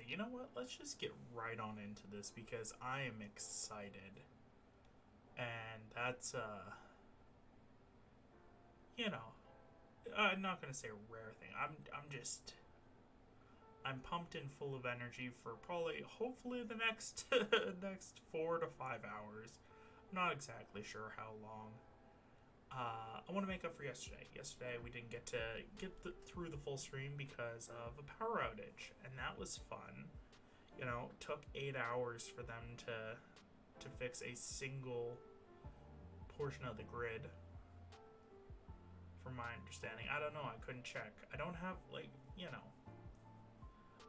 you know what? Let's just get right on into this because I am excited. And that's, you know, I'm not going to say a rare thing. I'm pumped and full of energy for probably, hopefully, the next, next 4 to 5 hours. I'm not exactly sure how long. I want to make up for yesterday. Yesterday we didn't get to through the full stream because of a power outage, and that was fun. You know, it took 8 hours for them to fix a single portion of the grid. From my understanding, I don't know. I couldn't check. I don't have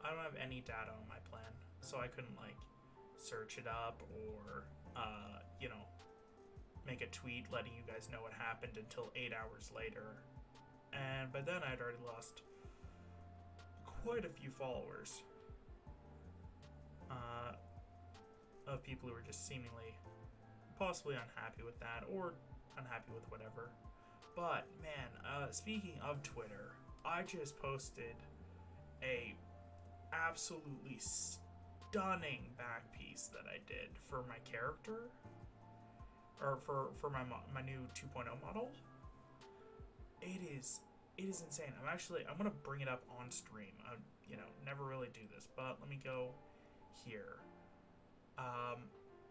I don't have any data on my plan, so I couldn't search it up or make a tweet letting you guys know what happened until 8 hours later. And by then I'd already lost quite a few followers of people who were just seemingly possibly unhappy with that or unhappy with whatever. But man, speaking of Twitter, I just posted a absolutely stunning back piece that I did for my character, or for my new 2.0 model. It is insane. I'm gonna bring it up on stream. I never really do this, but let me go here.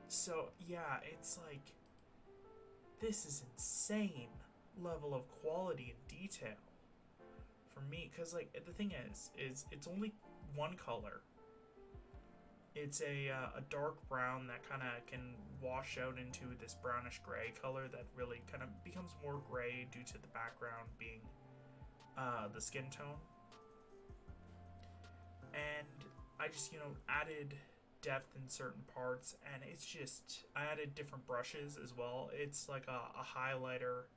So yeah, it's like, this is insane level of quality and detail for me, because the thing is it's only one color. It's a dark brown that kind of can wash out into this brownish gray color that really kind of becomes more gray due to the background being the skin tone. And I just added depth in certain parts, and it's just, I added different brushes as well. It's like a highlighter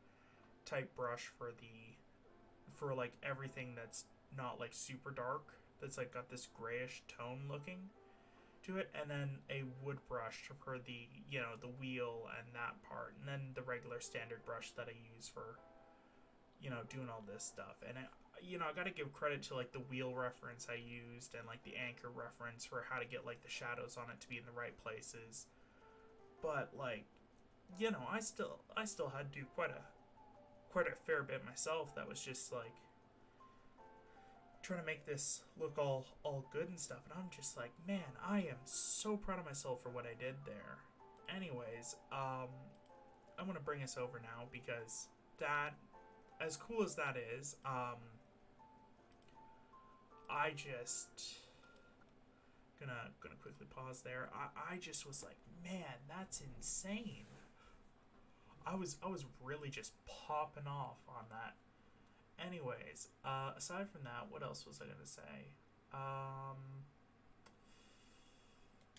type brush for everything that's not super dark, that's got this grayish tone looking to it, and then a wood brush for the the wheel and that part, and then the regular standard brush that I use for doing all this stuff. And I gotta give credit to the wheel reference I used and the anchor reference for how to get the shadows on it to be in the right places. But I still had to do quite a fair bit myself. That was just trying to make this look all good and stuff, and I'm just man, I am so proud of myself for what I did there. Anyways, I'm gonna bring us over now, because that, as cool as that is, I just gonna quickly pause there. I just was man, that's insane. I was really just popping off on that. Anyways, aside from that, what else was I gonna say?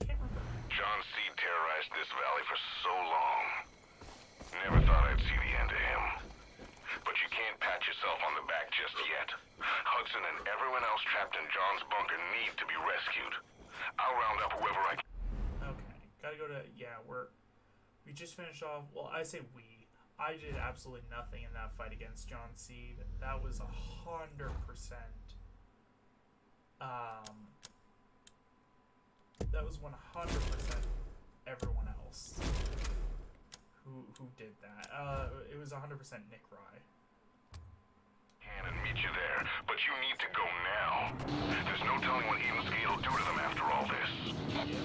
Can't remember. John Seed terrorized this valley for so long. Never thought I'd see the end of him. But you can't pat yourself on the back just yet. Hudson and everyone else trapped in John's bunker need to be rescued. I'll round up whoever I can. Okay, gotta go to, we just finished off, well, I say we. I did absolutely nothing in that fight against John Seed. That was 100%. That was 100% everyone else who did that. It was 100% Nick Rye. And meet you there, but you need to go now. There's no telling what Edenskate will do to them after all this. Yep.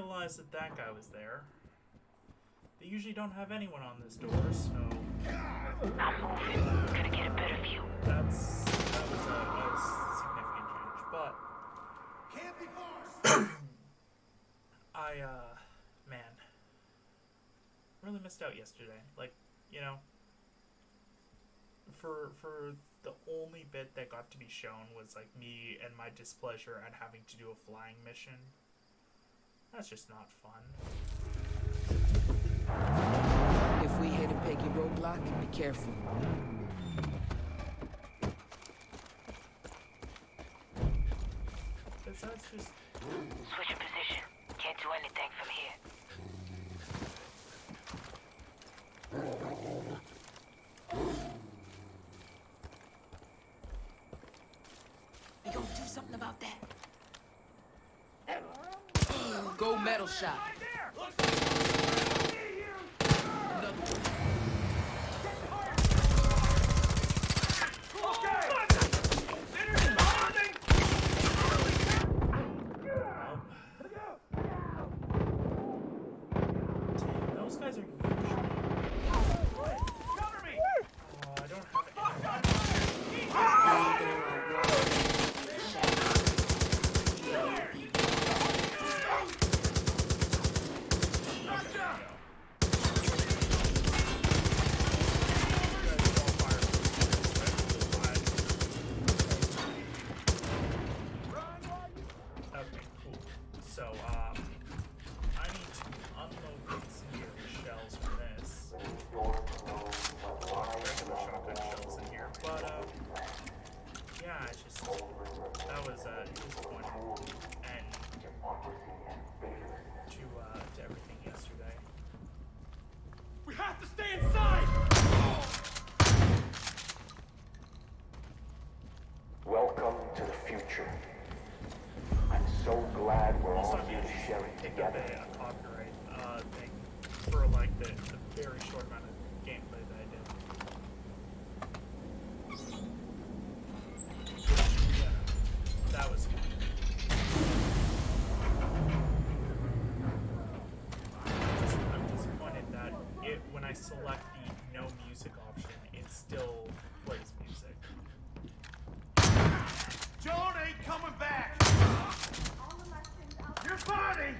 realize that that guy was there. They usually don't have anyone on this door, so... I'm moving. Gonna get a better view. That was a significant change, but... Can't be forced! Man. Really missed out yesterday. Like, you know... For the only bit that got to be shown was, like, me and my displeasure at having to do a flying mission. That's just not fun. If we hit a peggy roadblock, be careful. Because that's just... Switch position. Can't do anything from here. We gonna do something about that. Go metal shot. Another one. Those guys are usually... Cover me! Oh, I don't have Okay, cool. So, I need to unload these here shells for this. Regular shotgun shells in here, but, yeah, it's just, that was, disappointing end to everything yesterday. We have to stay inside! Welcome to the future. I'm so glad we're Also, all I'm here gonna sharing pick up together. a copyright, thing for, like, the very short amount of gameplay that I did. Yeah, that was fun. I'm disappointed that when I select the no music option, it still plays music. Joan ain't coming back! Your body!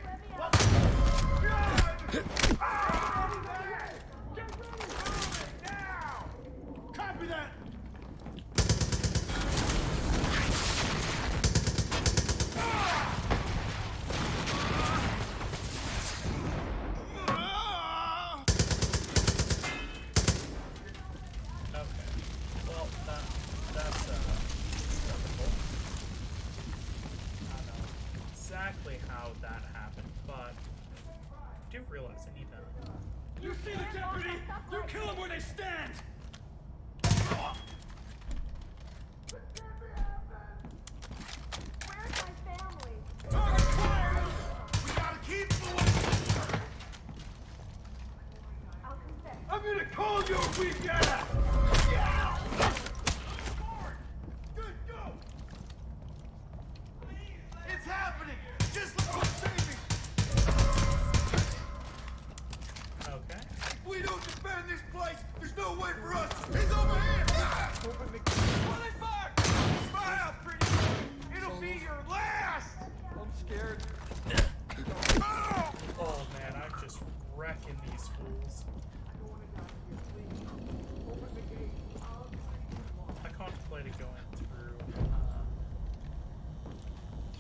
Get ready! Now! Copy that! Okay. Well, that's wonderful. I don't know exactly how that happened, but I do realize I need to... You see the deputy? You kill them where they stand! Where's my family? Target fire! We gotta keep moving! I'll confess. I'm gonna call you a weak ass! Forward! Good, go! It's happening! Just look what's saving! Okay. If we don't defend this place, there's no way for us! He's over here! Pulling back! Smile, pretty boy! It'll be your last! I'm scared. Oh man, I'm just wrecking these fools. I contemplated going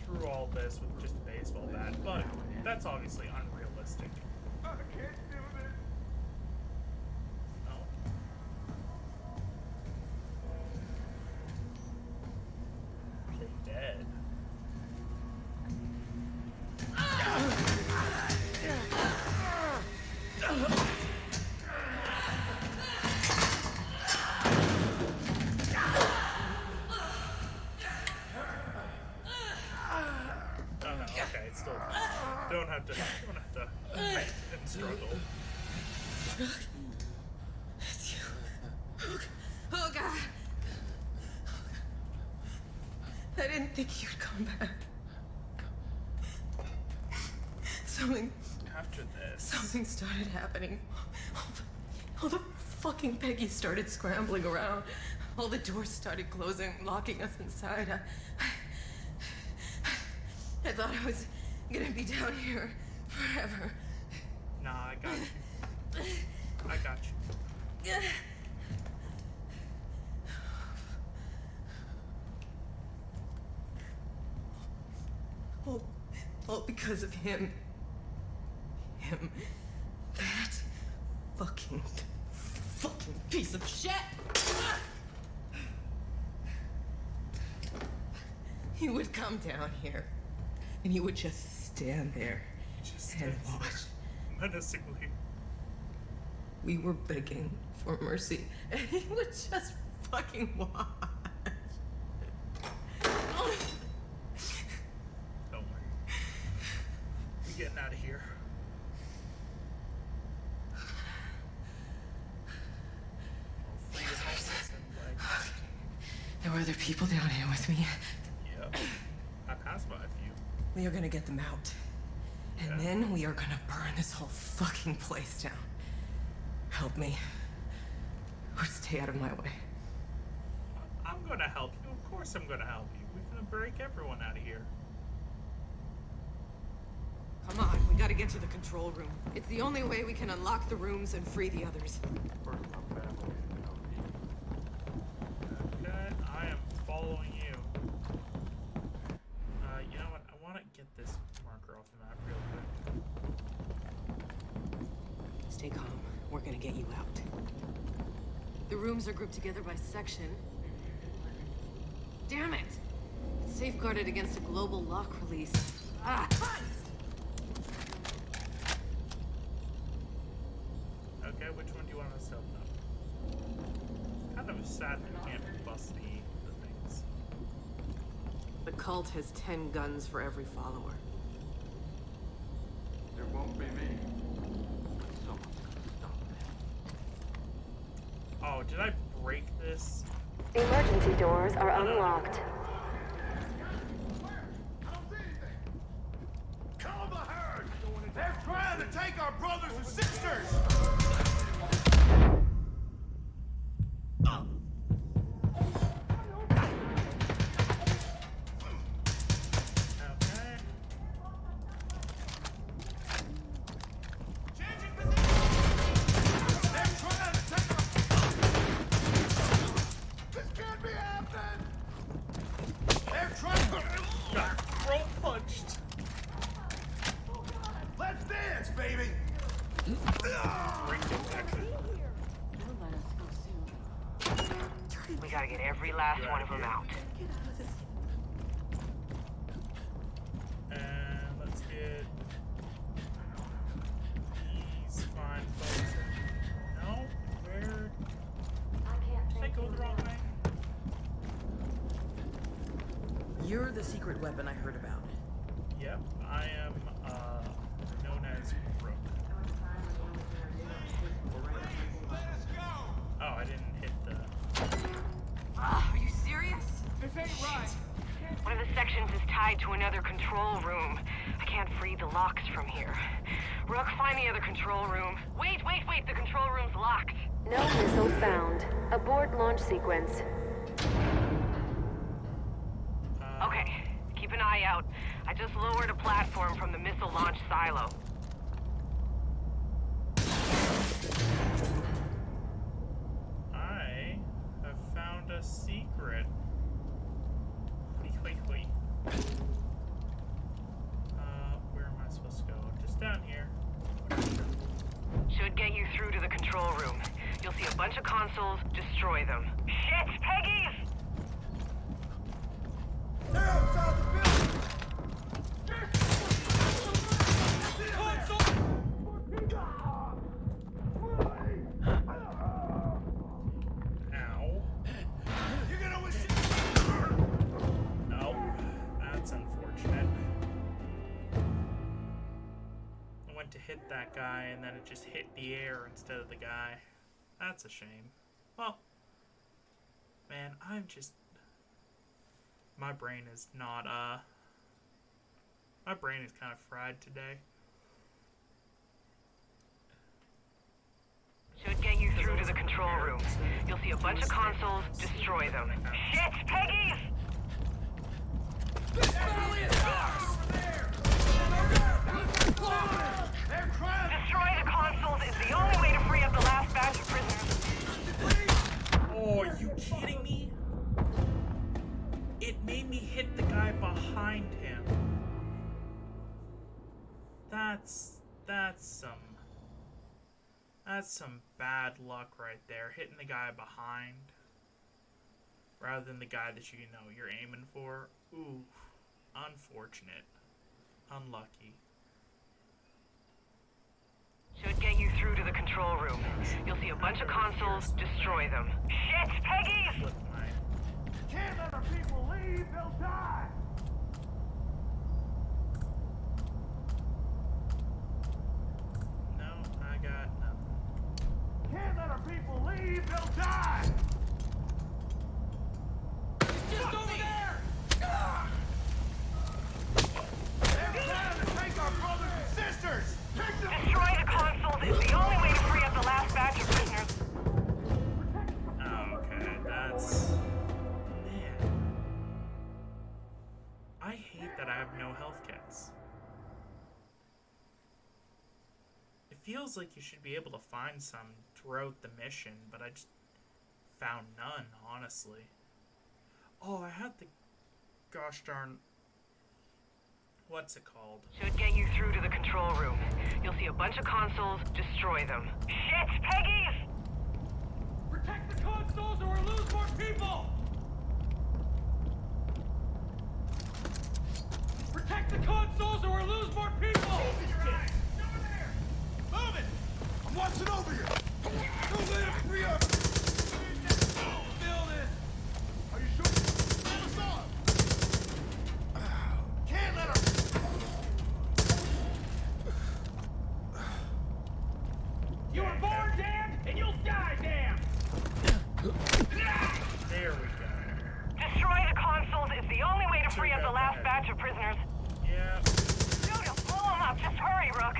through all this with just a baseball bat, but that's obviously unrealistic. I can't do this. Oh. Are they dead? Oh no, okay, it's still don't have to fight and struggle. It's you. Oh God. I didn't think you'd come back. So After this. Something started happening. All the fucking Peggy started scrambling around. All the doors started closing, locking us inside. I thought I was gonna be down here forever. Nah, I got you. I got you. All because of him. Him. That fucking piece of shit! He would come down here, and he would just stand there and watch. Menacingly. We were begging for mercy, and he would just fucking watch. Don't worry. We're getting out of here. I'll free the houses and like. There were other people down here with me. Yeah. I passed by a few. We are gonna get them out. And then we are gonna burn this whole fucking place down. Help me. Or stay out of my way. I'm gonna help you. Of course I'm gonna help you. We're gonna break everyone out of here. Come on, we gotta get to the control room. It's the only way we can unlock the rooms and free the others. Okay, I am following you. You know what? I want to get this marker off the map real quick. Stay calm. We're gonna get you out. The rooms are grouped together by section. Damn it! It's safeguarded against a global lock release. Ah! Okay, which one do you want us to open up? Kind of sad that we can't bust the things. The cult has 10 guns for every follower. It won't be me. Someone's gonna stop them. Oh, did I break this? Emergency doors are unlocked. I don't see anything. Call the herd. They're trying to take our brothers and sisters. Okay. Changing position. They're trying to take our. This can't be happening. They're trying. Got throat punched. Let's dance, baby. Break this exit. We gotta get every last one of them out. And let's get these fine folks. No? Where? Did I go the wrong way? You're the secret weapon I heard about. Yep, I am known as Rook. Let's go. Oh, I didn't hit the. Are you serious? This ain't right. One of the sections is tied to another control room. I can't free the locks from here. Rook, find the other control room. Wait! The control room's locked. No missile found. Abort launch sequence. Okay, keep an eye out. I just lowered a platform from the missile launch silo. I have found a secret. Wait. Where am I supposed to go? Just down here. Should get you through to the control room. You'll see a bunch of consoles. Destroy them. Shit, Peggy's! They're outside the building. Ow. You're gonna wish. No. That's unfortunate. I went to hit that guy and then it just hit the air instead of the guy. That's a shame. Well, man, I'm just... My brain is not, my brain is kind of fried today. control room. You'll see a bunch of consoles. Destroy them. Shit, Peggy! This valley is ours! They're trying to Destroy the consoles is the only way to free up the last batch of prisoners. Oh, are you kidding me? It made me hit the guy behind him. That's some bad luck right there. Hitting the guy behind rather than the guy that you know you're aiming for. Ooh, unfortunate. Unlucky. Should get you through to the control room. You'll see a bunch of consoles. Destroy them. Shit, Peggy! Flip my... Can't let our people leave, they'll die! No, I got nothing. Can't let our people leave, they'll die! Just over there! They're trying to take our brothers and sisters! Take them! Destroy the consoles is the only way to free up the last batch of prisoners. Okay, that's... Man. I hate that I have no health kits. It feels like you should be able to find some throughout the mission, but I just found none, honestly. Oh, I had the... Gosh darn... What's it called? Should get you through to the control room. You'll see a bunch of consoles. Destroy them. Shit, Peggy! Protect the consoles or we'll lose more people! Protect the consoles or we'll lose more people! Move it! I'm watching over you! Don't let him free up! Building! Are you sure? Let us on! Can't let her... You were born damned, and you'll die damned! There we go. Destroy the consoles is the only way to free up the last batch of prisoners. Yeah. Dude, blow them up. Just hurry, Rook.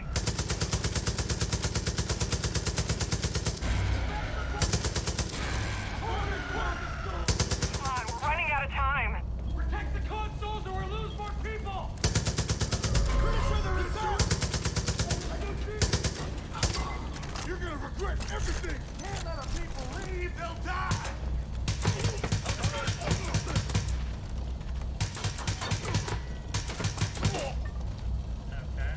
Come on, we're running out of time. Protect the consoles or we'll lose more people! Pretty sure the results! You're gonna regret everything! Can't let our people leave, they'll die! Okay.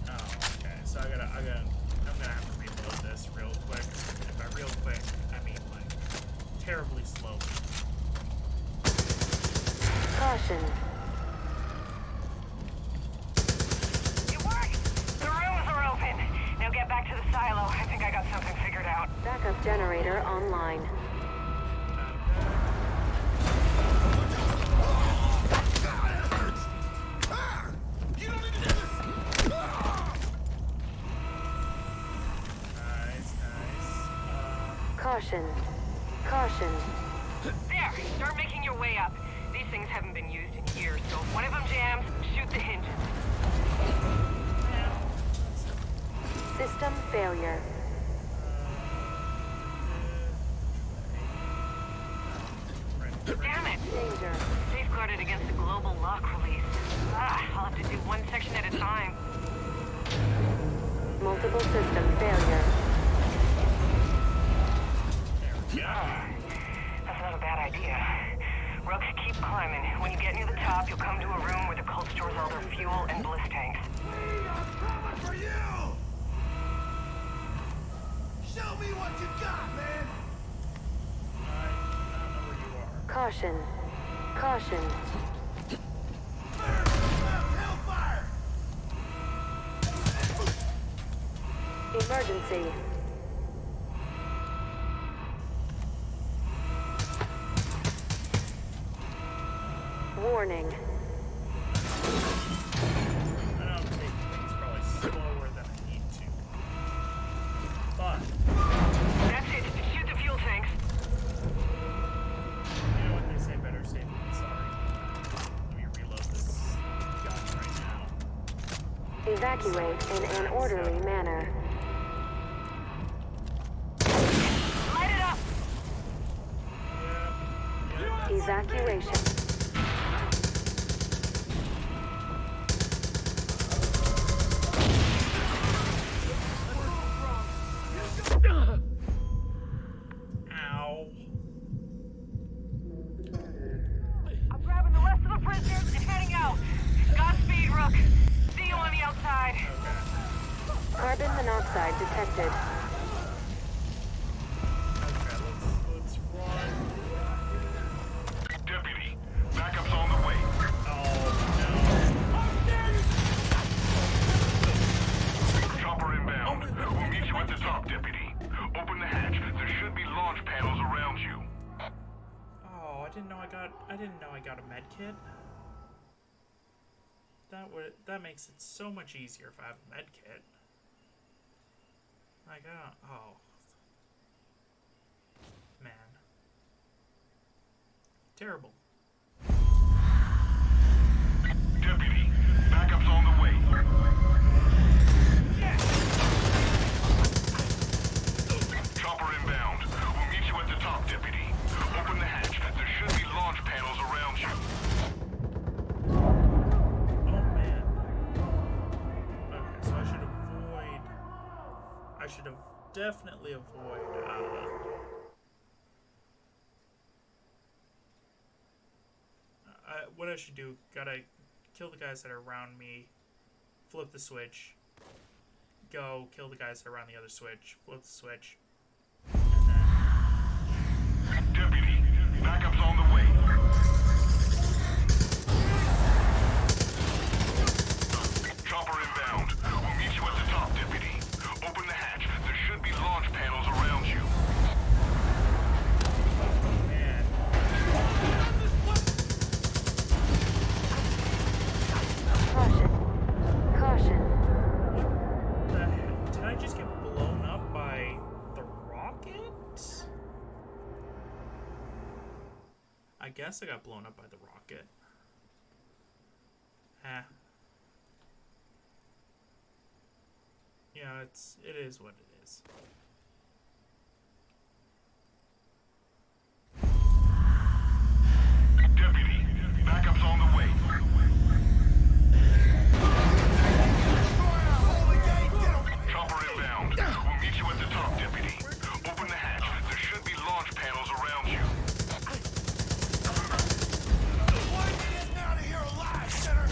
Oh, okay. So I'm gonna have to reload this real quick. And by real quick, I mean like terribly slowly. Caution. It worked! The rooms are open. Now get back to the silo. I think I got something figured out. Backup generator online. You don't need to do this! Nice. Caution. Caution. There! Start making your way up. These things haven't been used in years, so if one of them jams, shoot the hinges. System failure. Damn it! Danger. Safeguarded against the global lock release. I'll have to do one section at a time. Multiple system failure. That's not a bad idea. Rook, keep climbing. When you get near the top, you'll come to a room where the cult stores all their fuel and bliss tanks. Lee, I'm coming for you! Show me what you got, man! I don't know where you are. Caution. Caution. Hellfire! Emergency. Warning. I don't take things probably slower than I need to. But, That's it. Shoot the fuel tanks. you know what they say, better safe than sorry. Let me reload this gun right now. Evacuate in an orderly manner. Light it up! Evacuation. Ow. I'm grabbing the rest of the prisoners and heading out. Godspeed, Rook. See you on the outside. Carbon monoxide detected. Okay, let's run. Deputy, backup's on the way. Oh Chopper inbound. We'll meet you at the top, Deputy. Open the hatch. There should be launch panels around you. no. Oh, I didn't know I got a med kit. That makes it so much easier if I have a med kit. Like, oh. Man. Terrible. Deputy, backup's on the way. Chopper inbound. We'll meet you at the top, Deputy. Open the hatch. There should be launch panels around you. Oh man. Okay, so I should have definitely avoid what I should do, gotta kill the guys that are around me, flip the switch, go kill the guys that are around the other switch, flip the switch, and then... Deputy, backup's on the way. Chopper inbound. We'll meet you at the top, Deputy. Open the hatch. There should be launch panels around you. Man. Caution. Caution. What the heck? Did I just get blown up by the rocket? I guess I got blown up by the rocket. Yeah, it is what it is. Deputy, backup's on the way. Chopper inbound. We'll meet you at the top, Deputy. Open the hatch. There should be launch panels around you. Why are you getting out of here alive, Center?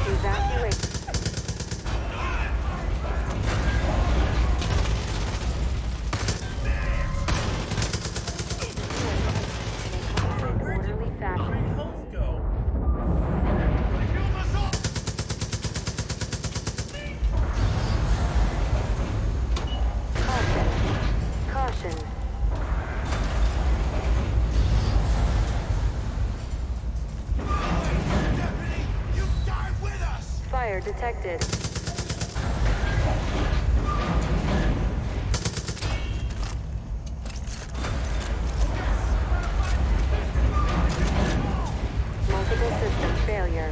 Evacuate. Orderly Where'd fashion. my health go? Caution. Caution. Deputy, you die with us! Fire detected. Multiple system failure.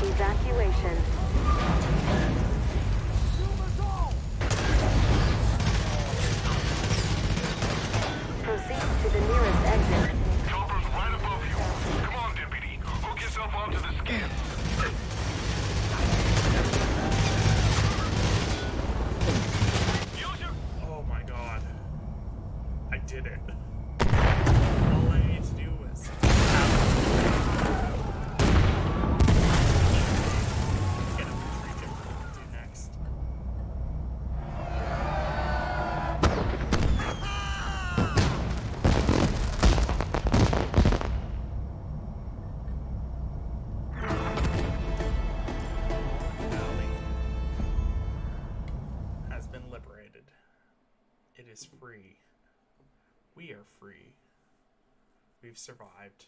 Evacuation. Proceed to the nearest exit. Chopper's right above you. Come on, Deputy. Hook yourself onto the skin. Oh my god. I did it. All I need to do was... Get him to reach him. What to do next. Valley has been liberated. It is free. We are free. We've survived.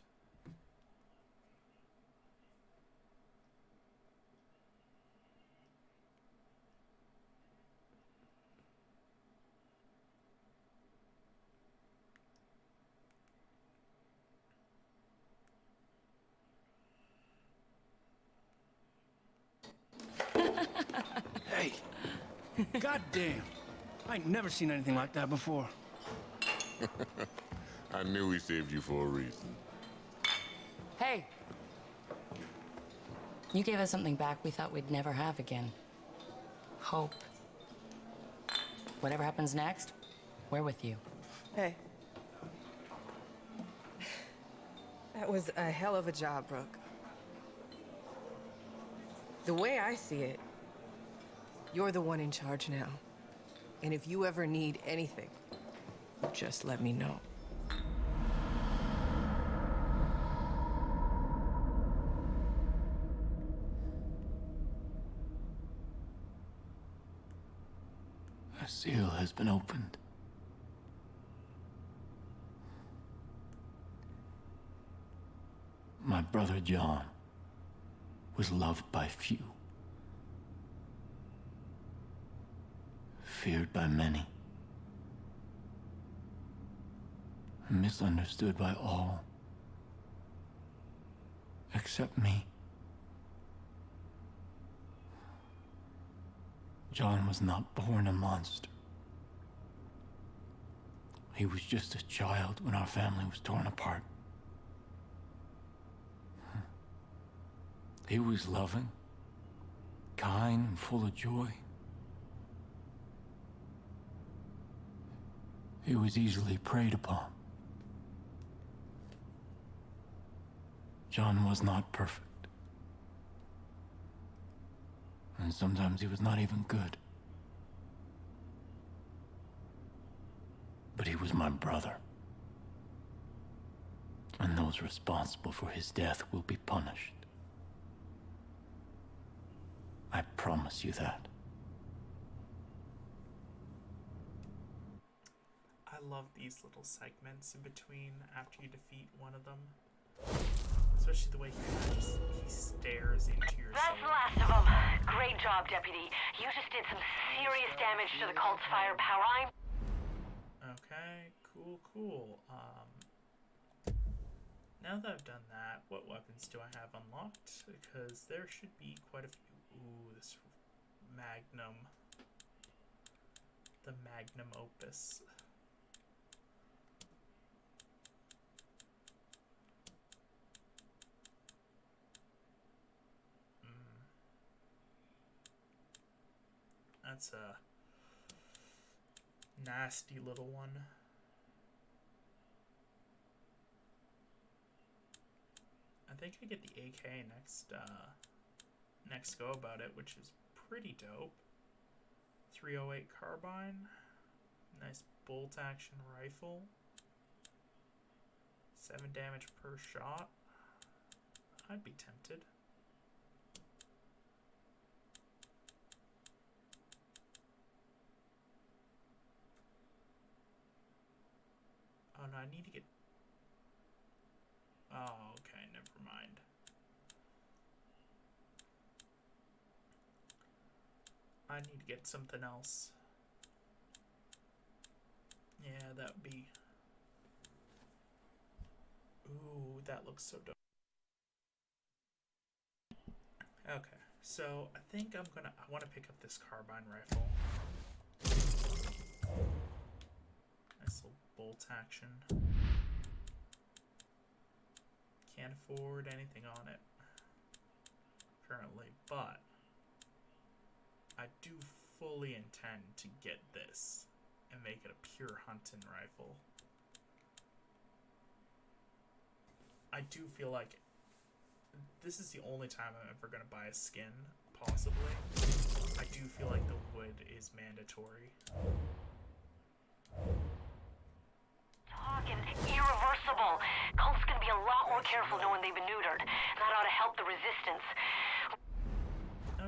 Goddamn! I ain't never seen anything like that before. I knew we saved you for a reason. Hey! You gave us something back we thought we'd never have again. Hope. Whatever happens next, we're with you. Hey. That was a hell of a job, Brooke. The way I see it, you're the one in charge now. And if you ever need anything, just let me know. A seal has been opened. My brother John was loved by few, feared by many, misunderstood by all, except me. John was not born a monster. He was just a child when our family was torn apart. He was loving, kind, and full of joy. He was easily preyed upon. John was not perfect. And sometimes he was not even good. But he was my brother. And those responsible for his death will be punished. I promise you that. I love these little segments in between after you defeat one of them. Especially the way he stares into your That's soul. the last of them. Great job, Deputy. You just did some serious damage to the cult's firepower. Okay, cool. Now that I've done that, what weapons do I have unlocked? Because there should be quite a few. Ooh, this Magnum. The Magnum Opus. That's a nasty little one. I think I get the AK next go about it, which is pretty dope. 308 carbine, nice bolt action rifle, 7 damage per shot. I'd be tempted. Oh no, I need to get... Oh, okay, never mind. I need to get something else. Yeah, that would be... Ooh, that looks so dope. Okay, so I think I want to pick up this carbine rifle. Nice little bolt action. Can't afford anything on it currently, but I do fully intend to get this and make it a pure hunting rifle. I do feel like this is the only time I'm ever going to buy a skin, possibly. I do feel like the wood is mandatory. Talking irreversible. Cult's gonna be a lot more careful knowing they've been neutered. That ought to help the resistance.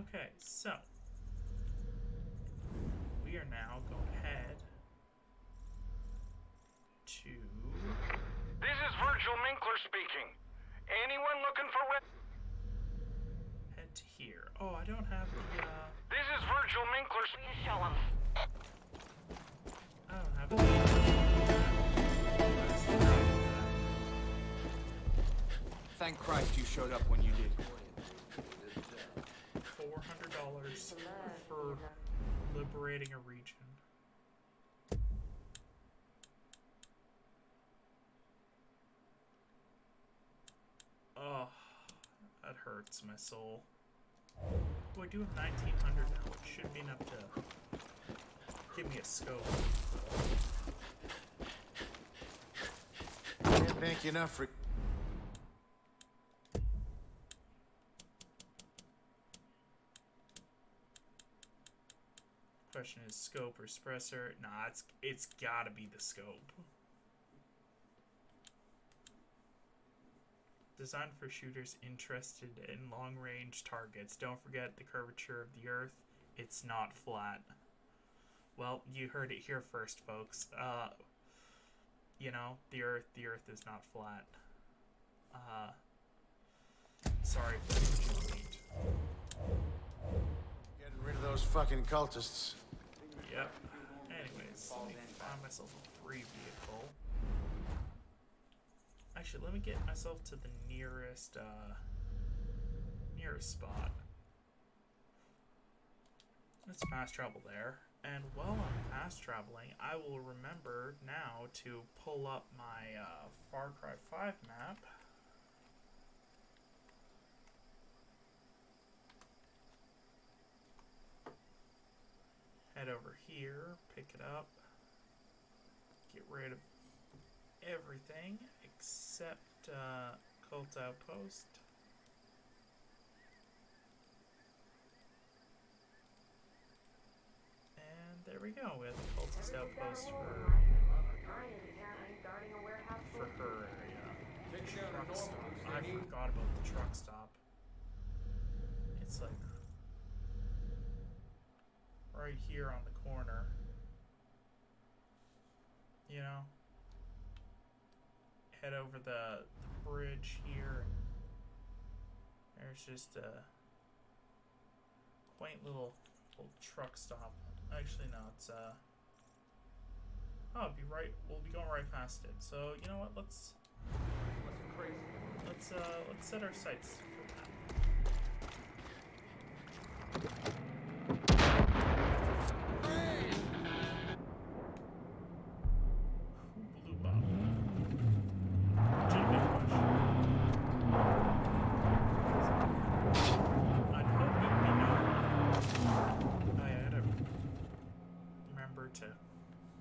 Okay, so we are now going to head to... This is Virgil Minkler speaking. Anyone looking for head to here. Oh, I don't have the, This is Virgil Minkler Way to show them. I don't have the... Thank Christ you showed up when you did. $400 for Liberating a region. Oh, that hurts my soul. Oh, I do have 1900 now, which should be enough to give me a scope. Can't thank you enough for... Question is scope or suppressor? Nah, it's gotta be the scope. Designed for shooters interested in long-range targets. Don't forget the curvature of the Earth. It's not flat. Well, you heard it here first, folks. You know, the Earth is not flat. Sorry for the complete. Getting rid of those fucking cultists. Yep. Anyways, let me find myself a free vehicle. Actually, let me get myself to the nearest spot. Let's fast travel there. And while I'm fast traveling, I will remember now to pull up my Far Cry 5 map. Head over here, pick it up, get rid of everything except Cult Outpost. And there we go, with Cultist Outpost for her area. Truck stop. I forgot about the truck stop. It's like right here on the corner. You know? Head over the bridge here. There's just a quaint little truck stop. Actually, no, it's oh, it'll be right. We'll be going right past it. So you know what? Let's set our sights for that. Who blew up? Legitimate question. I'd hope it would be no. I had to remember to,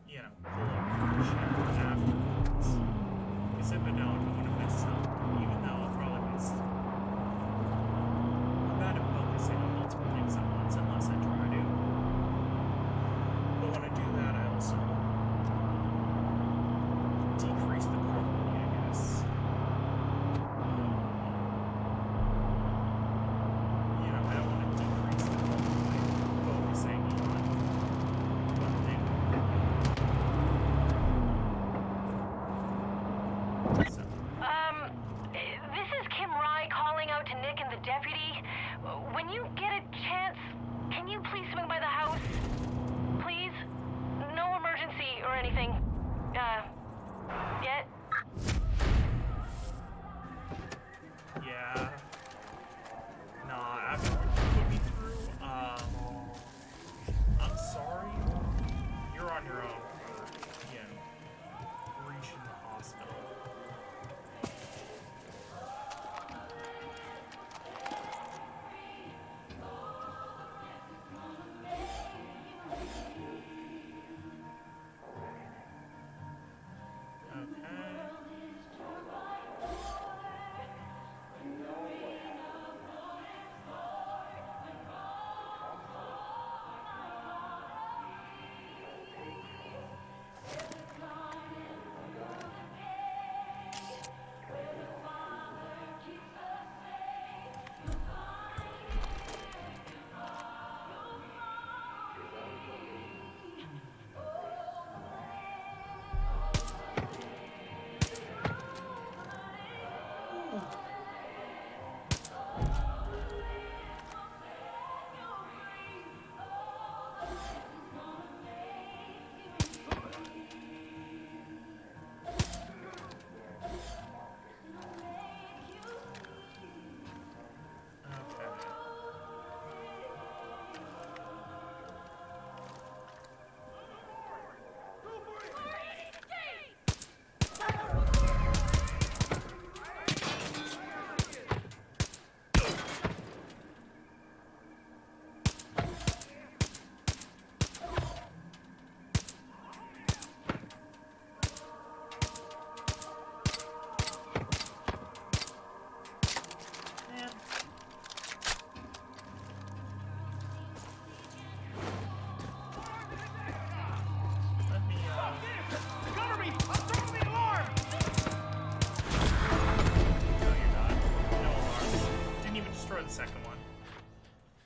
you know, pull up the shit afterwards. Because if I don't, I'm gonna miss something, even though I'll probably miss. I'm bad at focusing on multiple things at once unless I try to. But when I do that, I also decrease the quality, I guess. You know, I don't want to decrease the quality by focusing on one thing. So, this is Kim Rye calling out to Nick and the deputy. When you get a chance, can you please swing by the house? Please? No emergency or anything. Yet? yeah. Nah, after what you put me through, I'm sorry. You're on your own for, you know, reaching the hospital.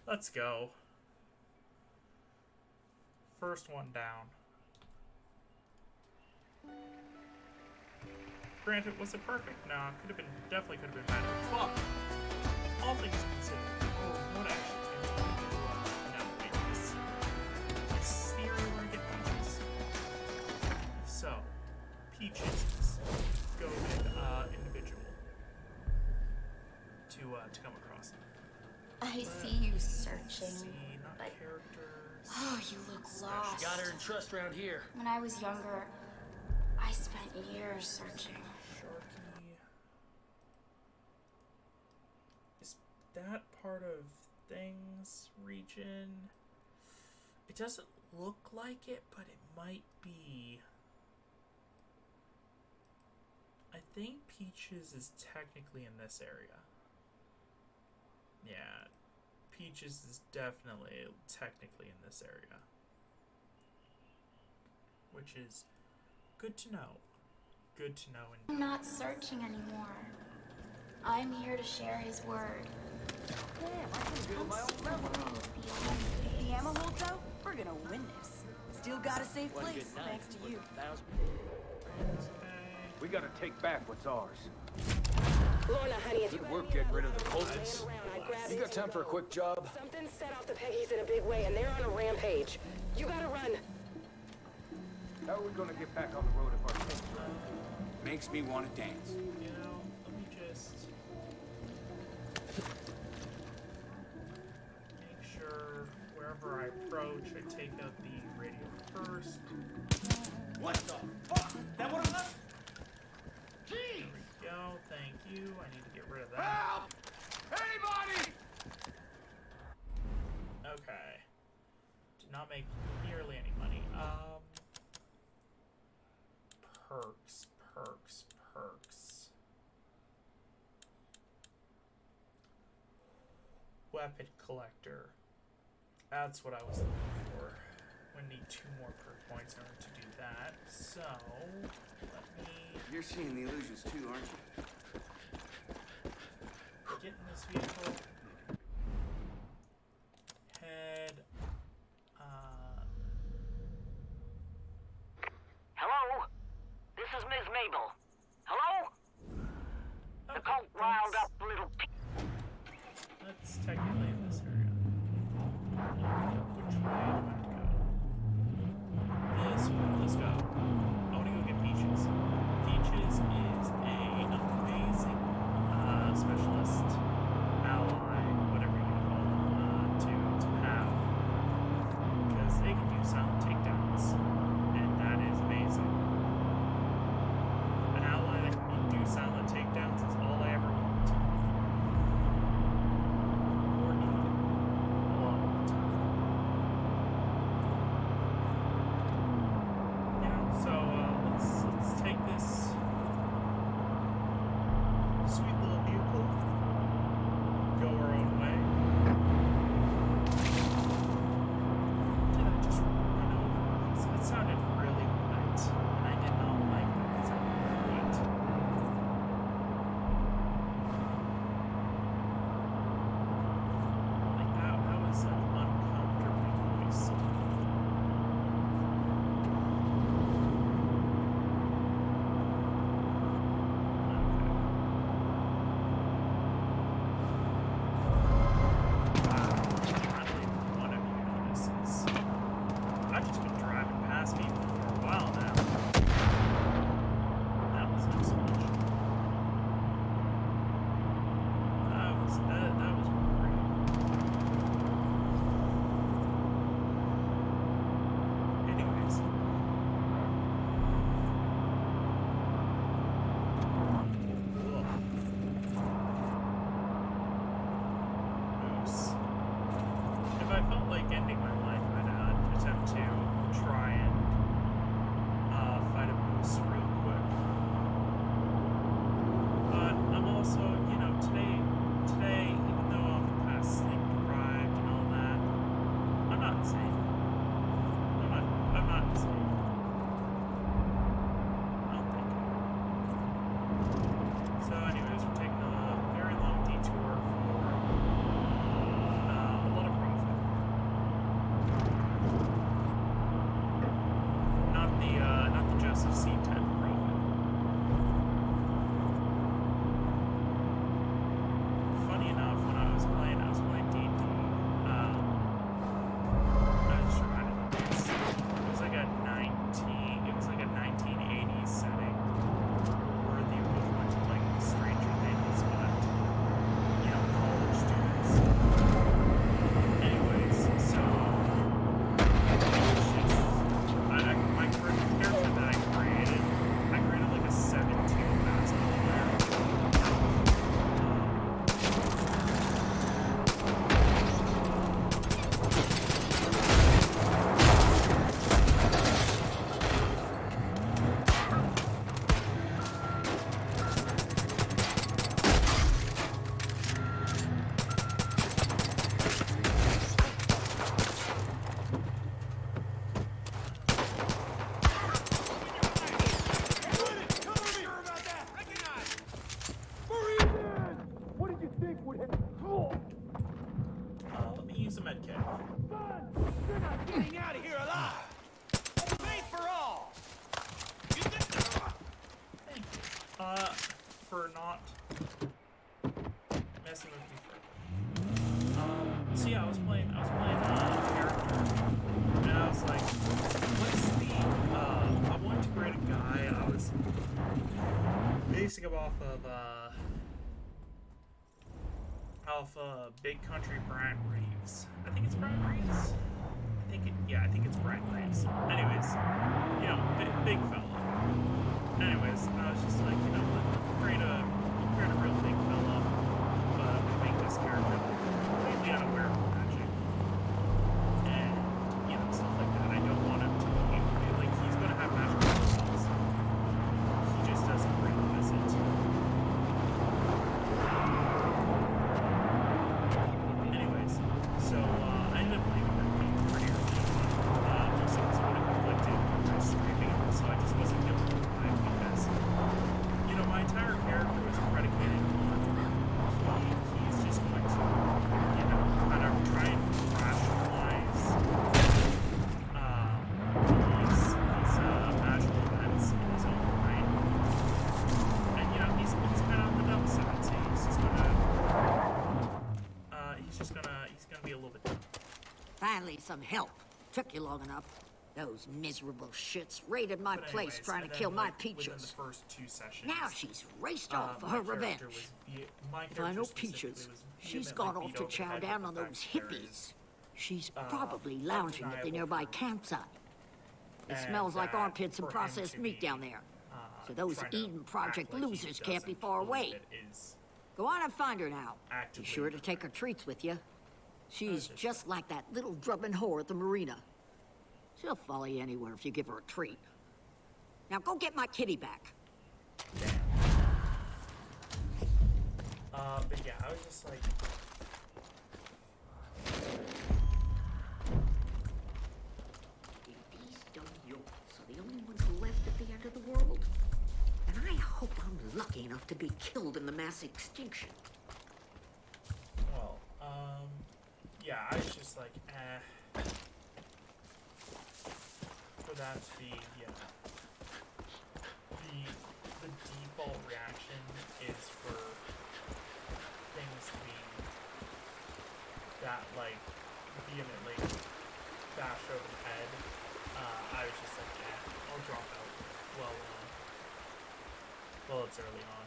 Let's go. First one down. Granted, was it perfect? No, could have been, definitely could have been better. But all things considered, oh, what actually no, wait, this theory where I get peaches. If so, peaches is a goated individual to come across. I see you searching. See, not but characters. oh, you look lost. Got her in trust around here. When I was younger, I spent years searching. Sharky. Is that part of things region? It doesn't look like it, but it might be. I think Peaches is technically in this area. Yeah, Peaches is definitely technically in this area. Which is good to know. Good to know. I'm not searching anymore. I'm here to share his word. Damn, I can build my own level. If the ammo holds out, we're gonna win this. Still got a safe place, thanks to you. We gotta take back what's ours. Lorna, honey, it's Good work getting rid of the cultists. You got time for a quick job? Something set off the Peggies in a big way, and they're on a rampage. You gotta run. How are we gonna get back on the road if our kids run? Makes me want to dance. You know, let me just make sure wherever I approach, I take out the radio first. What the fuck? That one on us? Jeez! There we go, thank you. I need to get rid of that. Help! Anybody! Okay. Did not make nearly any money. Perks. Weapon collector. That's what I was looking for. We need 2 more perk points in order to do that. So, let me You're seeing the illusions too, aren't you? get in this vehicle. Head. Hello? This is Ms. Mabel. Hello? The Okay, cult riled up little that's technically in this area. Which way do I have to go? This way. Let's go. I want to go get Peaches. Peaches is a amazing think would have... Let me use a med kit. You're not getting out of here alive! Faith for all! Thank you. For not messing with me further. So yeah, I was playing a character, and I was like, what's the, I wanted to create a guy. I was basing him off of Big Country Brian Reeves. I think it's Brian Reeves. I think it's Brian Reeves. Anyways, you know, big fella. Anyways, I was just like, you know, let's create a real big fella, but we make this character completely unaware of magic, and you know, stuff like that. I don't want him to be like, he's gonna have magical abilities. He just doesn't realize it. Anyways, so I ended up playing that game pretty early on, mostly because it would have conflicted with my streaming, so I just wasn't feeling it live because, you know, my entire character was predicated on he's just going to, you know, kind of try and rationalize these magical events in his own mind, and you know, he's kind of on the dumb side, so he's just gonna be a little bit dumb. Finally, some help. Took you long enough. Those miserable shits raided my place trying to kill my peaches. Within the first 2 sessions, now she's raced off for her revenge. Final peaches. She's gone off to chow down on those hippies. She's probably lounging at the nearby campsite. It smells like armpits and processed meat down there. So those Eden Project losers can't be far away. Go on and find her now. Be sure to take her treats with you. She's just like that little drubbing whore at the marina. She'll follow you anywhere if you give her a treat. Now go get my kitty back. But yeah, I was just like... These dumb yokels are the only ones left at the end of the world. And I hope I'm lucky enough to be killed in the mass extinction. Well, yeah, I was just like, for that to be, yeah. The default reaction is for things to be that, like, vehemently bashed over the head. I was just like, I'll drop out well, it's early on.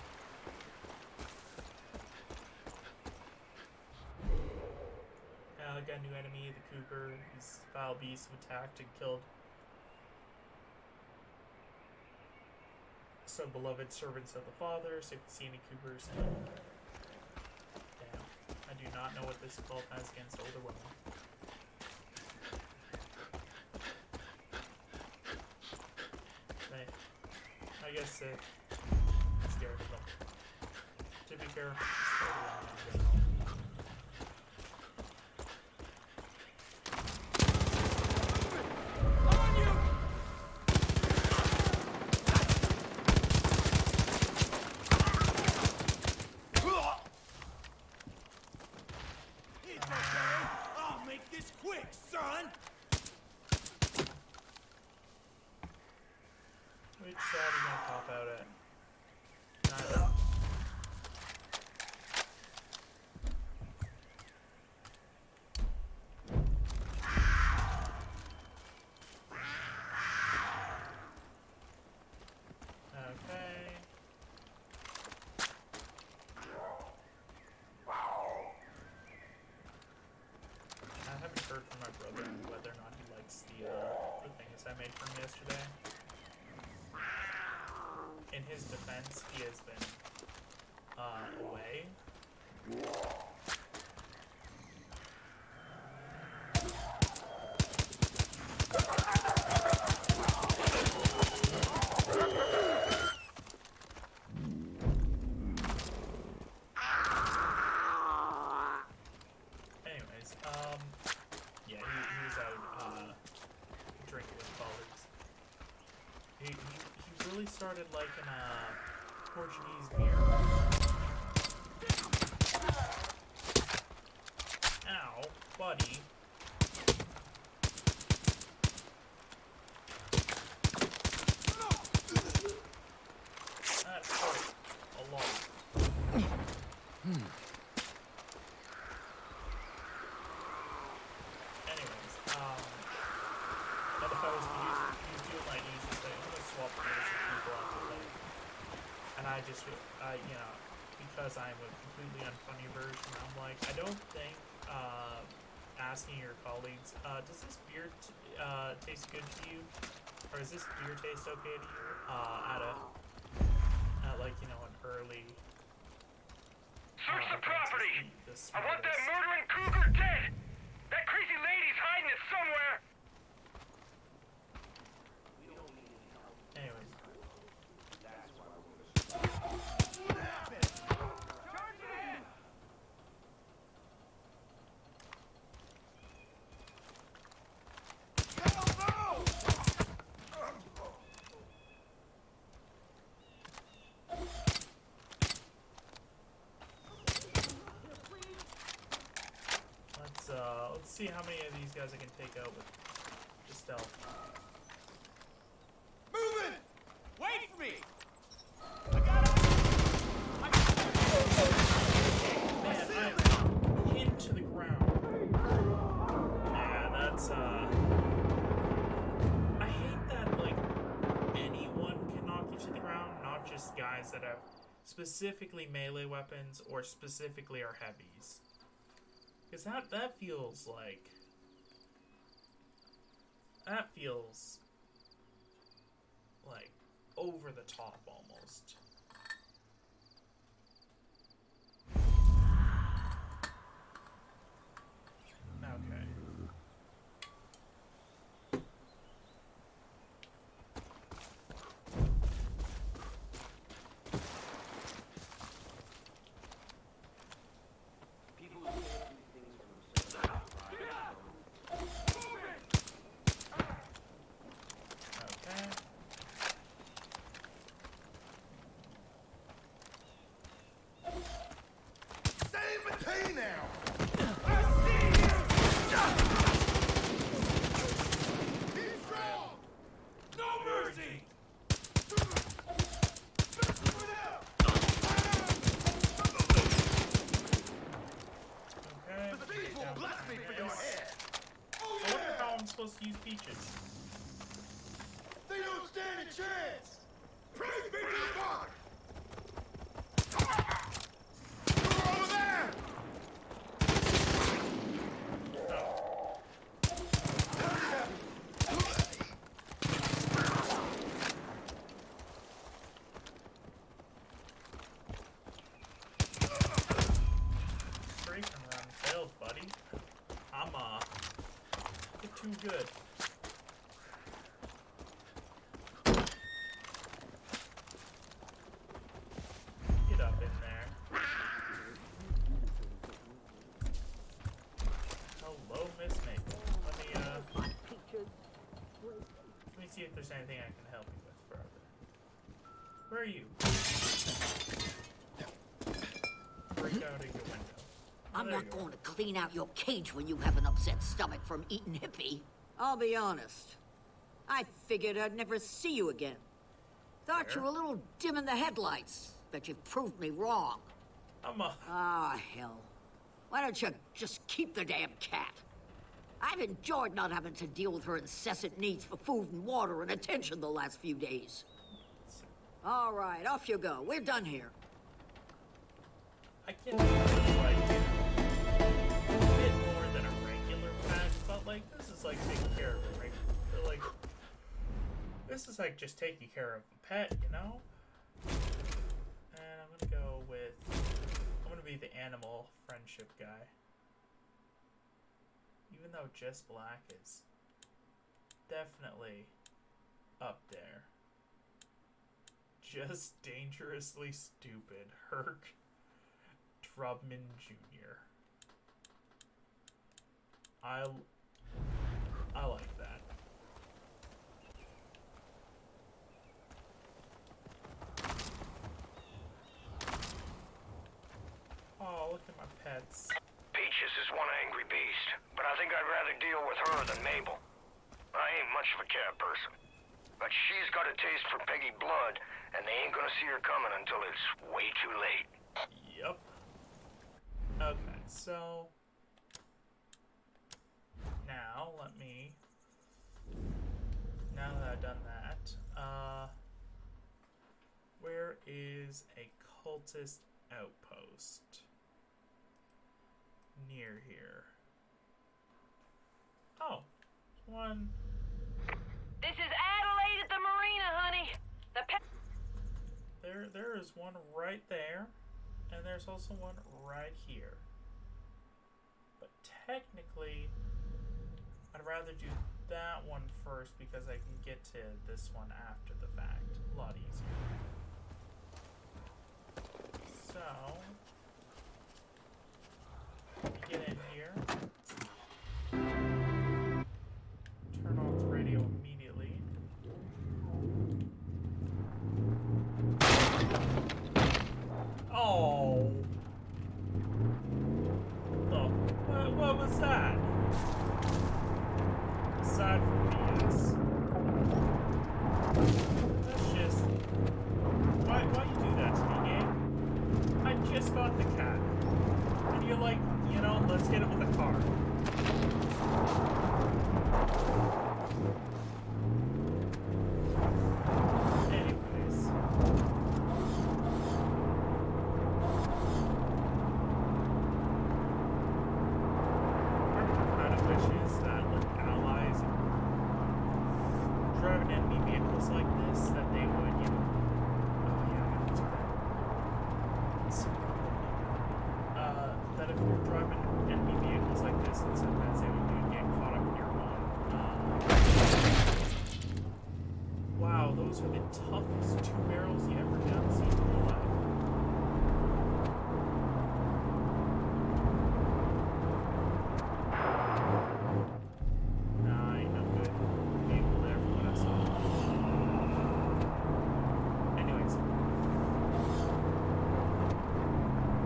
Now I got a new enemy, the Cougar. These foul beasts have attacked and killed so beloved servants of the Father. So if you see any Cougars, damn, I do not know what this cult has against older women. I guess they're scared of them. To be fair, I'm scared of them in general. Which side are you gonna pop out at? Neither. Okay. I haven't heard from my brother on whether or not he likes the things I made for him yesterday. In his defense, he has been away. Anyways, yeah, he was out drinking with colleagues. He really started liking Portuguese beer. Anyways, otherwise you do like you just say, I'm gonna swap gears with people on the lake. And I just, you know, because I'm a completely unfunny version, I'm like, I don't think, asking your colleagues, does this beer taste good to you? Or is this beer taste okay to you? At like, you know, an early... Search the property! The I want that murdering cougar dead! That crazy lady's hiding it somewhere! Anyways. Let's see how many of these guys I can take out with just stealth. Moving! Wait for me! Man, I'm pinned to the ground. Yeah, that's, I hate that, like, anyone can knock you to the ground, not just guys that have specifically melee weapons or specifically are heavies. Because that feels like... That feels... like, over the top, almost. Okay. Supposed to use peaches. They don't stand a chance! Praise be to the God! Over there! Straight and run failed, buddy. I'm too good. Get up in there. Hello, Miss Maple. Let me see if there's anything I can help you with further. Where are you? Break out of your window. I'm not going to clean out your cage when you have an upset stomach from eating hippie. I'll be honest. I figured I'd never see you again. Thought you were a little dim in the headlights, but you've proved me wrong. Ah, hell. Why don't you just keep the damn cat? I've enjoyed not having to deal with her incessant needs for food and water and attention the last few days. All right, off you go. We're done here. I can do like a bit more than a regular pet, but like this is like taking care of it, right? Like this is like just taking care of a pet, you know? And I'm gonna be the animal friendship guy. Even though Just Black is definitely up there. Just dangerously stupid. Herc Drubman Jr. I like that. Oh, look at my pets. Peaches is one angry beast, but I think I'd rather deal with her than Mabel. I ain't much of a cat person, but she's got a taste for Peggy blood, and they ain't gonna see her coming until it's way too late. Yep. So now now that I've done that, where is a cultist outpost near here? Oh, one. This is Adelaide at the marina, honey. There is one right there, and there's also one right here. But technically, I'd rather do that one first because I can get to this one after the fact. A lot easier. So, you get in here. Turn off the radio immediately. Oh! What was that? Aside from BS. That's just... Why you do that to me, game? I just got the cat. And you're like, you know, let's hit it with a car. Anyways. Kind of wishes that with allies driving enemy vehicles like this, that they would, you know. Oh yeah, I'm gonna do that. So, that if you're driving enemy vehicles like this, and sometimes they would get caught up in your own. Wow, those are the toughest 2 barrels you ever done seen in your life. Nah, ain't no good vehicle there from what I saw. Anyways.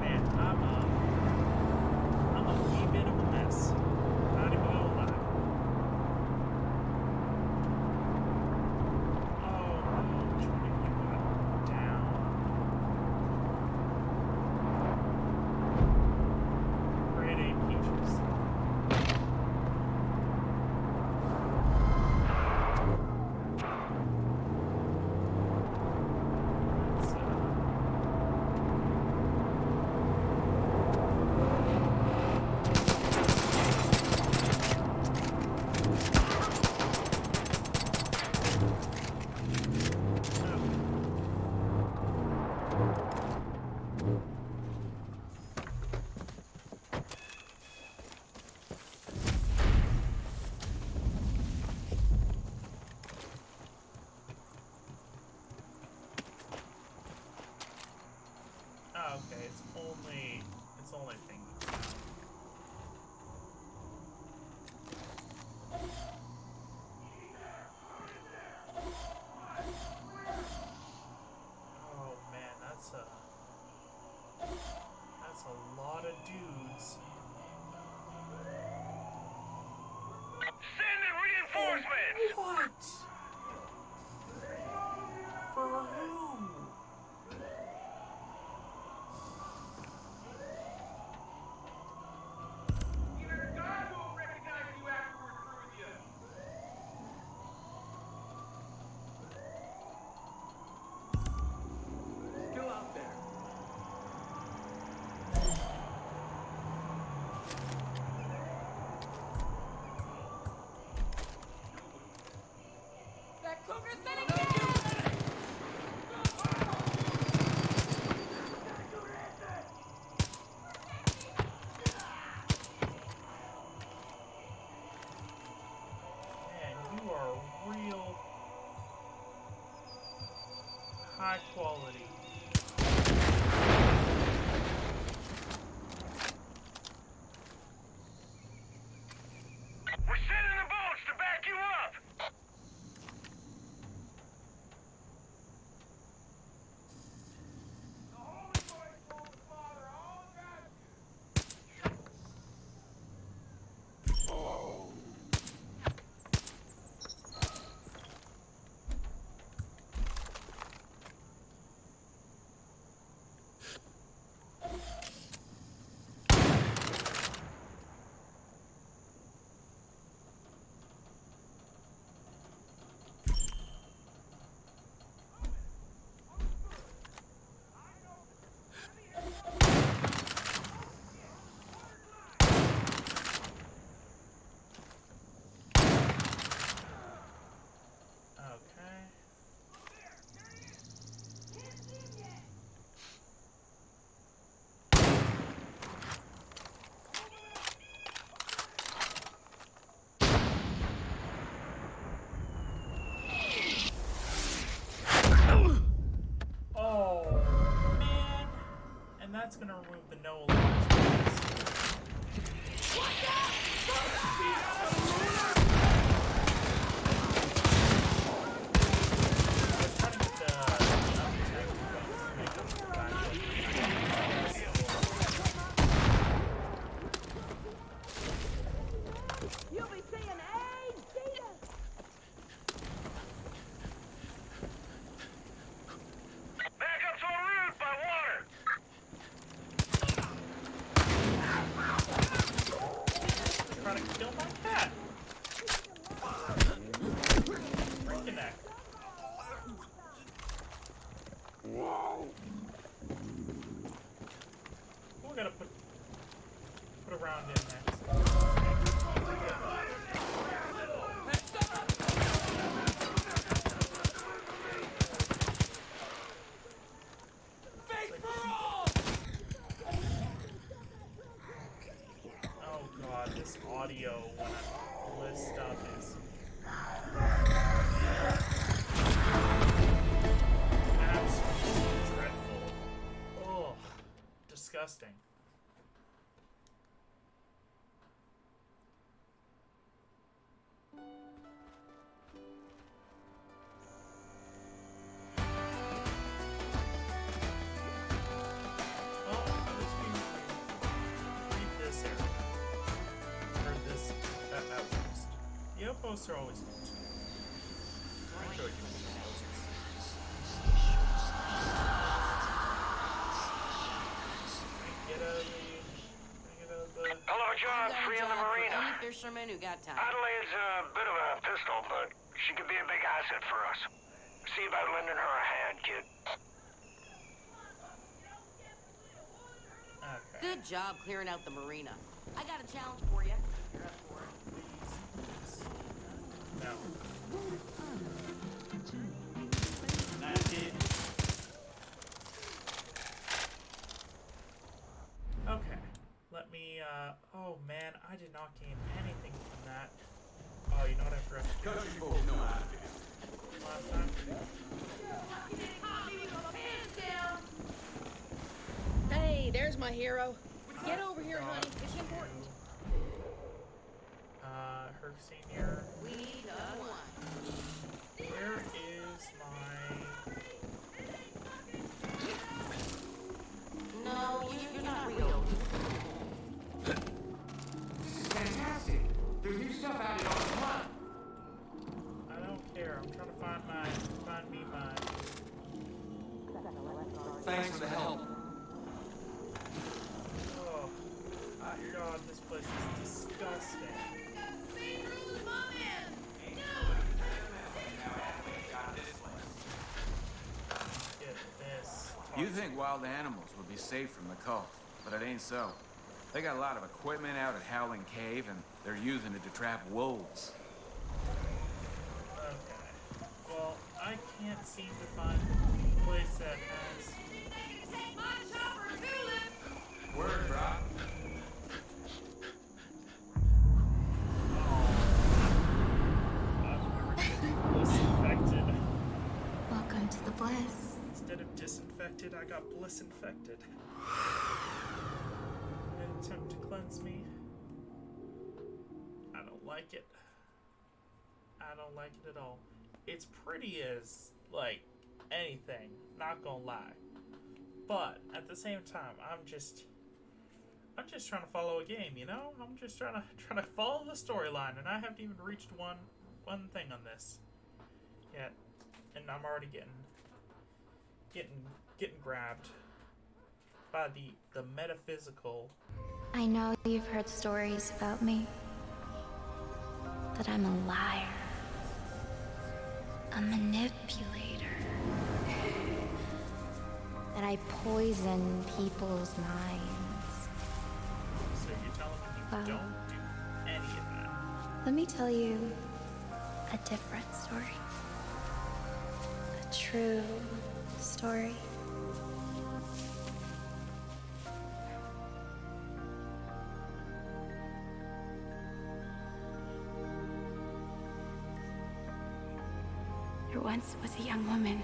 Man, I'm a wee bit of a mess. Not even gonna lie. Oh no, which one of you got down? Grade A peaches. Oh, okay, it's only thing. Oh man, that's a lot of dudes. Send in reinforcements! What? For who? Even God won't recognize you after we're through with you. Still out there. That cougar's gonna get you! Man, you are real high quality. We're sending the boats to back you up! The Holy Boys told the Father all about you. that's gonna remove the no alarms. You'll be saying, hey, Gina! Backup's en route by water! Trying to kill my cat. Reconnect. We're gonna put a round in next. Oh god, this audio when I list up is absolutely dreadful. Ugh, disgusting. The outposts are always good. I enjoy doing the outposts. Get out of the... Hell of a job freeing the marina. Any fisherman who got time. Adelaide's a bit of a pistol, but she could be a big asset for us. See about lending her a hand, kid. Okay. Good job clearing out the marina. I got a challenge for you. You're up for it. No. Okay. Let me, oh man, I did not gain anything from that. Oh, you know what I forgot to do? Last time? Hey, there's my hero. Get over here, honey. It's important. Her senior. We need a one. Where is my... No, you're not real. This is fantastic. There's new stuff added on the front. I don't care. I'm trying to find me my... Thanks for the help. Oh, God, this place is disgusting. Get this. You think wild animals would be safe from the cult, but it ain't so. They got a lot of equipment out at Howling Cave, and they're using it to trap wolves. Okay. Well, I can't seem to find a place that has... Word drop. Disinfected. Welcome to the bliss. Instead of disinfected, I got bliss-infected. An attempt to cleanse me. I don't like it. I don't like it at all. It's pretty as, like, anything. Not gonna lie. But, at the same time, I'm just trying to follow a game, you know? I'm just trying to follow the storyline, and I haven't even reached one thing on this yet, and I'm already getting grabbed by the metaphysical. I know you've heard stories about me. That I'm a liar. A manipulator. That I poison people's minds. So you're telling me you don't do any of that? Let me tell you a different story. A true story. There once was a young woman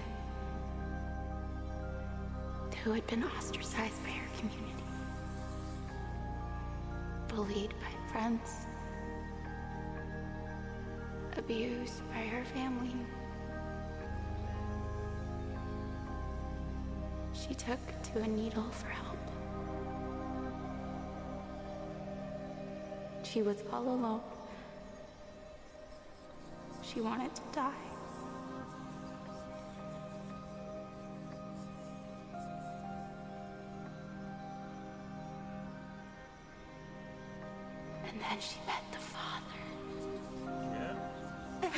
who had been ostracized by her community, bullied by friends, abused by her family. She took to a needle for help. She was all alone. She wanted to die. And then she met the father. Yeah.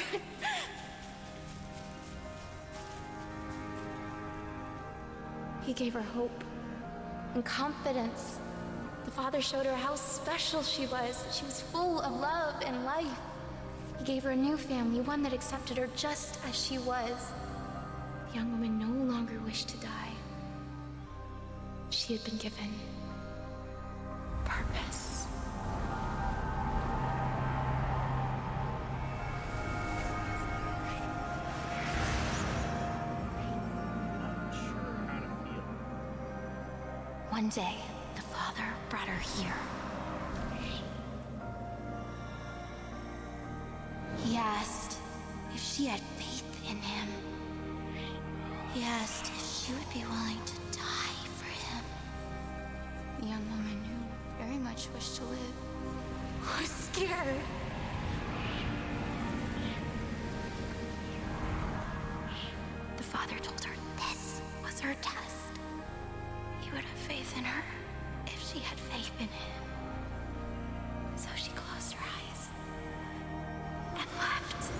He gave her hope and confidence. The father showed her how special she was. She was full of love and life. He gave her a new family, one that accepted her just as she was. The young woman no longer wished to die. She had been given purpose. One day, the father brought her here. He asked if she had faith in him. He asked if she would be willing to die for him. The young woman, who very much wished to live, was scared. The father told her this was her test. He would have faith in her if she had faith in him. So she closed her eyes and left.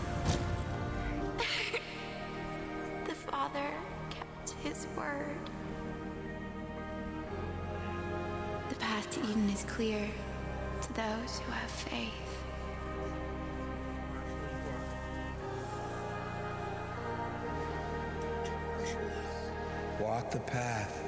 The father kept his word. The path to Eden is clear to those who have faith. Walk the path.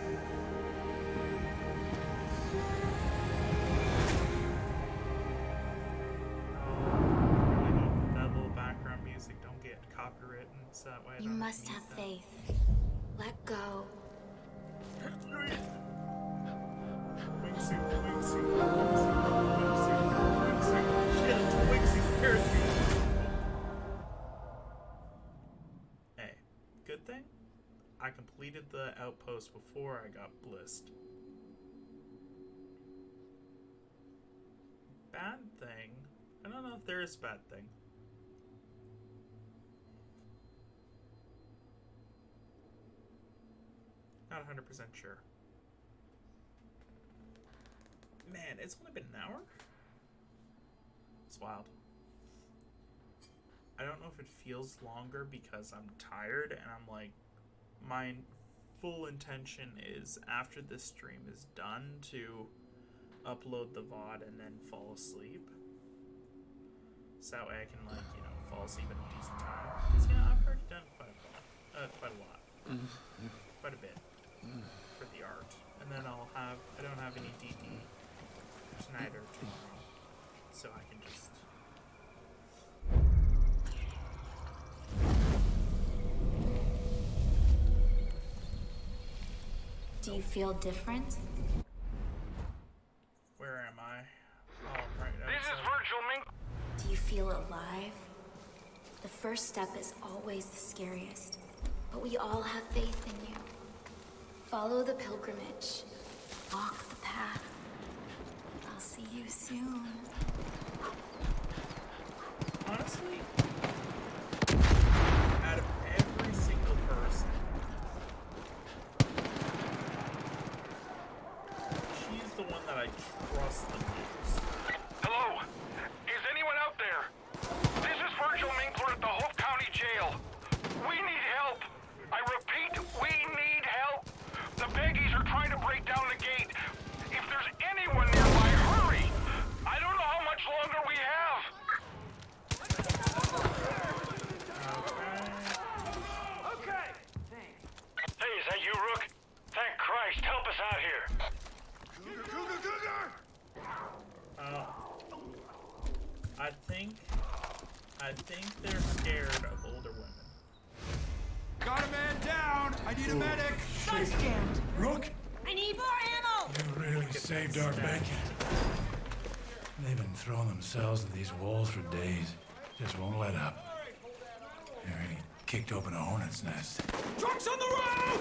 That way You must have faith. Let go. Wingsuit, wingsuit, wingsuit. Shit, it's a wingsuit parachute. Hey, good thing I completed the outpost before I got blissed. Bad thing? I don't know if there is a bad thing. Not 100% sure. Man, it's only been an hour? It's wild. I don't know if it feels longer because I'm tired and I'm like, my full intention is after this stream is done to upload the VOD and then fall asleep. So that way I can, like, you know, fall asleep at a decent time. Because, yeah, I've already done quite a lot. Quite a bit. For the art. And then I don't have any DD tonight or tomorrow. So I can just... Do you feel different? Where am I? Oh, right outside. This is Virgil Mink. Do you feel alive? The first step is always the scariest. But we all have faith in you. Follow the pilgrimage. Walk the path. I'll see you soon. Honestly, out of every single person, she's the one that I trust the most. Hello? Is anyone out there? This is Virgil Minkler at the Hope County Jail. We need help. I repeat, we need help. The Baggies are trying to break down the gate. If there's anyone nearby, hurry! I don't know how much longer we have. Okay. Hey, is that you, Rook? Thank Christ, help us out here. Cougar! I think they're scared of older women. Got a man down! I need a medic! gun's jammed. Rook, I need more ammo! you really saved our bacon. They've been throwing themselves at these walls for days. Just won't let up. They really kicked open a hornet's nest. Trucks on the road!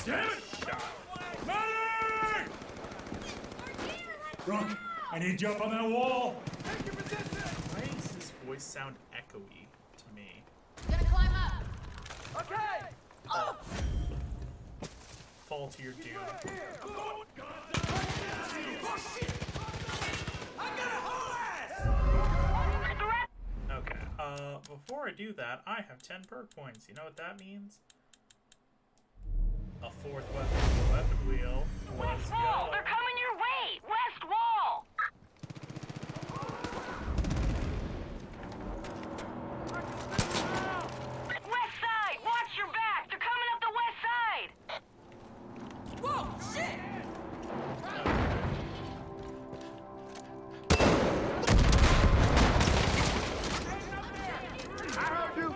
Damn it! Medic! Rook, I need you up on that wall. Why does his voice sound echoey to me? Gonna climb up. Okay! Oh. Fall to your doom. Oh, shit! I got a whole ass! Okay, before I do that, I have 10 perk points. You know what that means? A fourth weapon wheel. West Wall! They're coming your way! West Wall! West side! Watch your back! They're coming up the west side! Whoa, shit! I heard you!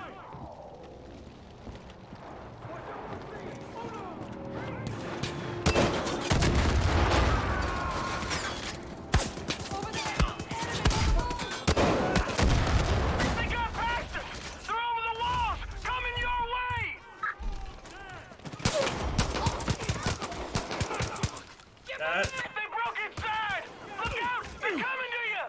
They got past us! They're over the walls! Coming your way! They broke inside! Look out! They're coming to you!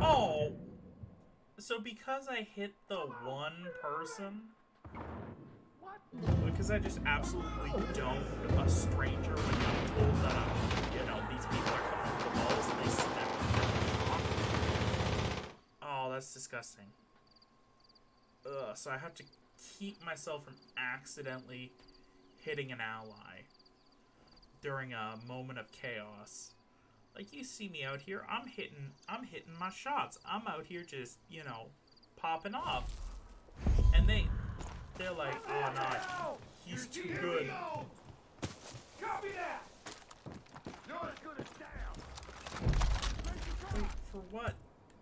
Oh! So because I hit the one person, because I just absolutely domed a stranger when I'm told that, you know, these people are coming over the walls and they snap. Oh, that's disgusting. Ugh, so I have to keep myself from accidentally hitting an ally during a moment of chaos. Like, you see me out here, I'm hitting my shots. I'm out here just, you know, popping off. And they're like, oh no, he's too good. Copy that! You're as good as down! Wait, for what?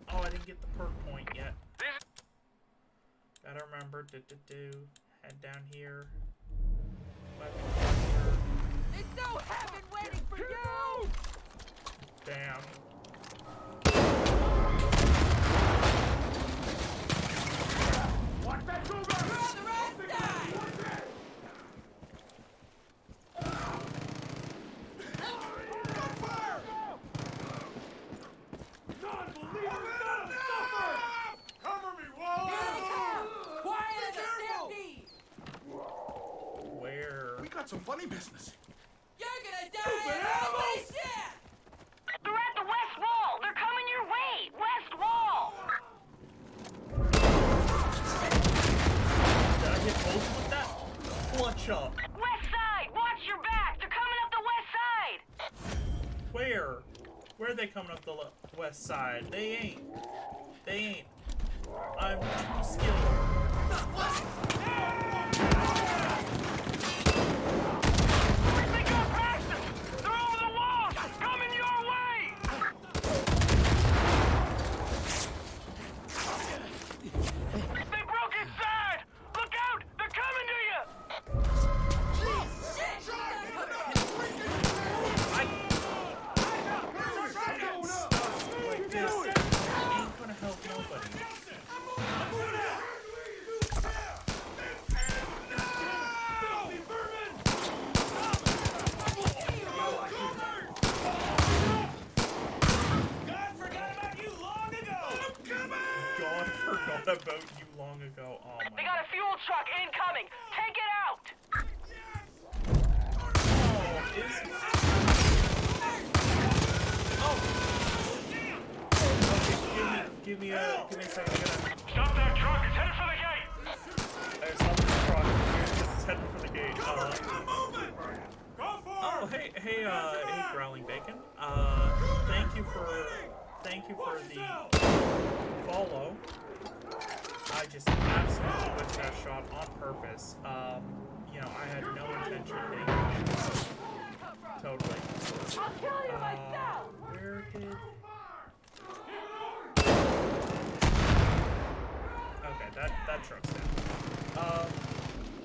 Oh, I didn't get the perk point yet. Gotta remember, head down here. Weapon cluster. There's no heaven waiting for you! Damn. Watch that cougar! We're on the right side! Gunfire! Non-believers gotta suffer! Cover me, Wall! Quiet as a stampede! Where? We got some funny business. You're gonna die in holy shit! They're at the west wall! They're coming your way! West wall! Did I hit both with that? Clutch up. West side! Watch your back! They're coming up the west side! Where? Where are they coming up the west side? They ain't. I'm too skilled. They got past us! They're over the walls! Coming your way! They broke inside! Look out! They're coming to you! Like this ain't gonna help nobody. God forgot about you long ago. Oh my They got a fuel truck incoming! Take it out! Give me a second. Stop that truck! It's headed for the gate! Stop this truck. It's heading for the gate. Oh, hey, Growling Bacon. Thank you for the follow. I just absolutely whipped that shot on purpose. You know, I had no intention of hitting it. Totally. Where did... that truck's down.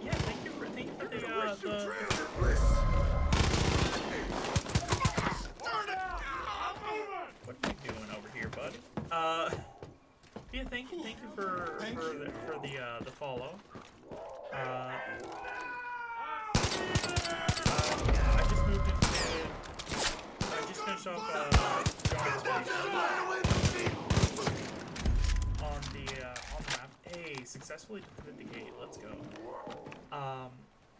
Yeah, thank you for the what are you doing over here, buddy? Yeah, thank you for the follow. Yeah, I just moved into. I just finished off John's on the map. Hey, successfully defended the gate. Let's go.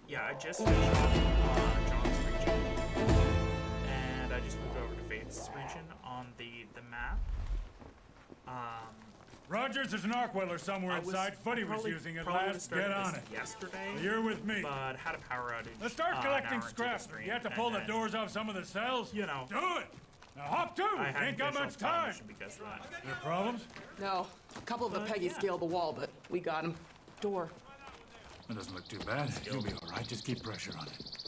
Yeah, I just finished off John's region, and I just moved over to Faith's region on the map. Rogers, there's an arc welder somewhere inside. Footy was using it last. Get on it. Yesterday. You're with me. But had a power outage. Let's start collecting scrap. You have to pull the doors off some of the cells. You know. Do it. Now hop to. Ain't got much time. Because of that. There problems? No. A couple of the Peggies scaled the wall, but we got him. Door. That doesn't look too bad. You'll be all right. Just keep pressure on it.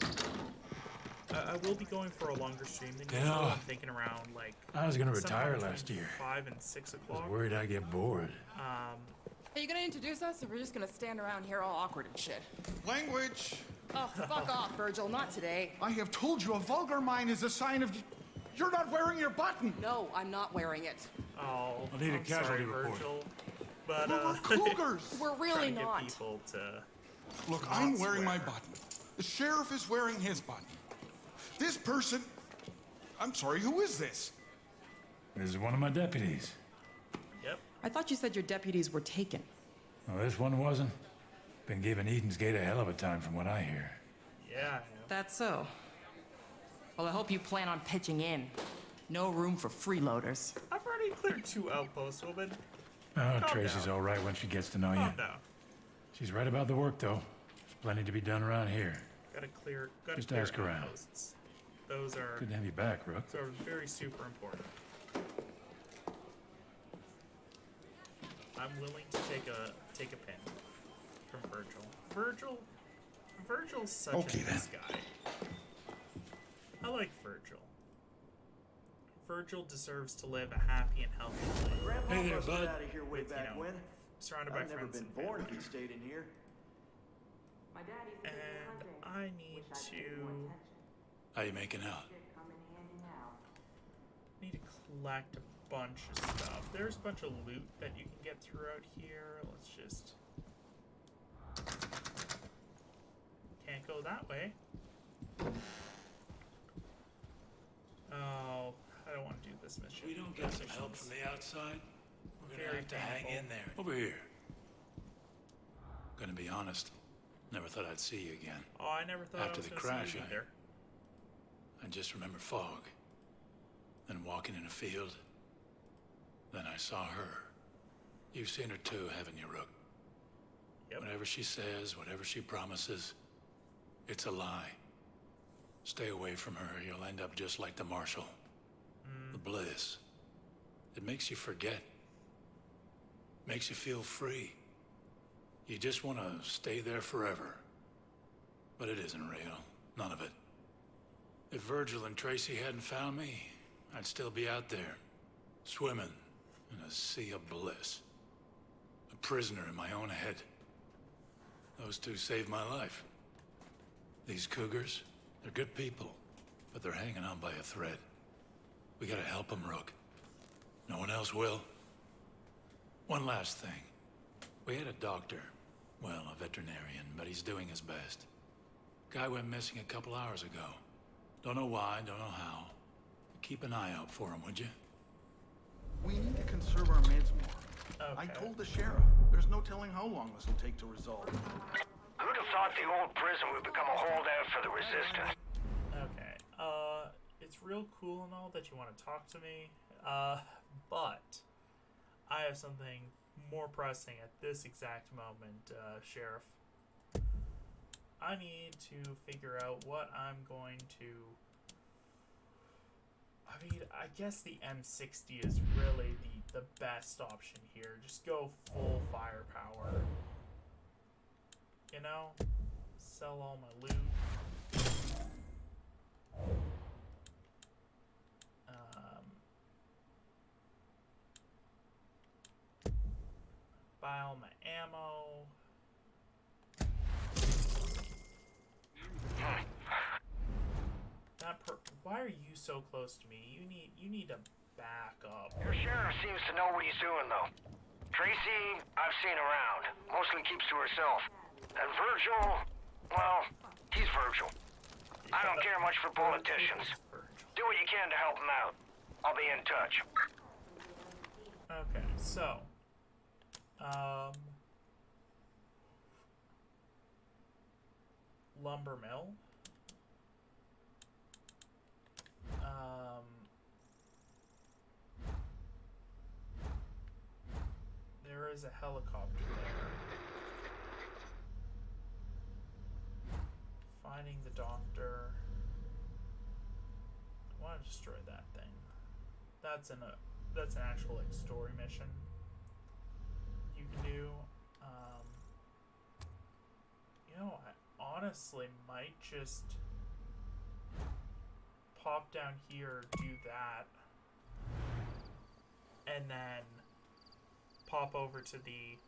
I will be going for a longer stream than usual. I'm thinking around like. I was gonna retire last year. 5 and 6 o'clock. I was worried I'd get bored. Are you gonna introduce us, or we're just gonna stand around here all awkward and shit? Language! Oh, fuck off, Virgil. Not today. I have told you a vulgar mind is a sign of... You're not wearing your button! No, I'm not wearing it. Oh, I need a casualty report. Virgil. But, we're cougars! We're really not. Get people to Look, I'm wearing my button. The sheriff is wearing his button. This person... I'm sorry, who is this? This is one of my deputies. Yep. I thought you said your deputies were taken. Well, this one wasn't. Been giving Eden's Gate a hell of a time from what I hear. Yeah. That's so. Well, I hope you plan on pitching in. No room for freeloaders. I've already cleared 2 outposts, woman. Oh, Tracy's all right when she gets to know you. Calm down. She's right about the work, though. There's plenty to be done around here. Gotta clear Just ask around. Outposts. Those are... Good to have you back, Rook. Those are very super important. I'm willing to take a pin from Virgil. Virgil's such a nice guy. I like Virgil. Virgil deserves to live a happy and healthy life. Hey there, bud. Out of here way back when. Surrounded by friends and family. I've never been born if you stayed in here. And I need to... How you making out? Need to collect a bunch of stuff. There's a bunch of loot that you can get throughout here. Let's just... Can't go that way. Oh, I don't want to do this mission. We don't get some help from the outside. We're gonna have to hang in there. Over here. Gonna be honest. Never thought I'd see you again. Oh, I never thought After I was the gonna crash, see you either. I just remember fog. Then walking in a field. Then I saw her. You've seen her too, haven't you, Rook? Yep. Whatever she says, whatever she promises, it's a lie. Stay away from her, you'll end up just like the Marshal. The bliss. It makes you forget. Makes you feel free. You just want to stay there forever. But it isn't real. None of it. If Virgil and Tracy hadn't found me, I'd still be out there, swimming in a sea of bliss. A prisoner in my own head. Those two saved my life. These cougars, they're good people, but they're hanging on by a thread. We gotta help them, Rook. No one else will. One last thing. We had a doctor. Well, a veterinarian, but he's doing his best. Guy went missing a couple hours ago. Don't know why, don't know how. Keep an eye out for him, would you? We need to conserve our meds more. Okay. I told the sheriff. There's no telling how long this will take to resolve. Who'd have thought the old prison would become a holdout for the resistance? Okay. It's real cool and all that you want to talk to me. But I have something more pressing at this exact moment, Sheriff. I need to figure out what I'm going to... I mean, I guess the M60 is really the best option here. Just go full firepower. You know? Sell all my loot. Buy all my ammo. Why are you so close to me? You need to back up. Your sheriff seems to know what he's doing, though. Tracy, I've seen around. Mostly keeps to herself. And Virgil, well, he's Virgil. I don't care much for politicians. Do what you can to help him out. I'll be in touch. Okay, so, lumber mill. There is a helicopter there. Finding the doctor. I want to destroy that thing. That's an actual like story mission you can do. You know, I honestly might just pop down here, do that, and then pop over to the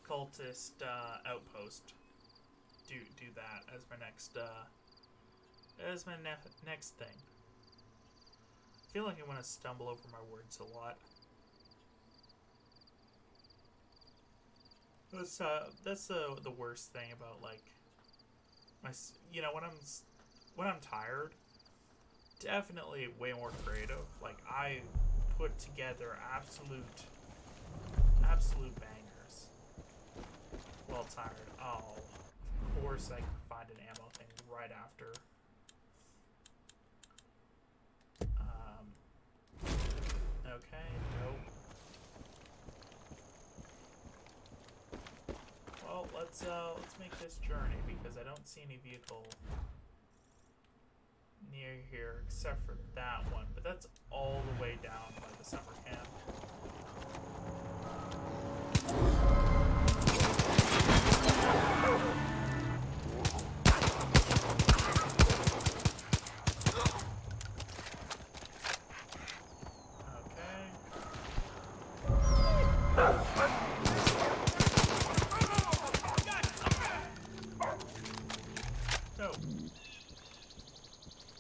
cultist outpost. Do that as my next next thing. I feel like I want to stumble over my words a lot. That's the worst thing about like my, you know, when I'm tired, definitely way more creative. Like I put together absolute bangers while tired. Oh, of course I can find an ammo thing right after. Okay, nope. Well, let's make this journey because I don't see any vehicle near here except for that one, but that's all the way down by the summer camp.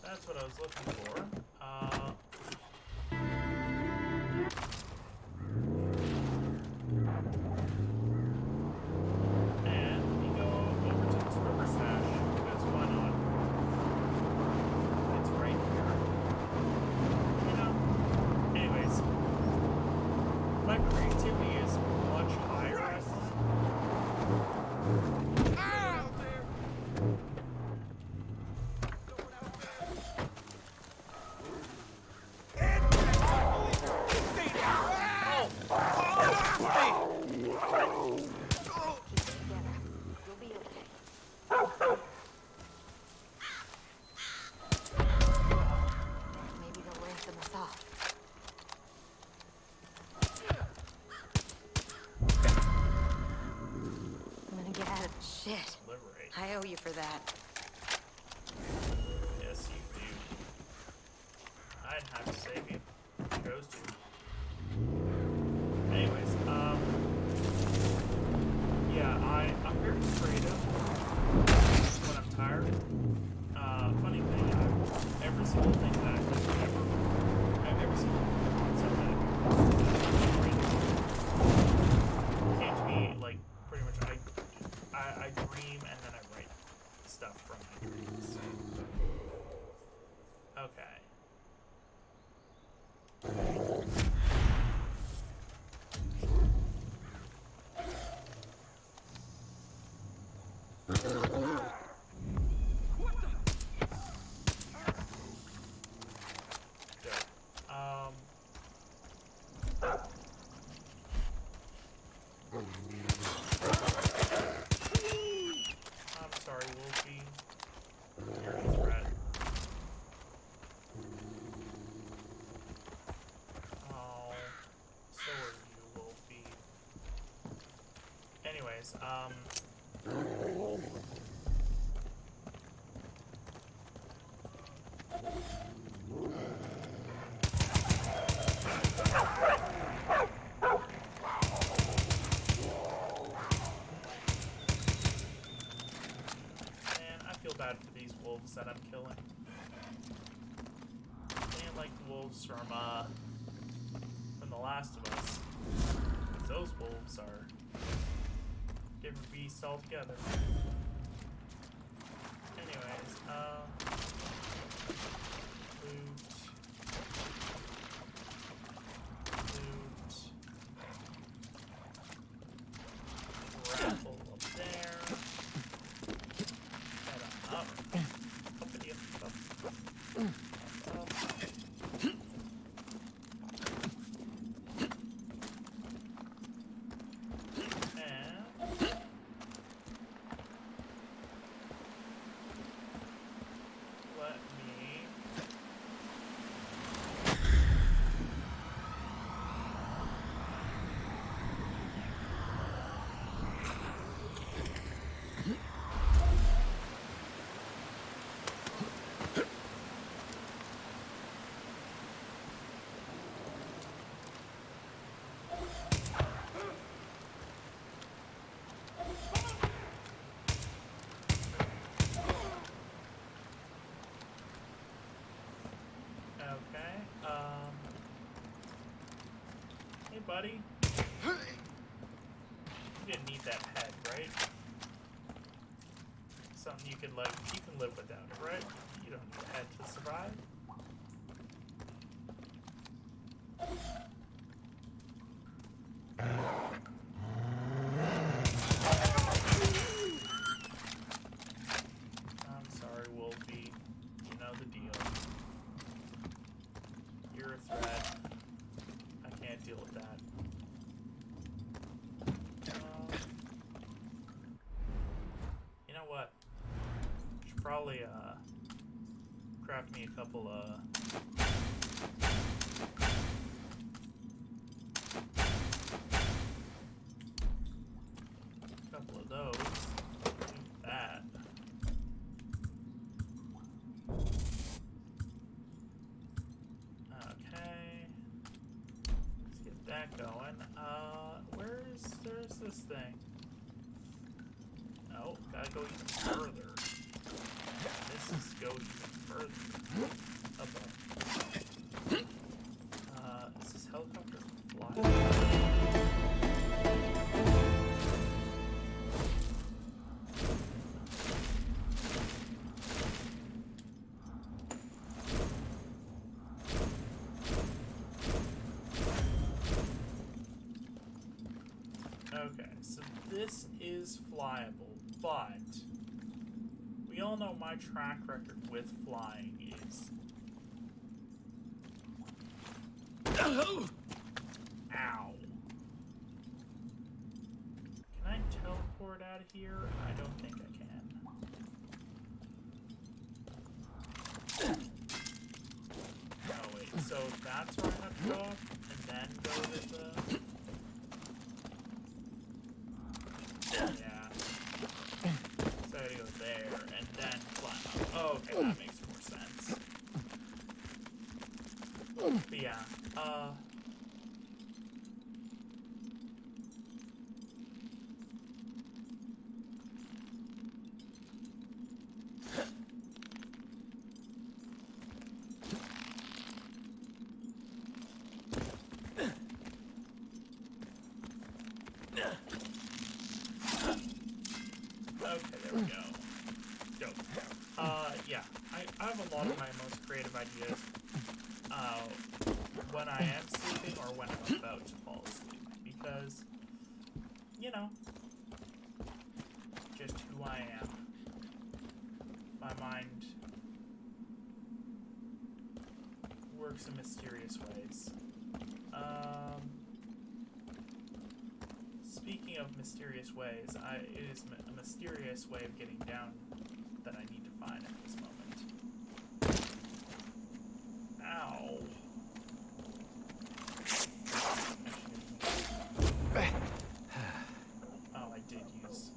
That's what I was looking for. And we go over to this river stash because why not? It's right here. You know? Anyways, my creativity is much higher, I think. Shit. I owe you for that. Yes, you do. I didn't have to save you. You chose to. Anyways, yeah, I'm very creative when I'm tired. Funny thing, every single thing that every single concept that came to me, like, pretty much, I dream and then I write stuff from my dreams. Okay. I'm sorry, Wolfie. You're a threat. Oh, so are you, Wolfie. Anyways, bad for these wolves that I'm killing. They ain't like the wolves from The Last of Us. Those wolves are different beasts altogether. Anyways, loot. Grapple up there. Head on up. Uppity up, up. Hey, buddy. You didn't need that head, right? Something you can live without it, right? You don't need a head to survive. I'm sorry, Wolfie. You know the deal. You're a threat. I can't deal with that. You know what? Should probably craft me a couple of those. Do that. Okay. Let's get that going. There's this thing. Oh, gotta go even further. This is go even further. Above. Is this helicopter fly? Okay, so this is flyable, but we all know my track record with flying is... Ow! Can I teleport out of here? I don't think I can. Oh wait, so that's where I have to go up, and then go to the... Yeah. So I gotta go there, and then climb up. Oh, okay, that makes more sense. But yeah, okay, there we go. Dope. Yeah, I have a lot of my most creative ideas, when I am sleeping or when I'm about to fall asleep, because, you know, just who I am. My mind works in mysterious ways. Speaking of mysterious ways, it is a mysterious way of getting down that I need to find at this moment. Ow. Oh, I did use...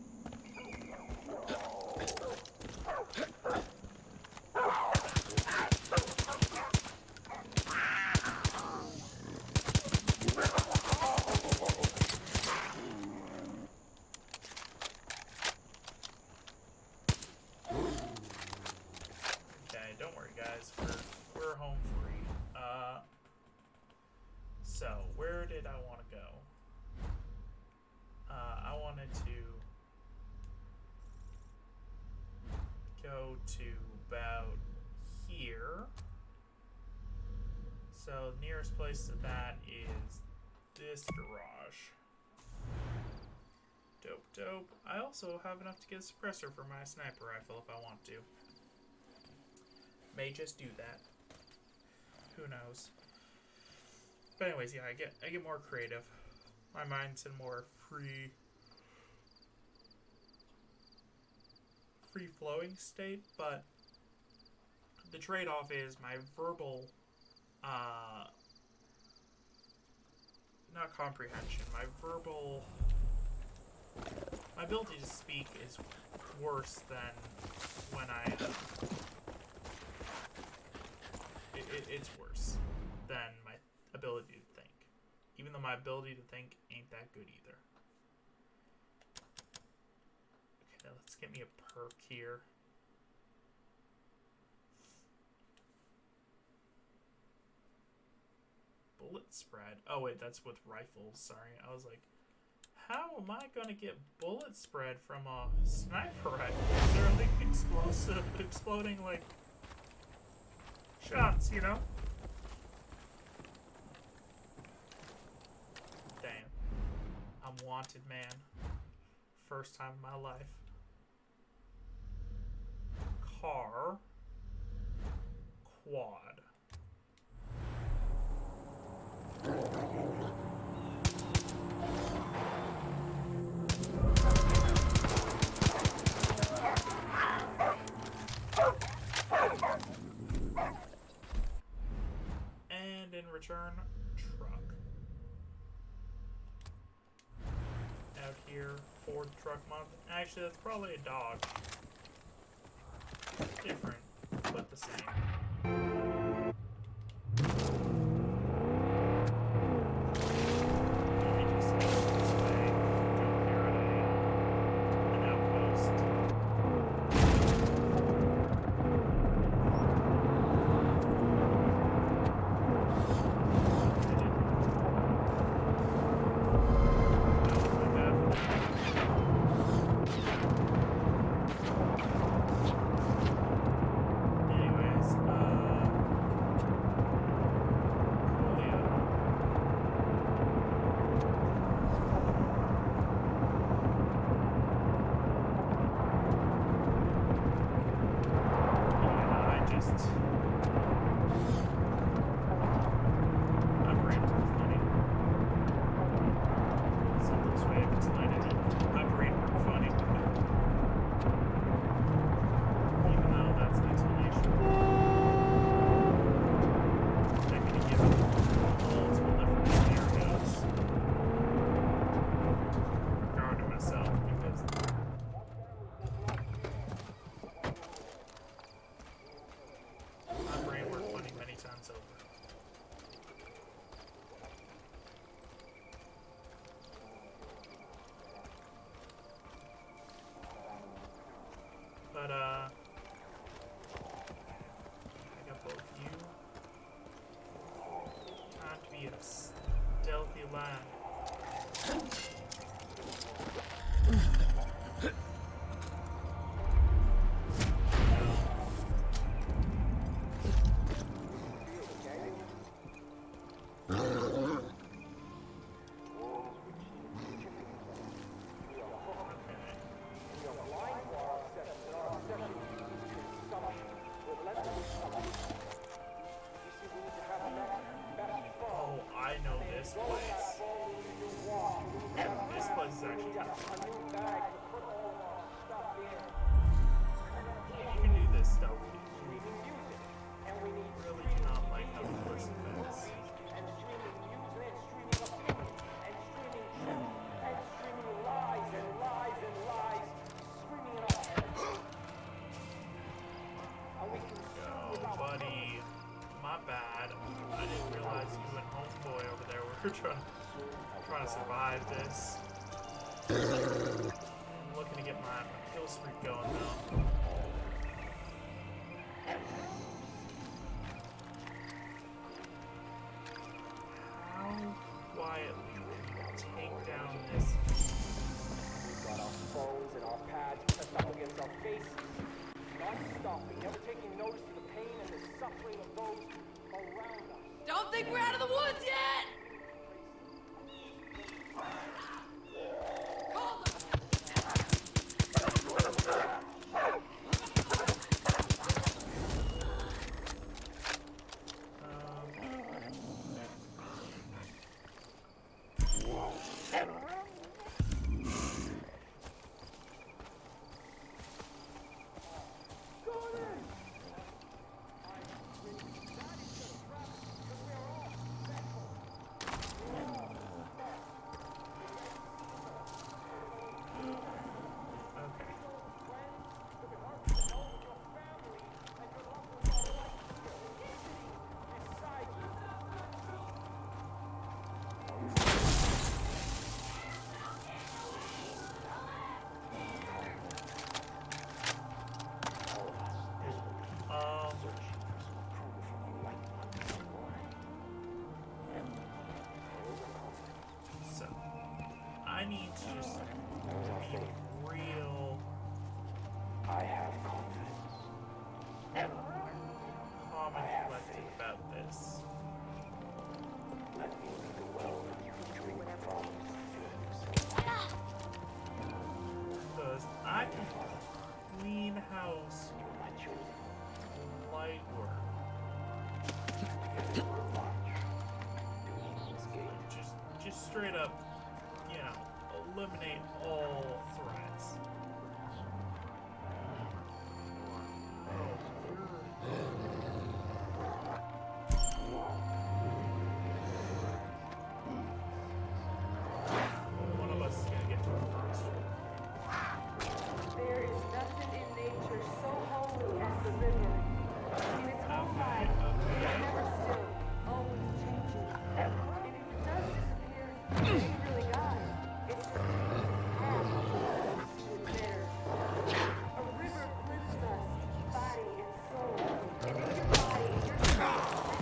to about here. So the nearest place to that is this garage. Dope, dope. I also have enough to get a suppressor for my sniper rifle if I want to. May just do that. Who knows? But anyways, yeah, I get more creative. My mind's in more free flowing state, but the trade-off is my verbal not comprehension, my ability to speak is worse than when it's worse than my ability to think. Even though my ability to think ain't that good either. Okay, let's get me a perk here. Bullet spread. Oh wait, that's with rifles. Sorry, I was like, how am I gonna get bullet spread from a sniper rifle? They're like explosive, exploding like shots, you know? Damn. I'm wanted, man. First time in my life. Car. Quad. And in return, truck. Out here, Ford truck month. Actually, that's probably a dog. Different, but the same. But, I got both you. Time to be a stealthy lad. Trying to survive this. I'm looking to get my kill streak going though. How quietly can you take down this? We've got our phones and our pads pressed up against our faces, non-stop think we're out of the woods yet! I need to just be real. I have confidence. Calm and collected about this. Let me be the well you drink from. Because I can clean house light work. Just straight up, you know, eliminate all threats. One of us is gonna get to it first. There is nothing in nature so holy as the river. In its own life, it is never still, always changing. And if it does disappear, it ain't really gone. It's just changing its path to see it better. A river lifts us, body and soul. And if your body and your soul sin,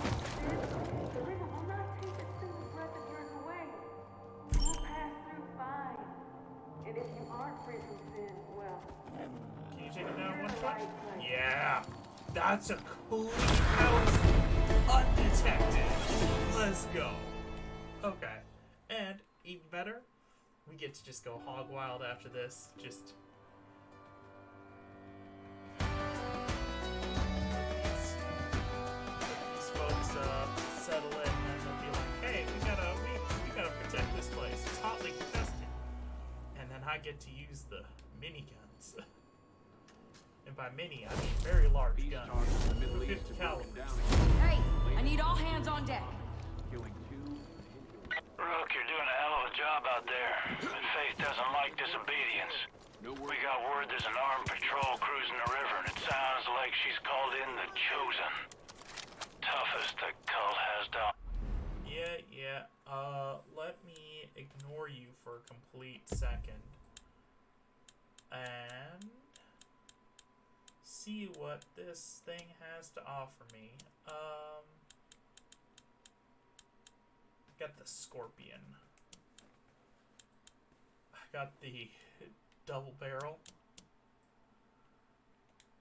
the river will not take a single breath of yours away. You will pass through fine. And if you aren't free from sin, well, Can you take it down one shot? Yeah! That's a clean house, undetected. Let's go. Okay. And even better, we get to just go hog wild after this. Just these folks settle in and they'll be like, hey, we gotta protect this place. It's hotly contested. And then I get to use the miniguns. And by mini, I mean very large guns. 50 calibers. Hey, I need all hands on deck. Rook, you're doing a hell of a job out there. But Faith doesn't like disobedience. We got word there's an armed patrol cruising the river, and it sounds like she's called in the Chosen. Toughest the cult has done. Yeah. Let me ignore you for a complete second. And see what this thing has to offer me. Got the Scorpion. I got the double barrel.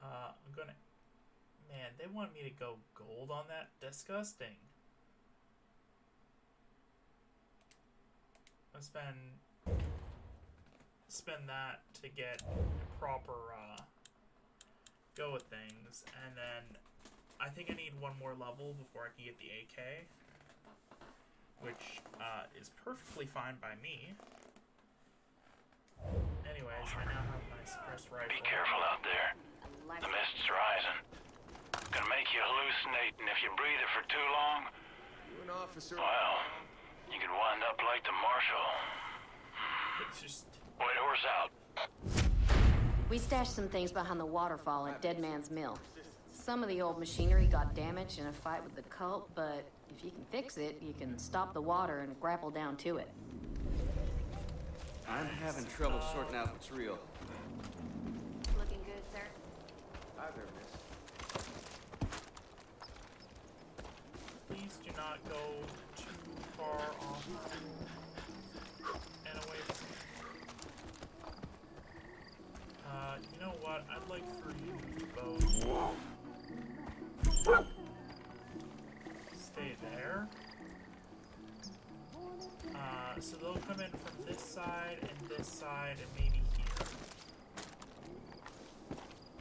I'm gonna... Man, they want me to go gold on that? Disgusting. I'm gonna spend that to get a proper, go with things, and then I think I need one more level before I can get the AK, which is perfectly fine by me. Anyways, I now have my suppressed rifle. Be careful out there. The mist's rising. Gonna make you hallucinate, and if you breathe it for too long, You an officer? well, you could wind up like the marshal. It's just... White horse out. We stashed some things behind the waterfall at Dead Man's Mill. Some of the old machinery got damaged in a fight with the cult, but if you can fix it, you can stop the water and grapple down to it. I'm having trouble sorting out what's real. Looking good, sir. Hi there, miss. Please do not go too far off and away from me. You know what? I'd like for you to both stay there. So they'll come in from this side and maybe here.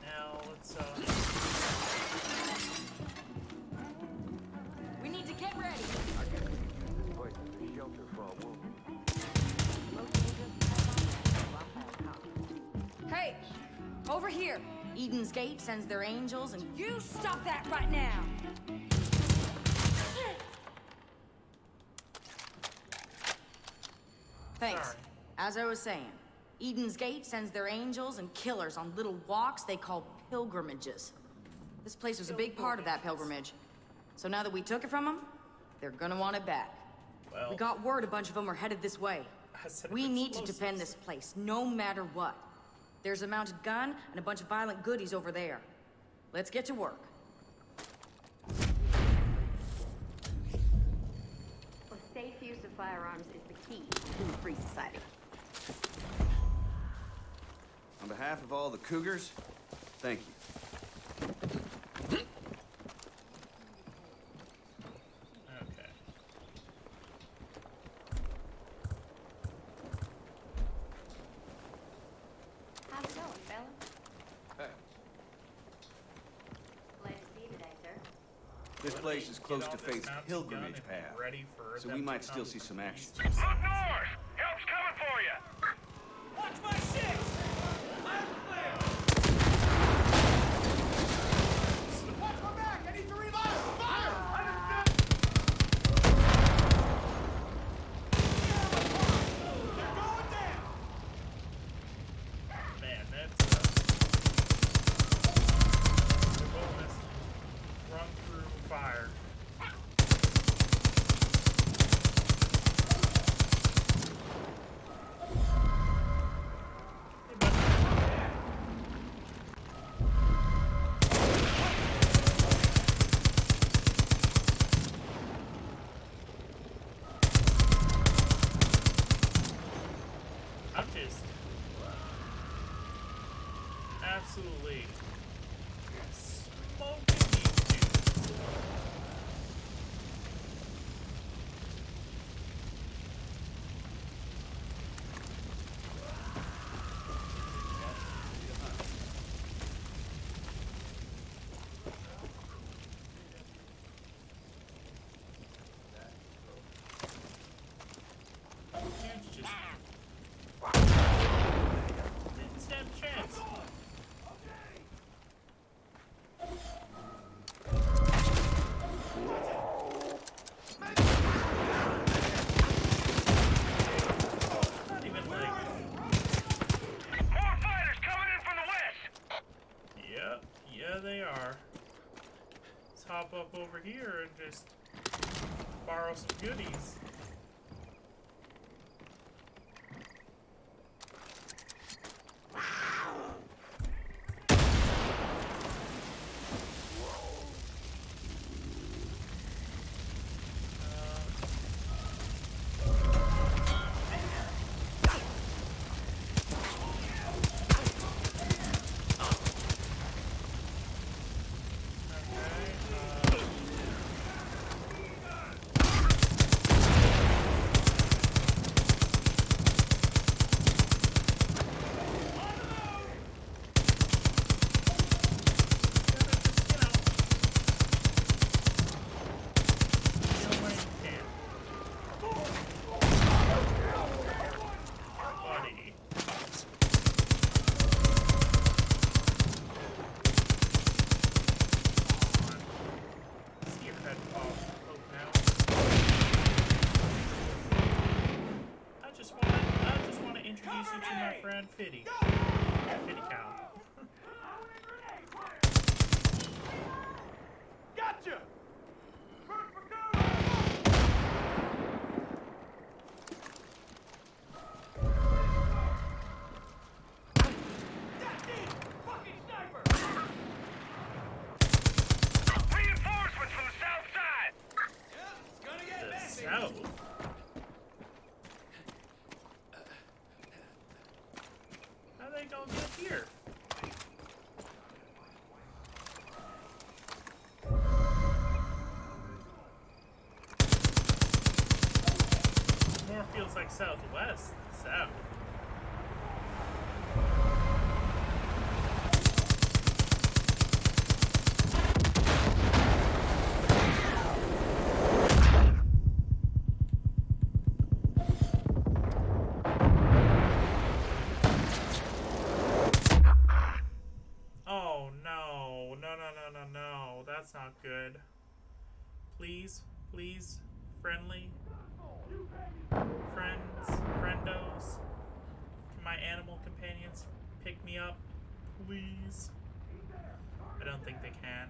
Now let's We need to get ready. I guess this place is a shelter for a woman. Hey, over here. Eden's Gate sends their angels, and you stop that right now. Thanks. Sorry. As I was saying, Eden's Gate sends their angels and killers on little walks they call pilgrimages. This place was a big part of that pilgrimage. So now that we took it from them, they're gonna want it back. Well, We got word a bunch of them are headed this way. We need to explosives. defend this place, no matter what. There's a mounted gun and a bunch of violent goodies over there. Let's get to work. Well, safe use of firearms is the key to a free society. On behalf of all the Cougars, thank you. Okay. How's it going, fella? Hey. Glad to see you today, sir. This place is close to Get off this Faith's mountain pilgrimage gun and be path, ready for so them we to might still come see some from action. these two Up sides. north! Help's coming for you! Watch my six! I'm clear! Watch my back! I need to reload! Fire! They're going down! Man, that's the bonus. Run through fire. I'm just absolutely smoking these dudes. Dudes just didn't stand a chance. Not even like, More fighters coming in from the west! yeah, they are. Let's hop up over here and just borrow some goodies. Okay, like southwest. South. Oh no. No. That's not good. Please, please, friendly. Friends, friendos, my animal companions, pick me up, please. I don't think they can.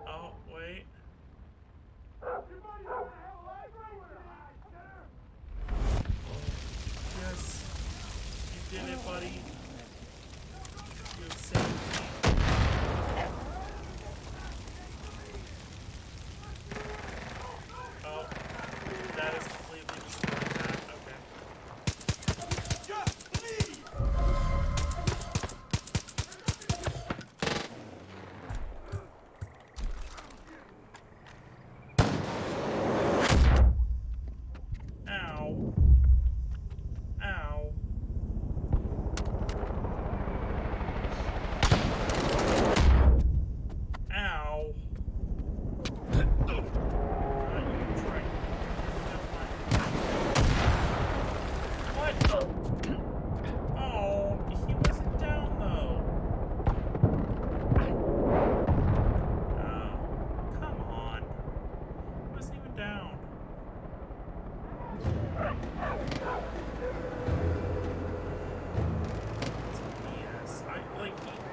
Oh, wait. Yes, you did it, buddy. You saved me. Oh, that is completely destroyed that. Okay. Ow. Ow. Ow. What? Oh, he wasn't down though. Oh, come on. He wasn't even down. Yes,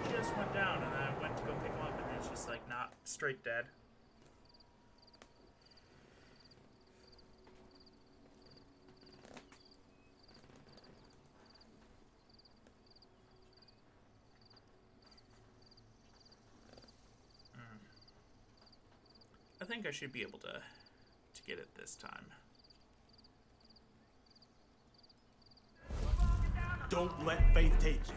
he just went down and I went to go pick him up and it's just like not straight dead. I think I should be able to get it this time. Don't let Faith take you.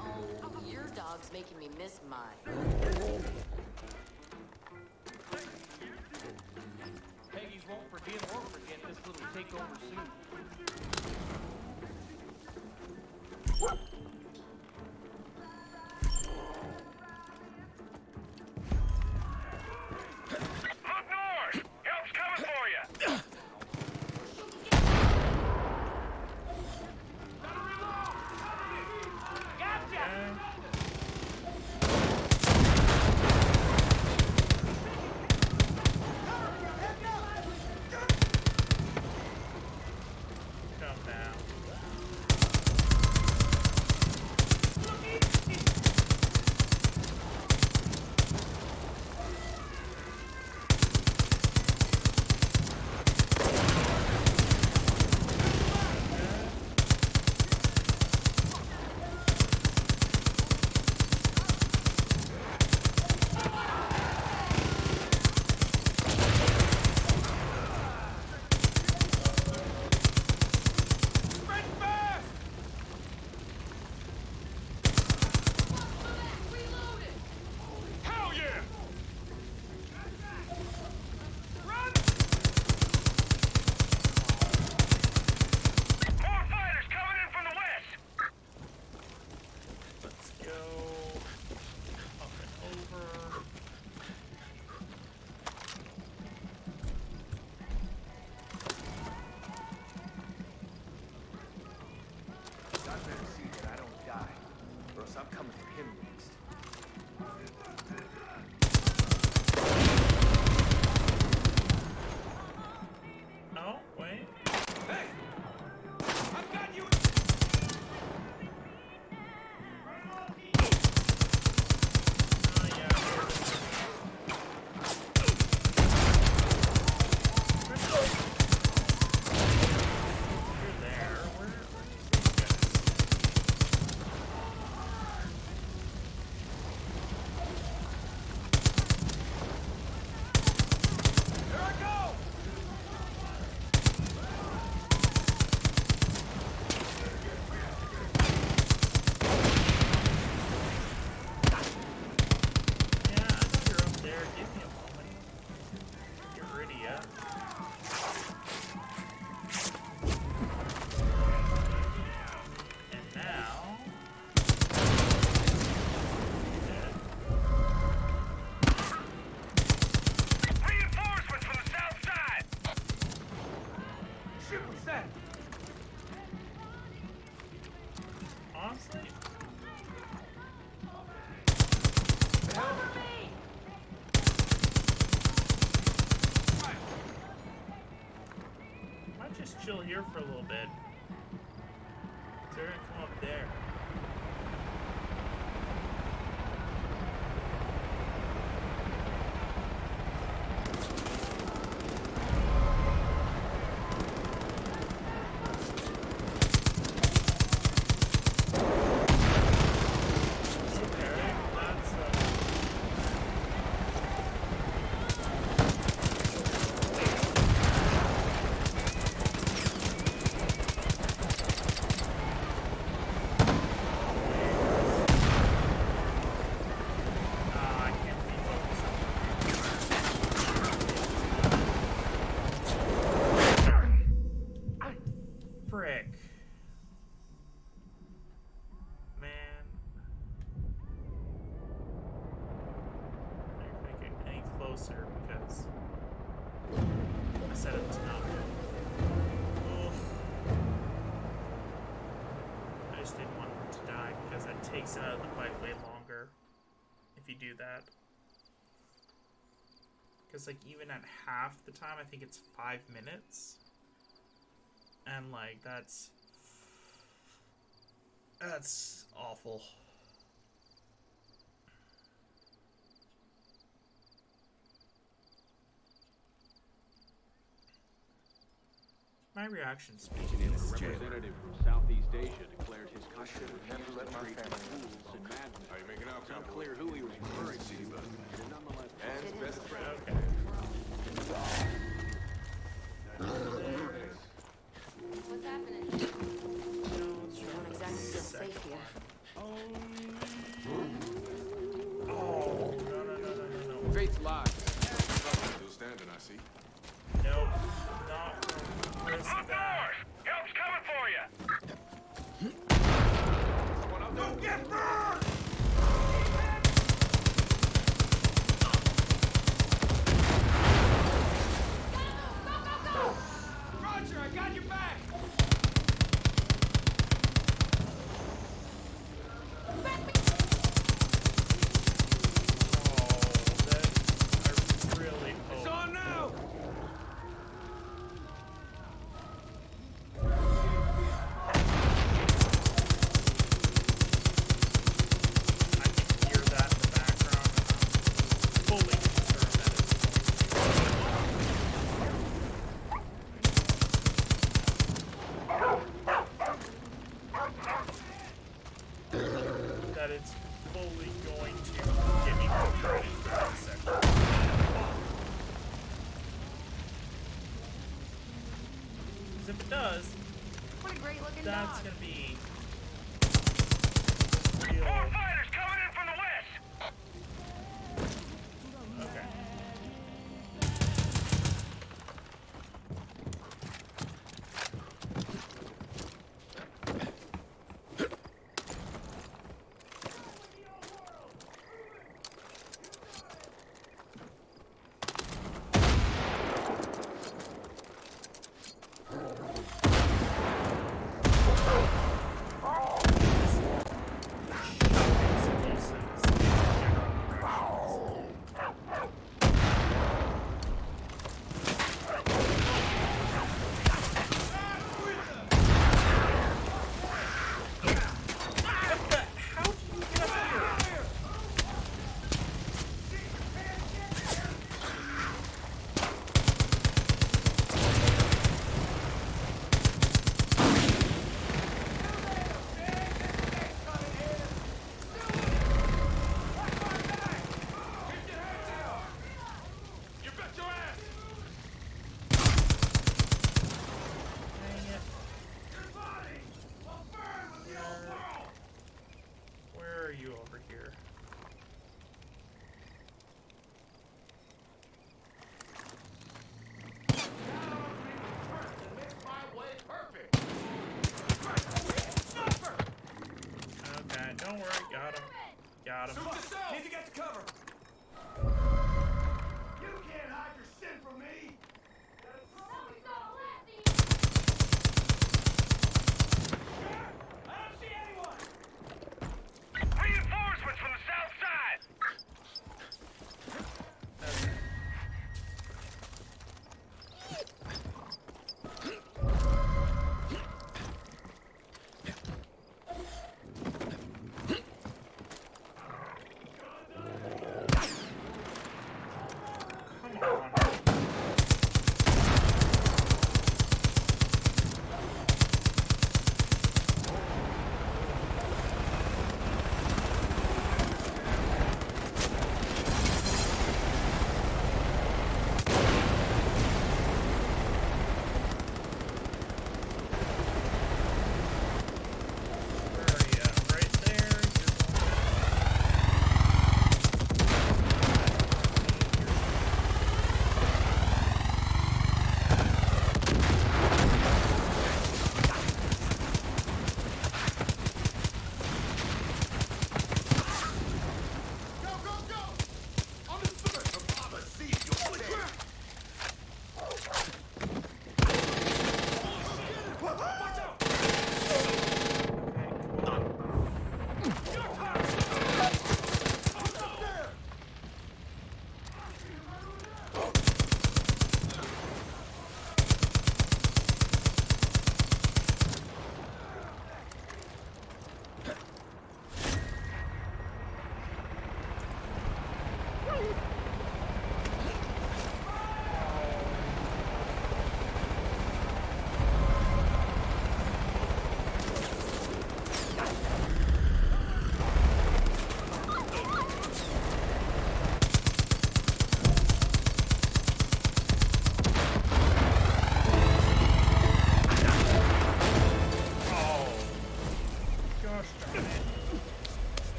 Oh, your dog's making me miss mine. Peggy's won't forgive or forget this little takeover soon. shit was that? Honestly, Cover me! might just chill here for a little bit. They're gonna come up there. Frick. Man. I'm not gonna get any closer because I set it to not move. Oof. I just didn't want him to die because that takes it out of the fight way longer if you do that. Because, like, even at half the time, I think it's 5 minutes. And, like, that's awful. My reaction speech is representative from Southeast Asia declared his country would never let my family fools and madmen. Are you making out? It's unclear who he was referring to, but nonetheless, and best friend. Okay. What's happening? Don't exactly feel safe here. Oh, no. Fate's lies. Still standing, I see. Nope. Not risk that. Help's coming for you! Don't get burned! Roger, I got your back! It's on now! That it's fully going to get me through this section. Because if it does, What a great looking that's dog. going to be More fighters coming in from the west! okay. Got him. Suit yourself! Need to get to cover! You can't hide your sin from me!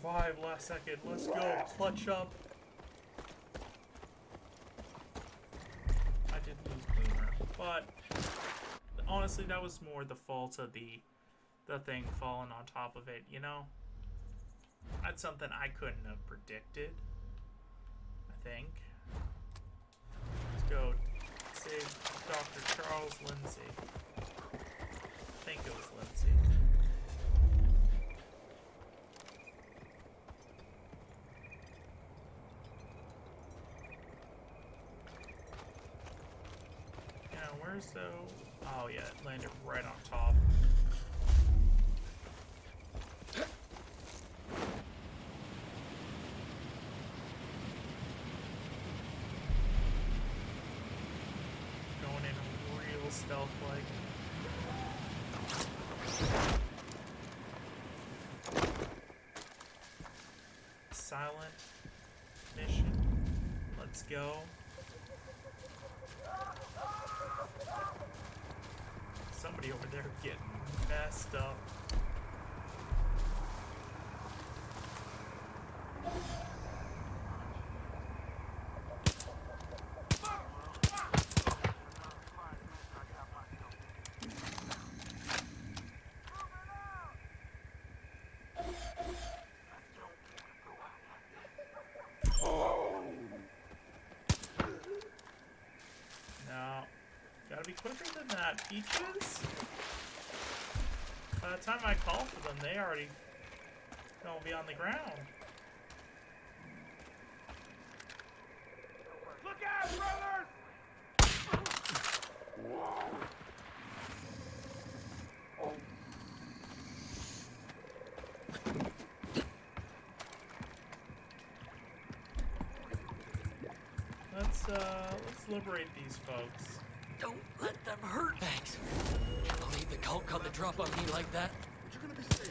survive last second. Let's go. Clutch up. I did lose Boomer, but honestly, that was more the fault of the thing falling on top of it, you know? That's something I couldn't have predicted, I think. Let's go save Dr. Charles Lindsay. I think it was Lindsay. Where's the... Oh yeah, it landed right on top. Going in real stealth-like. Silent mission. Let's go. Somebody over there getting messed up. No. Gotta be quicker than that, Peaches. By the time I call for them, they already gonna be on the ground. Look out, brothers! Let's liberate these folks. Don't let them hurt. Thanks. Can't believe the cult got the drop on me like that. You're gonna be safe.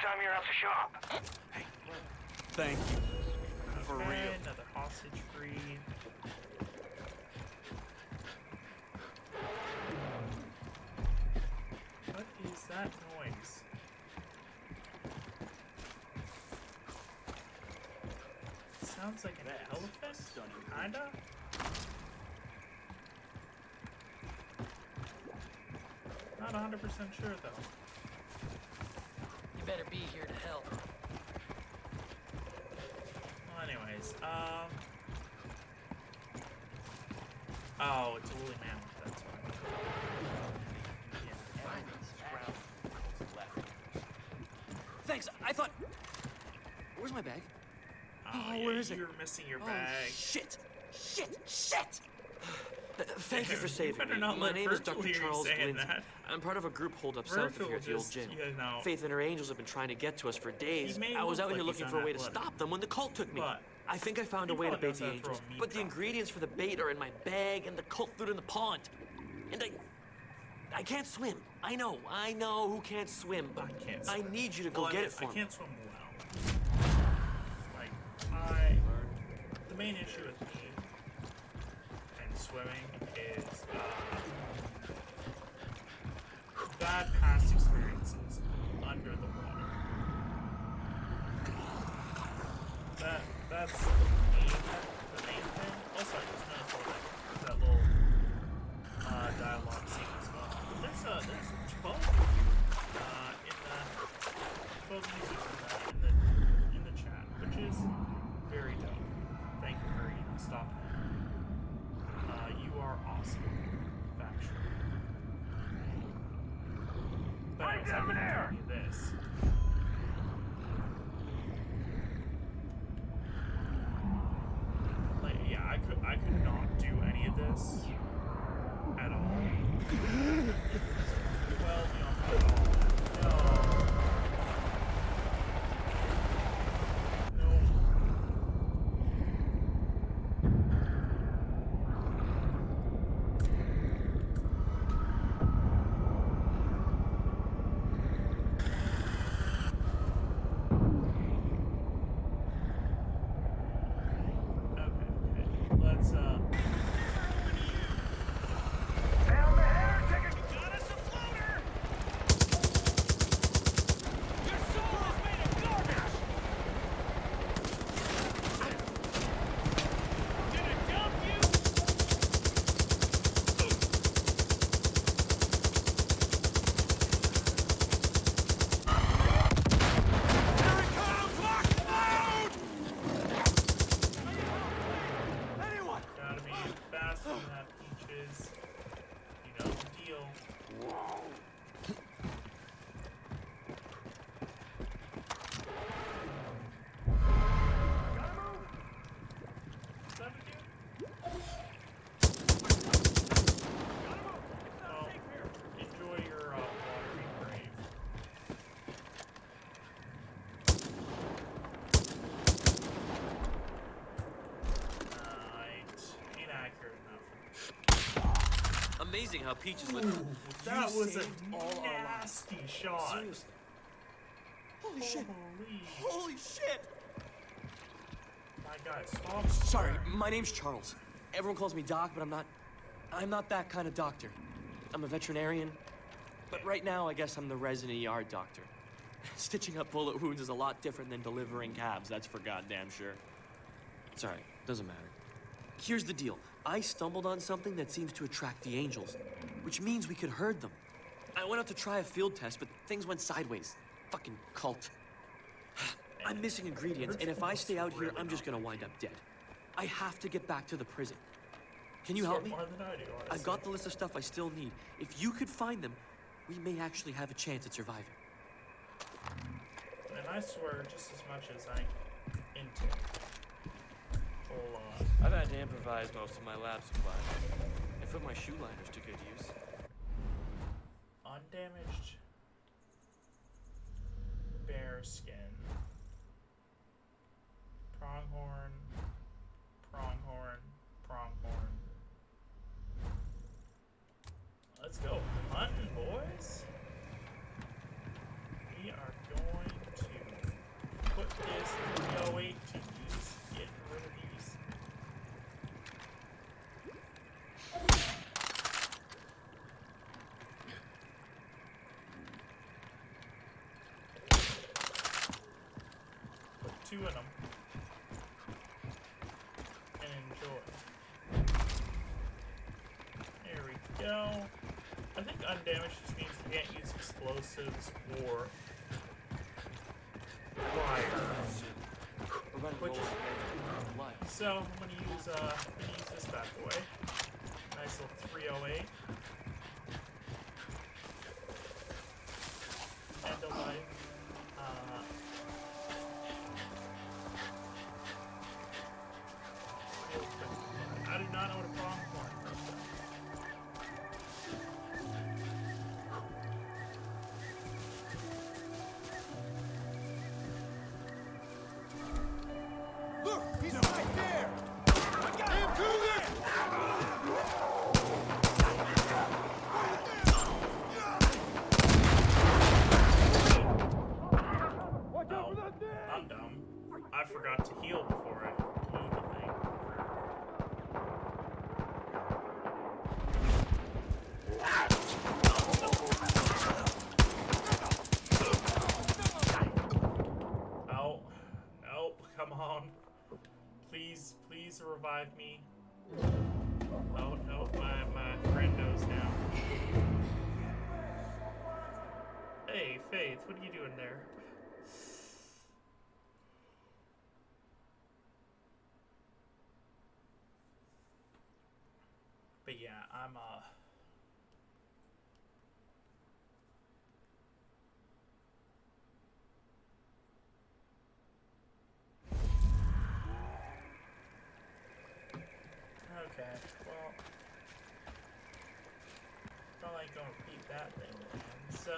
Time you're out the shop. Hey, thank you. For real. Another hostage free. What is that noise? Sounds like an elephant, kinda? Not 100% sure though. Better be here to help. Well, anyways, oh, it's a woolly mammoth, that's why. Yeah. Thanks, I thought... Where's my bag? Oh, yeah, where is it? You're missing your bag. Shit! Shit! Thank you for saving me. Not My name is Dr. Virtual Charles saying Lindsay. that. I'm part of a group hold up south of here at the old jail. You know, Faith and her angels have been trying to get to us for days. I was out here looking for a way to stop them when the cult took me. I think I found a way to bait the angels, but the ingredients for the bait are in my bag and the cult threw it in the pond. And I can't swim. I know who can't swim, but I need you to go get it for me. I can't swim well. the main issue with me and swimming is bad past experiences under the water. That's the main thing. Also, I just noticed all that little dialogue scene as well. There's 12 in the 12 users in the chat, which is very dope. Thank you for stopping it. You are awesome, factually. But anyways, I couldn't tell you this. Like, yeah, I could not do any of this at all. Well, beyond at all. No. Okay. Let's gotta be faster than that, Peaches. You know the deal. Is that a dude? Well, enjoy your watery grave. Inaccurate enough. Amazing how Peaches Ooh, lived. that You was a saved all our lives. nasty shot. Seriously. Holy shit. Holy. Holy shit! My guy, stop. Sorry, my name's Charles. Everyone calls me Doc, but I'm not that kind of doctor. I'm a veterinarian, but right now I guess I'm the resident ER doctor. Stitching up bullet wounds is a lot different than delivering cabs, that's for goddamn sure. Sorry, doesn't matter. Here's the deal. I stumbled on something that seems to attract the angels, which means we could herd them. I went out to try a field test, but things went sideways. Fucking cult. I'm missing ingredients, and if I stay out here, I'm just gonna wind up dead. I have to get back to the prison. Can you help me? I've got the list of stuff I still need. If you could find them, we may actually have a chance at surviving. And I swear, just as much as I into I've had to improvise most of my lab supplies. I put my shoe liners to good use. undamaged bear skin, pronghorn, pronghorn, pronghorn. Let's go hunting, boys. We are going to put this 308 to use getting rid of these. Put 2 in them. And enjoy. There we go. I think undamaged just means you can't use explosives or wires. Which is so I'm gonna use this bad boy. Nice little 308. End of life. I do not know what a pronghorn is. Look, he's right there! I got him, Cougar! I'm dumb. I forgot to heal before I blew the thing. please revive me. Oh no, my friend knows now. Hey, Faith, what are you doing there? But yeah, I'm okay, well, not like gonna repeat that thing again. So,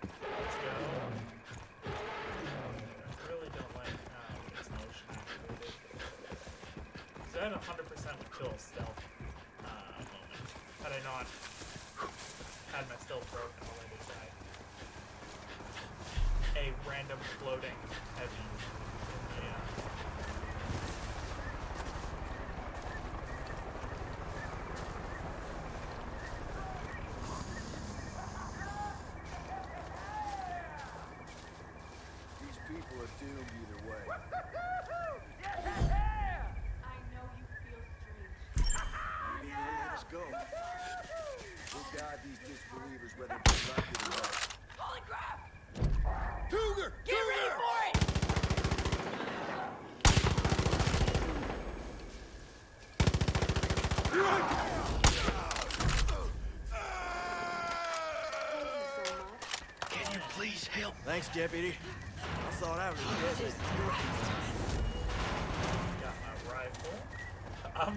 let's go. I really don't like how it's motion activated. Because I had 100% kill stealth moment. Had I not had my stealth broken, I'll let it die. A random floating heavy. Yeah. People are doomed either way. I know you feel strange. Maybe they'll let us go. We'll guide these disbelievers whether they like it or not. Holy crap! Cougar! Get ready for it! Can you please help? Thanks, Deputy. I thought I was dead. Got my rifle. I'm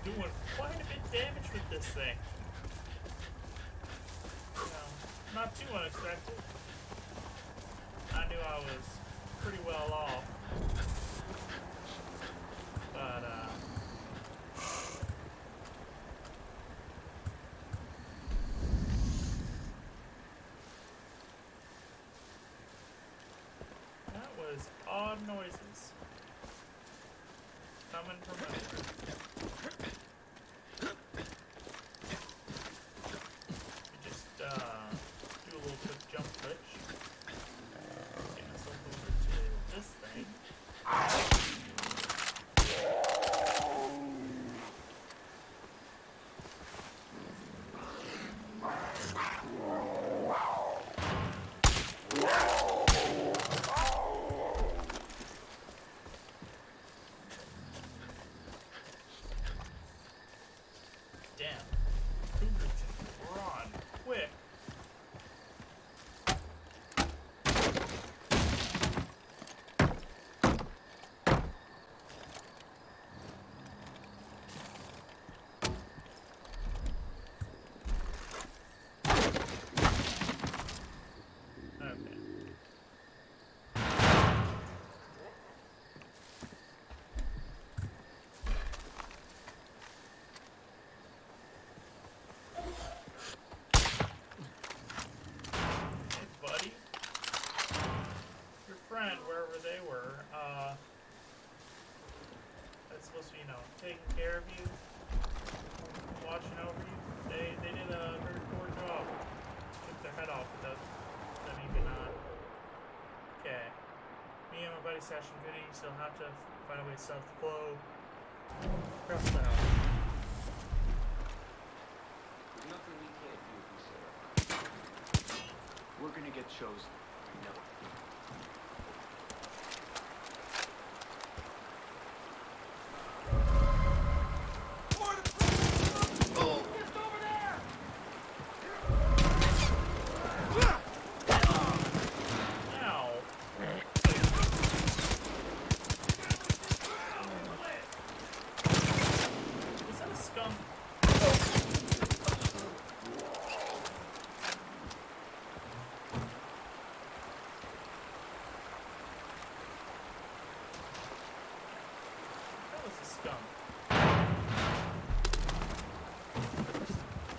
doing quite a bit of damage with this thing. Not too unexpected. I knew I was pretty well off. But that was odd noises coming from everywhere. Just do a little quick jump glitch. Get myself over to this thing. Damn. Cougarton, run, quick. Okay. Hey, buddy. Your friend, wherever they were, that's supposed to be, taking care of you, watching over you. They did a very poor job. Took their head off without them even, okay. Me and my buddy Session Goody still have to find a way to stop the flow. Press down. There's nothing we can't do if we set up. We're gonna get chosen. We know it. Ow. Is that a skunk? That was a skunk.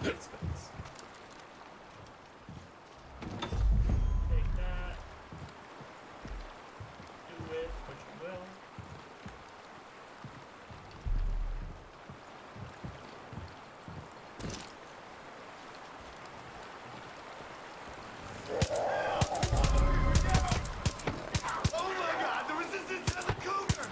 It's skunks. Take that. Do it, which you will. Oh my god, the resistance has a cougar!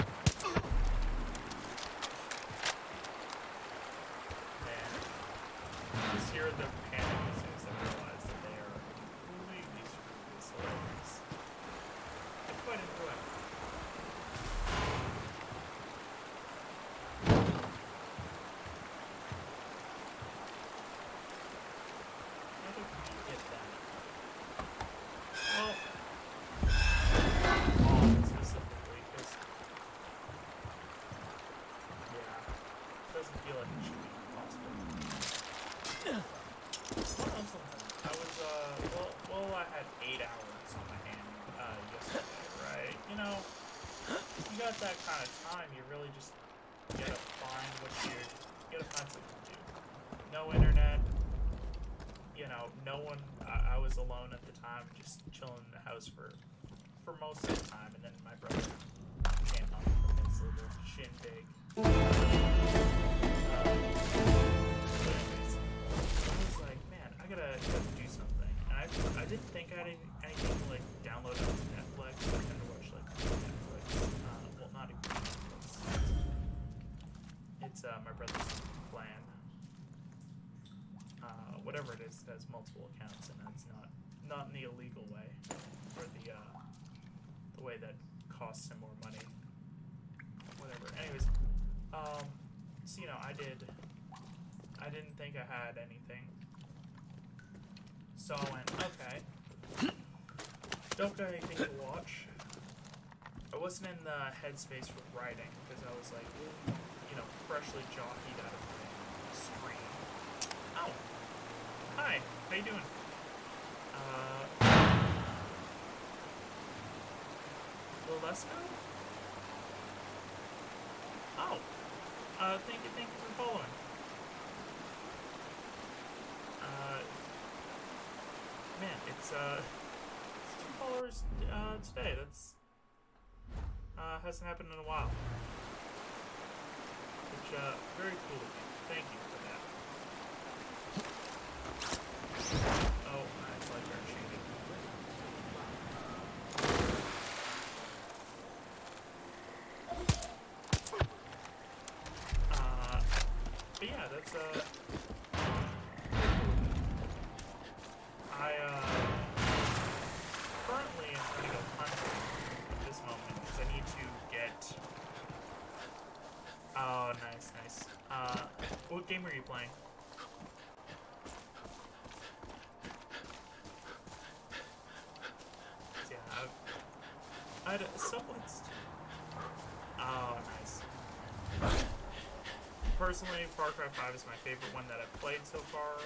I had 8 hours on my hand yesterday, right? You know, you got that kind of time, you really just gotta find you gotta find something to do. No internet, you know, no one, I was alone at the time, just chilling in the house for most of the time, and then my brother came home from his little shindig. Anyways, I was like, man, I gotta do something. And I didn't think I had anything to, like, download onto Netflix. I tend to watch, like, Netflix. Well, not even Netflix. It's, my brother's plan. Whatever it is, it has multiple accounts, and it's not in the illegal way, or the way that costs him more money. Whatever. Anyways, so, you know, I didn't think I had anything. So I went, okay. Don't got anything to watch. I wasn't in the headspace for writing, because I was like, you know, freshly jockeyed out of my screen. Oh! Hi, how you doing? Lilesco? Oh! Thank you for following. Man, it's 2 followers, today. That's, hasn't happened in a while. Which, very cool of you. Thank you for that. Oh, it's like they're cheating. But yeah, that's, currently am trying to go hunting at this moment, because I need to get... Oh, nice. What game are you playing? Yeah, I'd somewhat... Oh, nice. Personally, Far Cry 5 is my favorite one that I've played so far,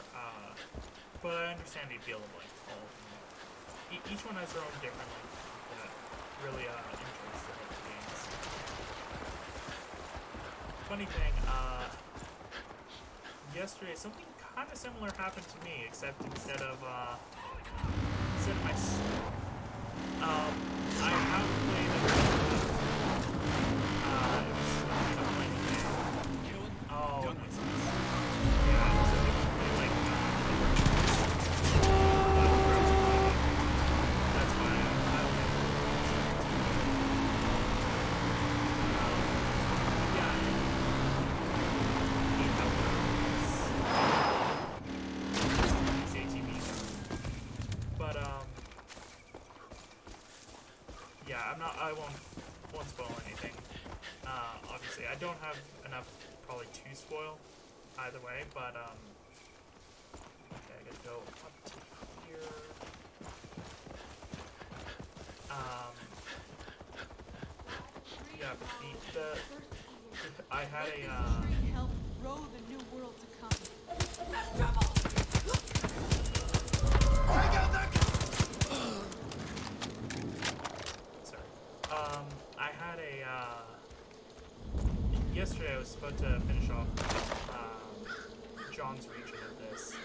but I understand the appeal of, like, all of them. Each one has their own different, like, really, interesting games. Funny thing, yesterday, something kind of similar happened to me, except instead of my... I have played a bit of, I'm playing a game. Oh, nice. Yeah, so they can play, like, that's why I only yeah, these ATVs. But, yeah, I won't spoil anything. Obviously, I don't have enough probably to spoil either way, but, okay, I gotta go up to here. Yeah, but I had a, help grow the new world to come. Trouble! Sorry. I had a, yesterday I was supposed to finish off, John's region of this,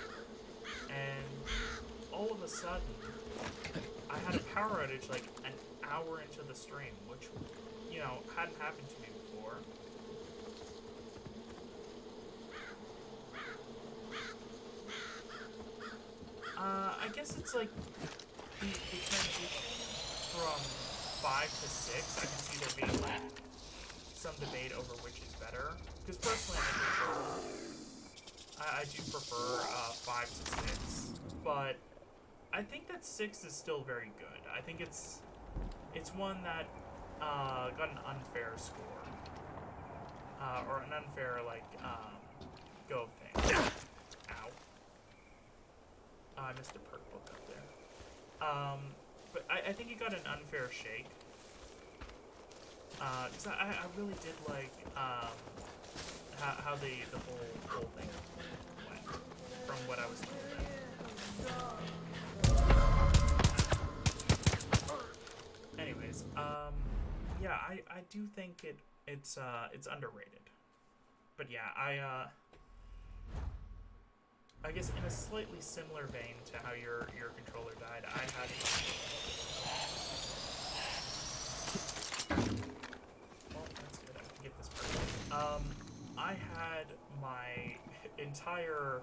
and all of a sudden, I had a power outage like an hour into the stream, which, you know, hadn't happened to me before. I guess it's like the transition from 5 to 6. I can see there being like some debate over which is better. Because personally, I do prefer 5 to 6, but I think that 6 is still very good. I think it's one that got an unfair score, or an unfair like go thing. Ow! I missed a perk book up there. But I think it got an unfair shake. Because I really did like how the whole thing went from what I was told. anyways, yeah, I do think it's underrated. But yeah, I guess in a slightly similar vein to how your controller died, I had. Well, that's good. I can get this part. I had my entire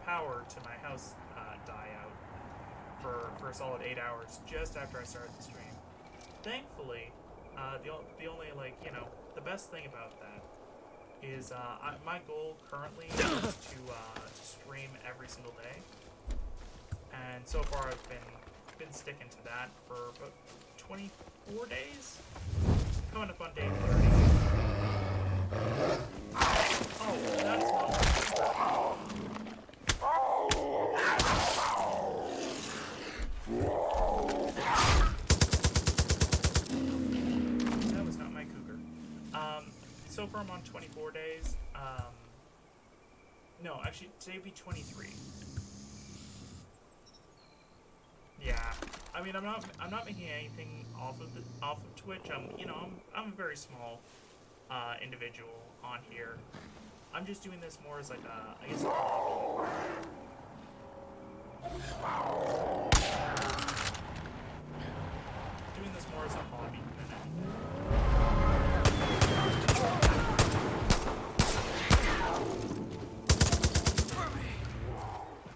power to my house die out for a solid 8 hours just after I started the stream. Thankfully, the only, like, you know, the best thing about that is my goal currently is to stream every single day, and so far I've been sticking to that for about 24 days, coming up on day 30. Oh, that's not. That was not my cougar. So far I'm on 24 days. No, actually today would be 23. Yeah, I mean I'm not making anything off of Twitch. I'm a very small individual on here. I'm just doing this more as like I guess a hobby. Doing this more as a hobby than anything.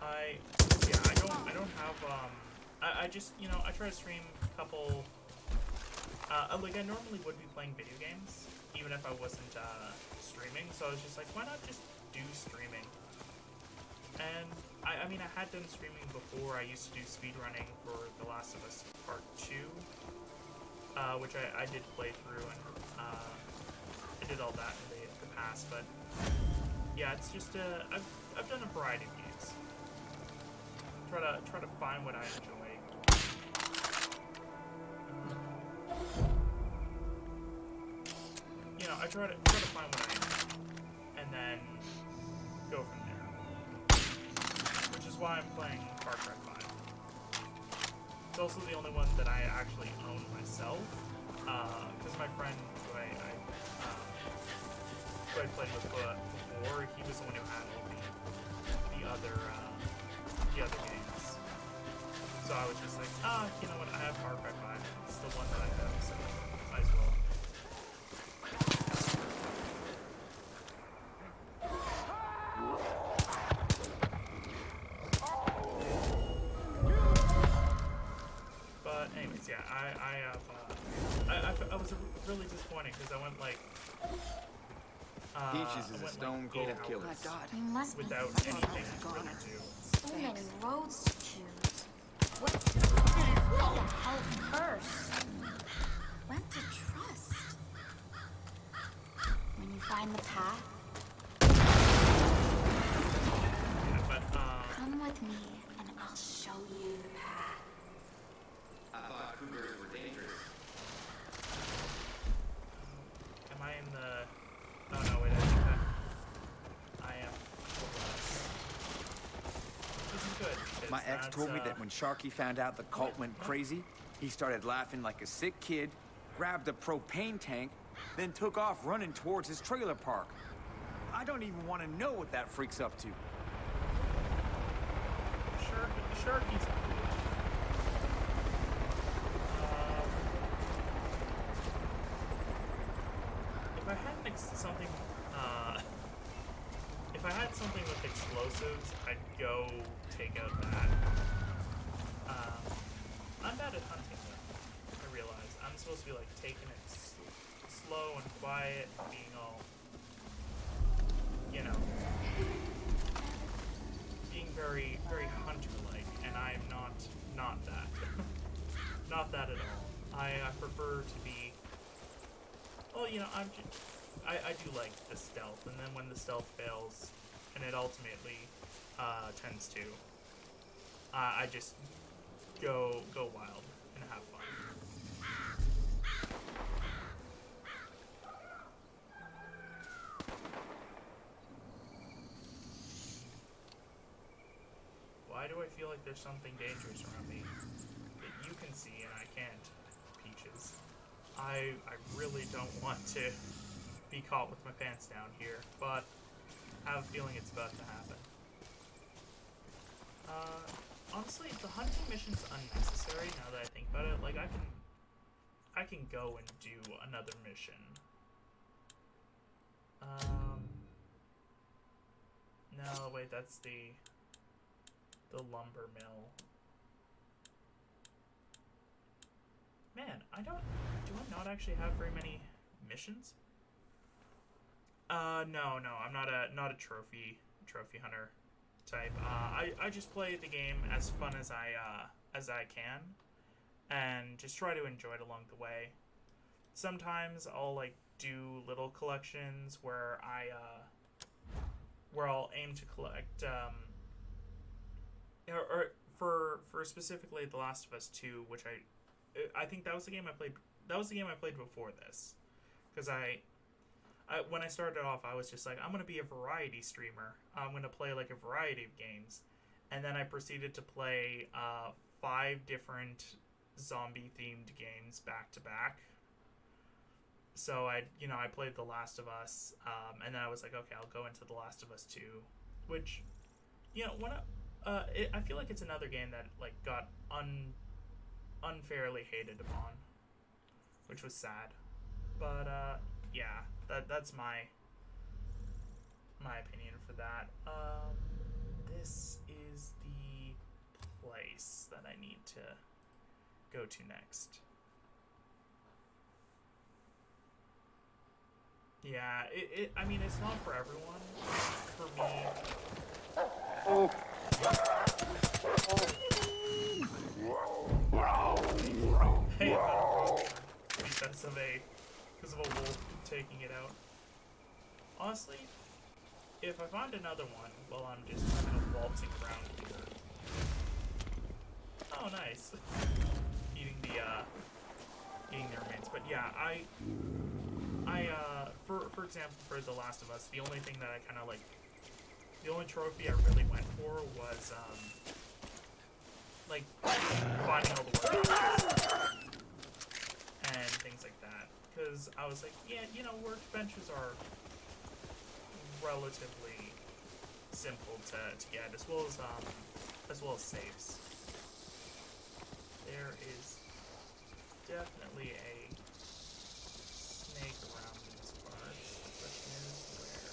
I don't have I just, you know, I try to stream a couple like I normally would be playing video games even if I wasn't streaming, so I was just like, why not just do streaming? And I mean, I had done streaming before. I used to do speedrunning for The Last of Us Part 2, which I did play through, and I did all that in the past, but yeah, it's just, I've done a variety of games. Try to find what I enjoy. You know, I try to find what I enjoy, and then go from there. Which is why I'm playing Far Cry 5. It's also the only one that I actually own myself, because my friend who I played with before, he was the one who had all the other games. So I was just like, you know what, I have Far Cry 5. It's the one that I have, so might as well. But anyways, yeah, I was really disappointed because I went like Peaches is a stone cold killer. My God. You must be without anything really to. so many roads to choose. What the hell first? When to trust? When you find the path? Yeah, but Come with me and I'll show you the path. I thought cougars were dangerous. am I in the? Oh no, wait, I think that I am. This is good. because My ex that's, told me that when Sharky found out the cult went crazy, he started laughing like a sick kid, grabbed a propane tank, then took off running towards his trailer park. I don't even want to know what that freak's up to. Sharky's cool. If I had something with explosives, I'd go take out that. I'm bad at hunting though, I realize. I'm supposed to be like taking it slow and quiet and being all, you know, being very, very hunter-like, and I'm not that. Not that at all. I prefer to be, well, you know, I do like the stealth, and then when the stealth fails, and it ultimately tends to, I just go wild and have fun. Why do I feel like there's something dangerous around me that you can see and I can't, Peaches. I really don't want to be caught with my pants down here, but I have a feeling it's about to happen. Honestly, the hunting mission's unnecessary now that I think about it. Like, I can go and do another mission. No, wait, that's the lumber mill. Man, do I not actually have very many missions? No, I'm not a trophy hunter type. I just play the game as fun as I can, and just try to enjoy it along the way. Sometimes I'll like do little collections where I'll aim to collect or for specifically The Last of Us 2, which I think that was the game I played. That was the game I played before this, because when I started off, I was just like, I'm gonna be a variety streamer. I'm gonna play like a variety of games, and then I proceeded to play 5 different zombie themed games back to back. So I played The Last of Us, and then I was like, okay, I'll go into The Last of Us 2, which, I feel like it's another game that like got unfairly hated upon, which was sad. But yeah, that's my opinion for that. This is the place that I need to go to next. Yeah, I mean, it's not for everyone. For me. Hey, because of a wolf taking it out. Honestly, if I find another one, well, I'm just kind of waltzing around here. Oh, nice. Eating the remains. But yeah, for example, for The Last of Us, the only thing that I kind of like, the only trophy I really went for was, like, finding all the workbenches and things like that. Because I was like, yeah, workbenches are relatively simple to get, as well as safes. There is definitely a snake around these parts. The question is where.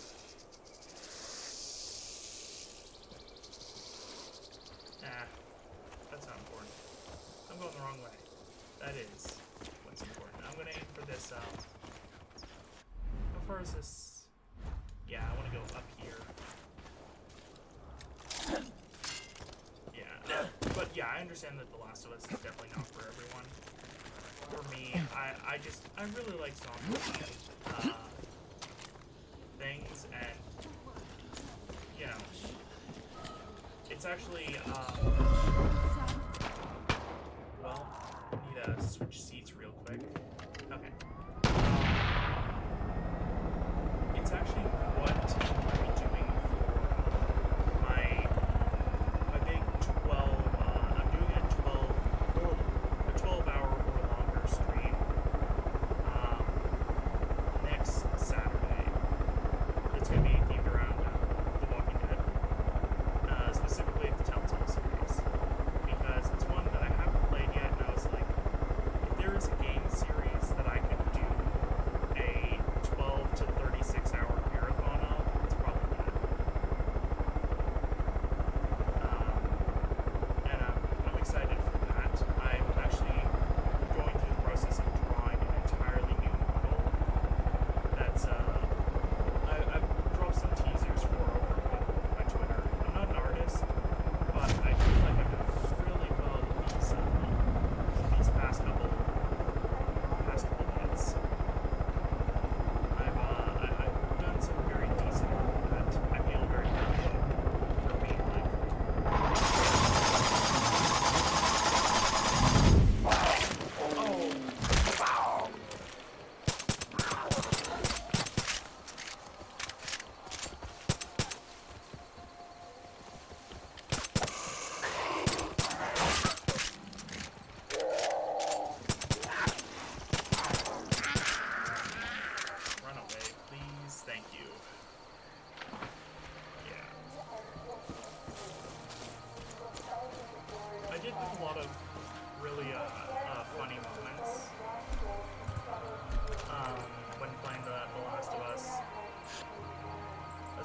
That's not important. I'm going the wrong way. That is what's important. I'm gonna aim for this, how far is this? Yeah, I wanna go up here. Yeah, but yeah, I understand that The Last of Us is definitely not for everyone. For me, I really like zombie things, and it's actually well, I need to switch seats real quick. Okay. It's actually what I'm doing for my big 12. I'm doing a 12-hour or longer stream next Saturday. It's gonna be themed around The Walking Dead, specifically the Telltale series.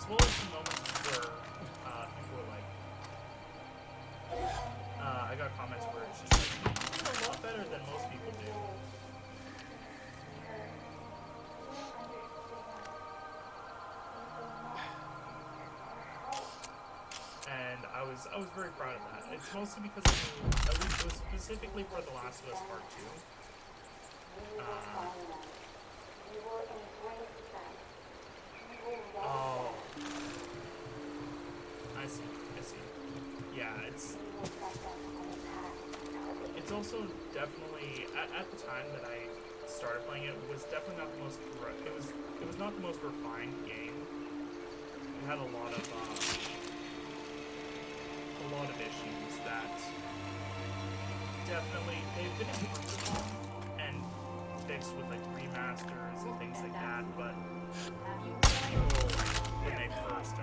as well as some moments where people were like, I got comments where it's just like, you did a lot better than most people do. And I was very proud of that. It's mostly because I knew, at least it was specifically for The Last of Us Part 2. Oh. I see. Yeah, it's also definitely, at the time that I started playing it, was definitely not the most, it was not the most refined game. It had a lot of issues that definitely, they've been improved upon and fixed with like remasters and things like that, but people, when they first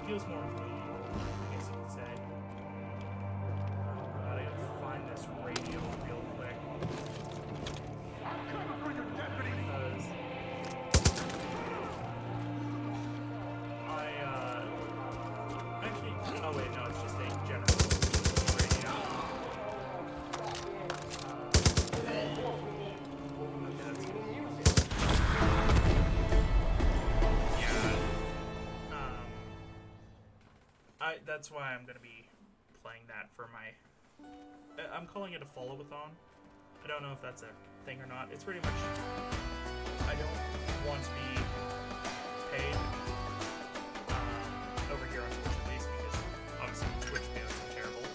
feels more clean, I guess you could say. I gotta find this radio real quick. Because actually, oh wait, no, it's just a general radio. Okay, that's good. That's why I'm gonna be playing that for my. I'm calling it a follow-a-thon. I don't know if that's a thing or not. It's pretty much. I don't want to be paid over here on Twitch at least because obviously Twitch payouts are terrible.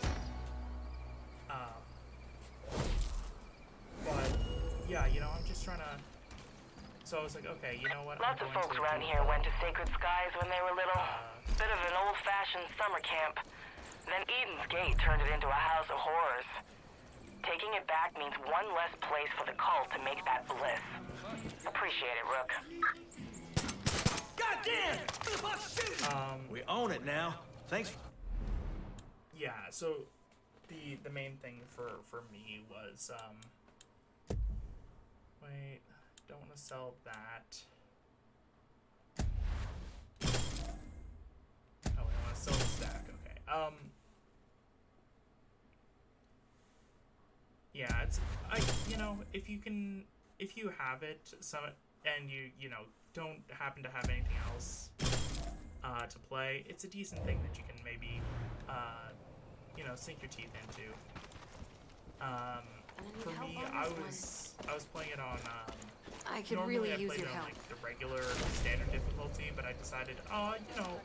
But yeah, you know, I'm just trying to. So I was like, okay, you know what? Lots of folks around here went to Sacred Skies when they were little. Bit of an old-fashioned summer camp. Then Eden's Gate turned it into a house of horrors. Taking it back means one less place for the cult to make that bliss. Appreciate it, Rook. Goddamn! We own it now. Thanks. Yeah, so the main thing for me was wait, don't want to sell that. Oh, I want to sell the stack. Okay. Yeah, it's you know, if you have it, and you know don't happen to have anything else to play, it's a decent thing that you can maybe you know, sink your teeth into. For me, I was playing it on I could normally really I use played your it on help. like the regular standard difficulty, but I decided, you know,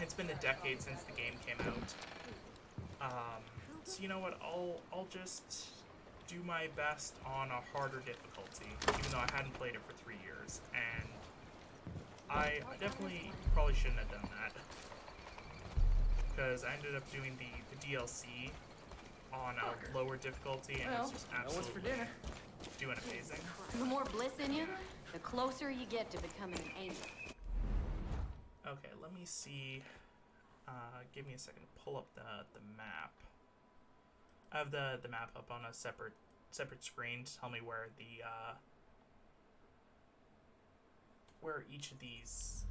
it's been a decade since the game came out. So you know what? I'll just do my best on a harder difficulty, even though I hadn't played it for 3 years, and I definitely probably shouldn't have done that because I ended up doing the DLC on a lower difficulty, and it's just absolutely doing amazing. The more bliss in you, the closer you get to becoming an angel. Okay, let me see. Give me a second to pull up the map. I have the map up on a separate screen to tell me where the where each of these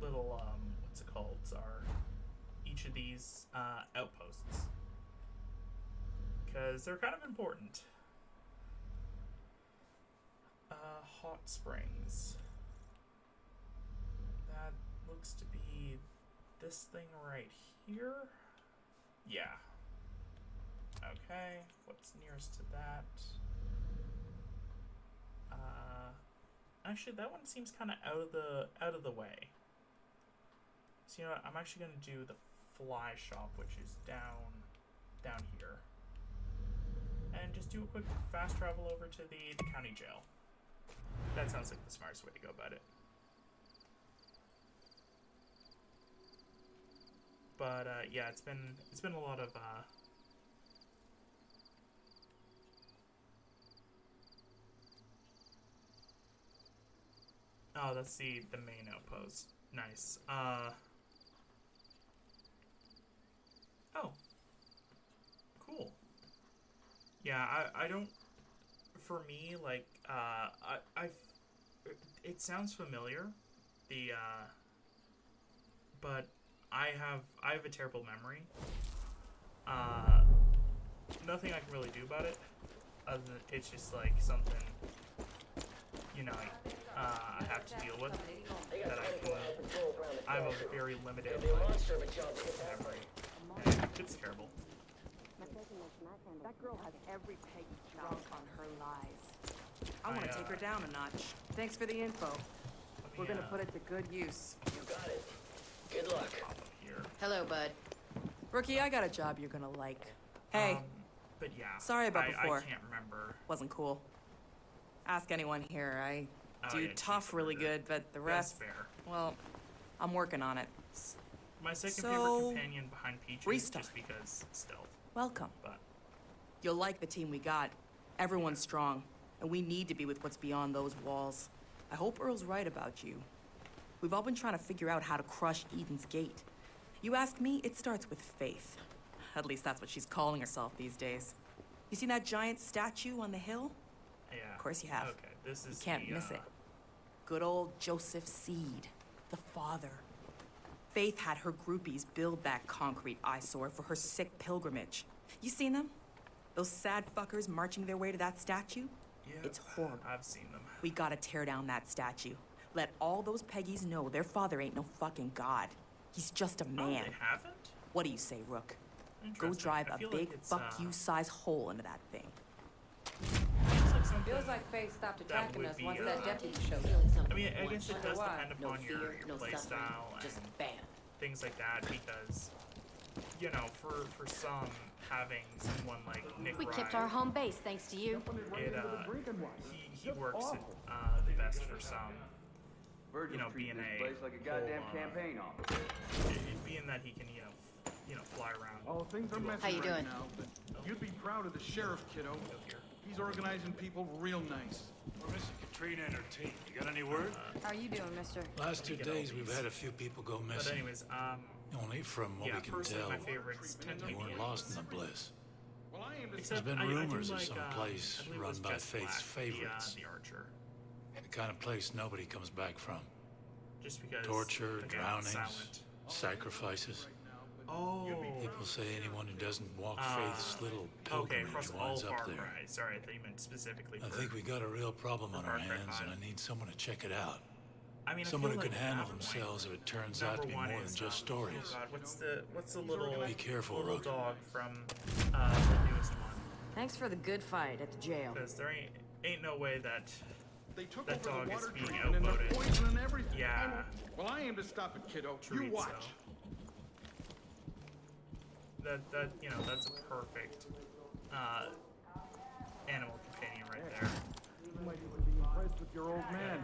little what's it called are. Each of these outposts, because they're kind of important. Hot Springs. That looks to be this thing right here. Yeah. Okay, what's nearest to that? Actually, that one seems kind of out of the way. So you know what? I'm actually gonna do the fly shop, which is down here, and just do a quick fast travel over to the county jail. That sounds like the smartest way to go about it. But yeah, it's been a lot of oh, that's the main outpost. Nice. Oh. Cool. Yeah, I don't, for me, like, it sounds familiar, but I have a terrible memory. Nothing I can really do about it, other than it's just, like, something, you know, I have to deal with, that I have a very limited, like, memory, and it's terrible. That girl has every peg drunk on her lies. I want to take her down a notch. Thanks for the info. We're gonna put it to good use. You got it. Good luck. Hello, bud. Rookie, I got a job you're gonna like. Hey. But yeah. Sorry about before. I can't remember. Wasn't cool. Ask anyone here. I do yeah, tough really good, but the rest, fair. well, I'm working on it. My second favorite companion behind Peaches, just because stealth. Welcome. But you'll like the team we got. Everyone's strong, and we need to be with what's beyond those walls. I hope Earl's right about you. We've all been trying to figure out how to crush Eden's Gate. You ask me, it starts with faith. At least that's what she's calling herself these days. You seen that giant statue on the hill? Yeah. Of course you have. Okay, this is You can't miss it. Good old Joseph Seed, the father. Faith had her groupies build that concrete eyesore for her sick pilgrimage. You seen them? Those sad fuckers marching their way to that statue? Yeah, it's horrible. I've seen them. We gotta tear down that statue. Let all those Peggies know their father ain't no fucking god. He's just a man. Oh, they haven't? What do you say, Rook? Go drive a big fuck-you-size hole into that thing. Feels like Faith stopped attacking us once that deputy showed I mean, I guess it does depend upon your playstyle and things like that, because, you know, for some, having someone like Nick We Rye, kept our home base thanks to you. He works it the best for some. You know, being like a goddamn campaign office. Being that he can, you know, fly around. Oh, things are messy How you right doing? now, but you'd be proud of the sheriff, kiddo. He's organizing people real nice. We're missing Katrina and her team. You got any word? How are you doing, mister? Last 2 days, we've had a few people go missing. But anyways, only from what we can tell, my favorites tend to they be weren't lost in the bliss. There's Except been I do rumors of like, some place I believe it run was by Just Faith's Black, favorites. The Archer. The kind of place nobody comes back from. Just because Torture, again, drownings, silent. sacrifices. Oh. People say anyone who doesn't walk Faith's little Okay, pilgrimage across all winds Far up there. Cry. Sorry, I thought you meant specifically. I for, think we got a real problem on our Far Cry hands, 5. and I need someone to check it out. I mean, Someone I who feel can like handle that themselves if it turns number out to be one more is, than just stories. Oh God, what's the little Be careful, little Rook. dog from the newest one? Thanks for the good fight at the jail. Because there ain't no way that that over dog the is water being treatment and outvoted. they're poisoning everything. Yeah. Well, I aim to stop it, kiddo. You Chorizo. watch. That you know, that's a perfect animal companion right there. You might even be impressed with your old man.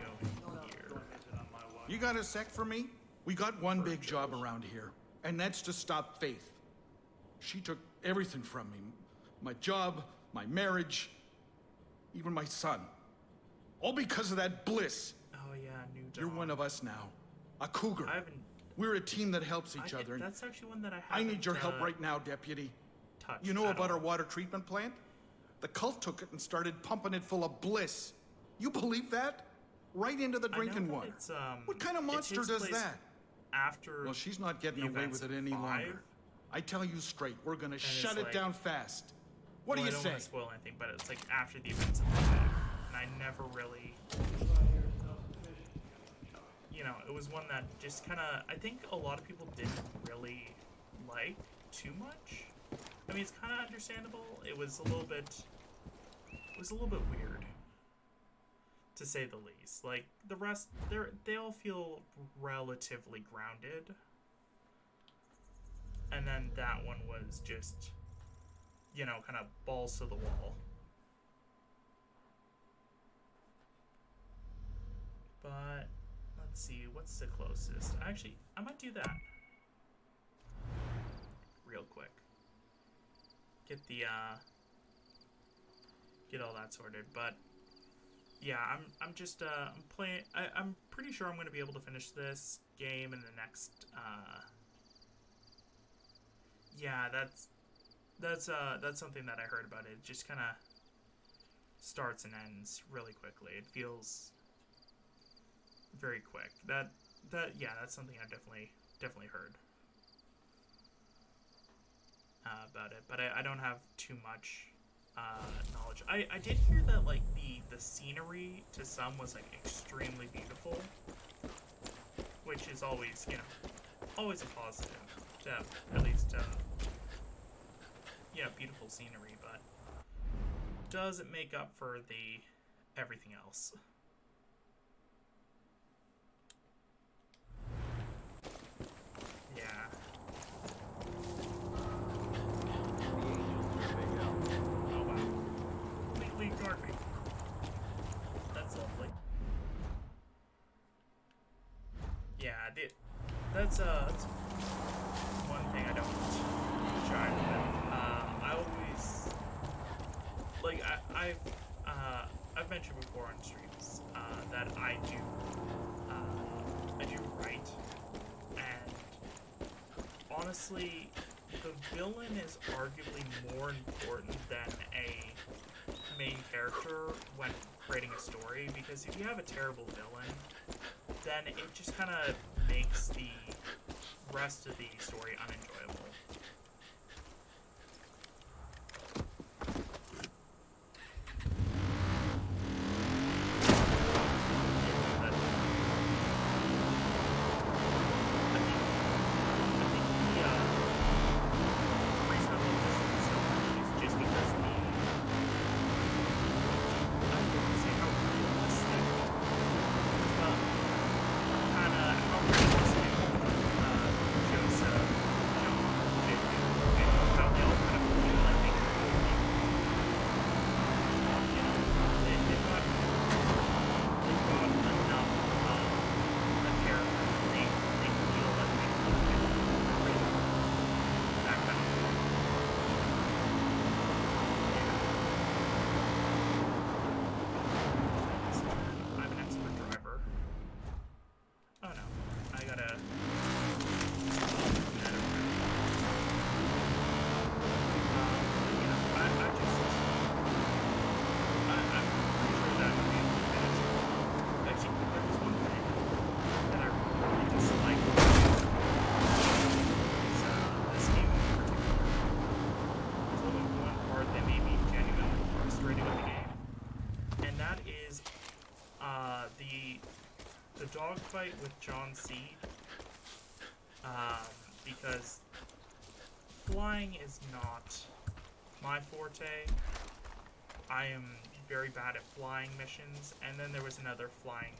You got a sec for me? We got one big job around here, and that's to stop Faith. She took everything from me. My job, my marriage, even my son. All because of that Bliss. Oh yeah, new dog. You're one of us now. A cougar. We're a team that helps each other. That's actually one that I need your help right now, Deputy. You know about our water treatment plant? The cult took it and started pumping it full of Bliss. You believe that? Right into the drinking water. What kind of monster does that? After well, she's not getting away with it any longer. I tell you straight, we're gonna shut it down fast. What do you I don't say? want to spoil anything, but it's like after the events of 5, and I never really, you know, it was one that just kind of, I think a lot of people didn't really like too much. I mean, it's kind of understandable. It was a little bit weird, to say the least. Like the rest, they all feel relatively grounded, and then that one was just, you know, kind of balls to the wall. But let's see, what's the closest? Actually, I might do that. real quick. Get all that sorted. But yeah, I'm just I'm playing. I'm pretty sure I'm gonna be able to finish this game in the next. Yeah, that's something that I heard about it. It just kind of starts and ends really quickly. It feels very quick. Yeah, that's something I definitely heard about it. But I don't have too much knowledge. I did hear that like the scenery to some was like extremely beautiful, which is always, you know, always a positive to have at least yeah, beautiful scenery, but doesn't make up for the everything else. Yeah. Oh wow. Completely ignored me. That's lovely. Yeah, that's one thing I don't try with. I always like I've mentioned before on streams that I do write, and honestly, the villain is arguably more important than a main character when creating a story, because if you have a terrible villain, then it just kind of makes the rest of the story unenjoyable. The dogfight with John Seed, because flying is not my forte. I am very bad at flying missions, and then there was another flying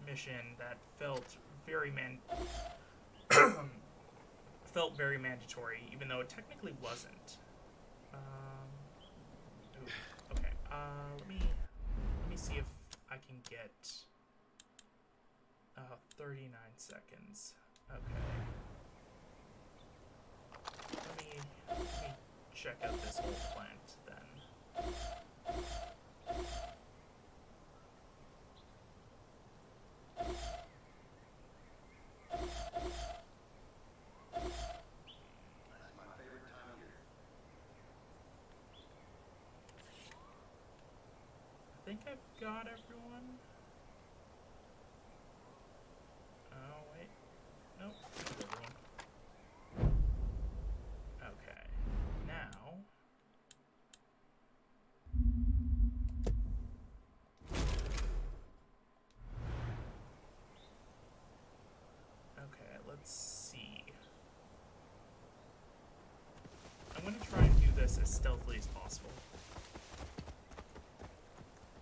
mission that felt very mandatory, even though it technically wasn't. Okay. Let me see if I can get 39 seconds. Okay. Let me check out this whole plant then. I think I've got everyone. Oh, wait. Nope. Everyone. Okay. Now. Okay, let's see. I'm gonna try and do this as stealthily as possible.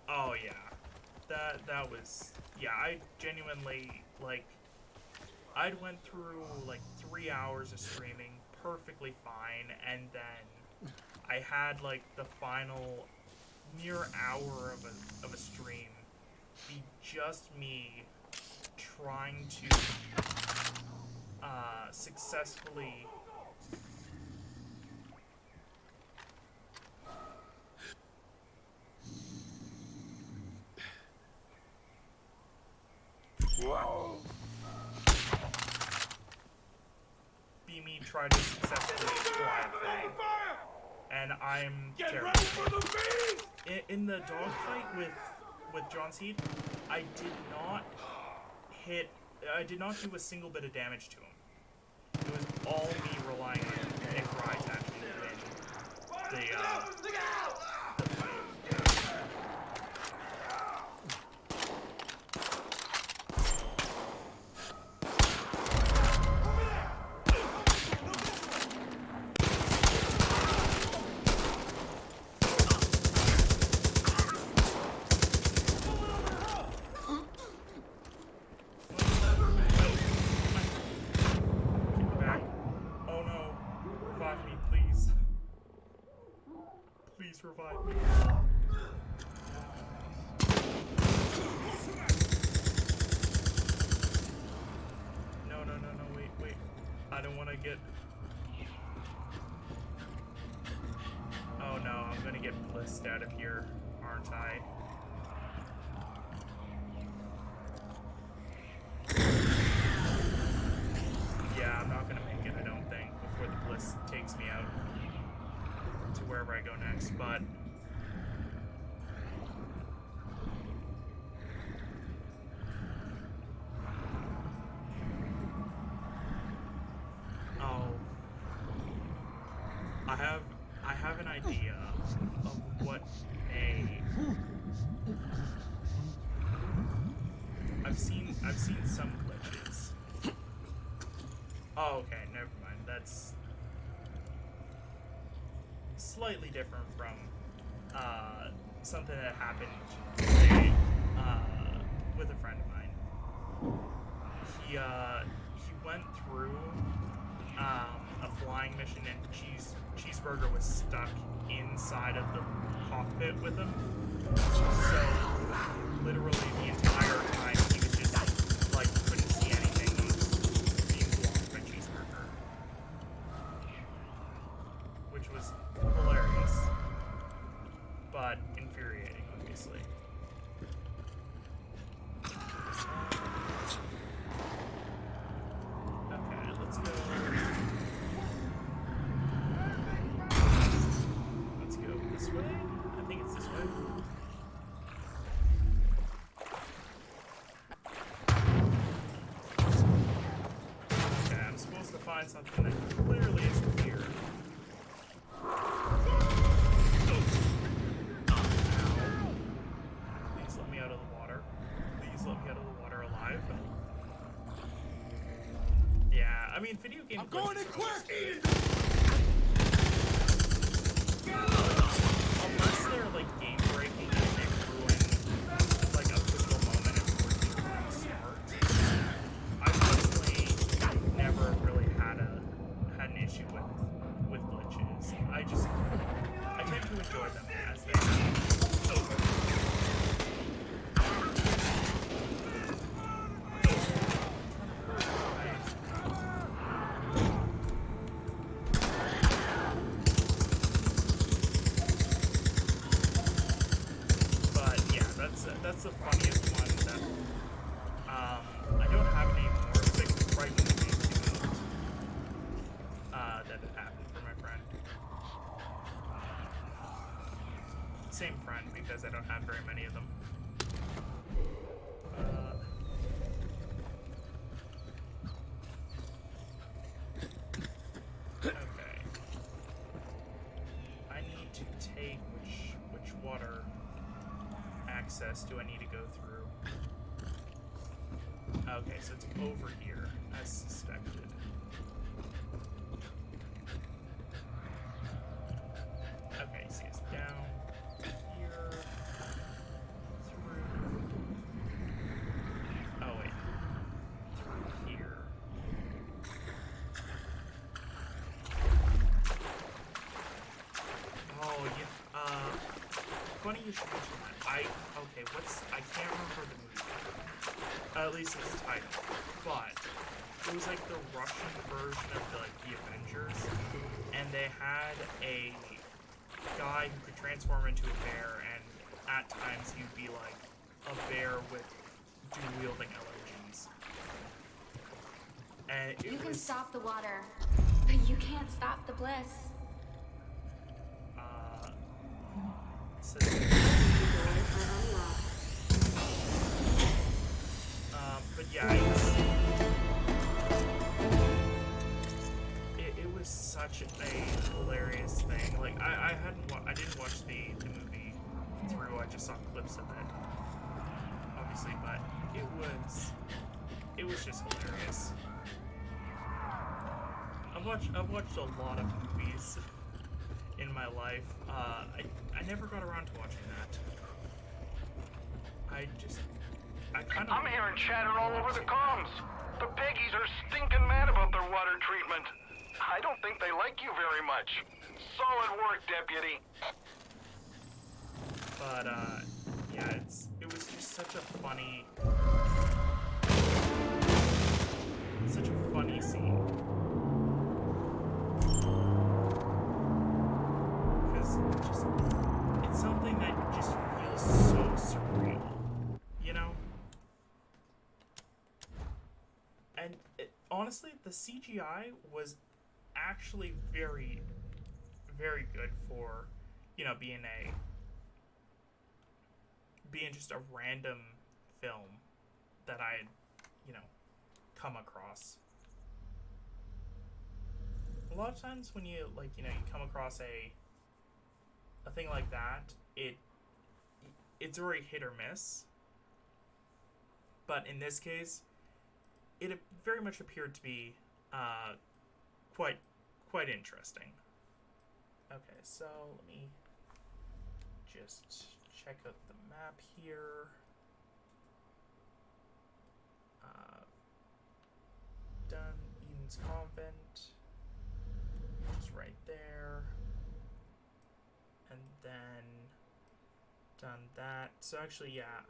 Oh, yeah. That was... Yeah, I genuinely, like... I'd went through, like, 3 hours of streaming perfectly fine, and then I had, like, the final near hour of a stream be just me trying to successfully try to successfully fly the thing. And I'm terrible. In the dogfight with John Seed, I did not do a single bit of damage to him. It was all me relying on Nick Rye to actually win the fight. Please revive me. No, wait. I don't want to get... Oh no, I'm gonna get blissed out of here, aren't I? Yeah, I'm not gonna make it, I don't think, before the bliss takes me out to wherever I go next, but I have an idea of what may. I've seen some glitches. Oh, okay, never mind. That's slightly different from something that happened today with a friend of mine. He went through a flying mission and Cheeseburger was stuck inside of the cockpit with him. So literally the entire time he was just like couldn't see anything and being blocked by Cheeseburger. Which was hilarious, but infuriating, obviously. Okay, let's go. Let's go this way? I think it's this way. Okay, I'm supposed to find something that clearly isn't here. Please let me out of the water. Please let me out of the water alive. Yeah, I mean, video game. I'm going in quick! Unless they're like game breaking and they ruin like a pivotal moment and force you to restart. I personally never really had an issue with glitches. I tend to enjoy them as they happen. That's the funniest one that I don't have any more, but right when the game came out, that it happened for my friend. Same friend, because I don't have very many of them. Okay. I need to take which water access do I need to go through? Okay, so it's over here, as suspected. Okay, see it's down here, through. Oh wait, through here. Oh yeah. Funny you should mention that. I can't remember the movie. At least its title. But it was like the Russian version of the Avengers, and they had a guy who could transform into a bear, and at times he'd be like a bear with dual-wielding LMGs. And You can stop the water. But you can't stop the bliss. But yeah, it was such a hilarious thing. Like I didn't watch the movie through. I just saw clips of it, obviously, but it was just hilarious. I've watched a lot of movies in my life. I never got around to watching that. I'm hearing chatter all over the comms. The Peggies are stinking mad about their water treatment. I don't think they like you very much. Solid work, Deputy. But, yeah, it was just such a funny scene. Because it's something that just feels so surreal, you know? And honestly, the CGI was actually very, very good for, you know, being just a random film that I had, you know, come across. A lot of times when you, like, you know, you come across a thing like that, it's very hit or miss. But in this case, it very much appeared to be quite interesting. Okay, so let me just check out the map here. Done Eden's Convent, which is right there, and then done that. So actually, yeah,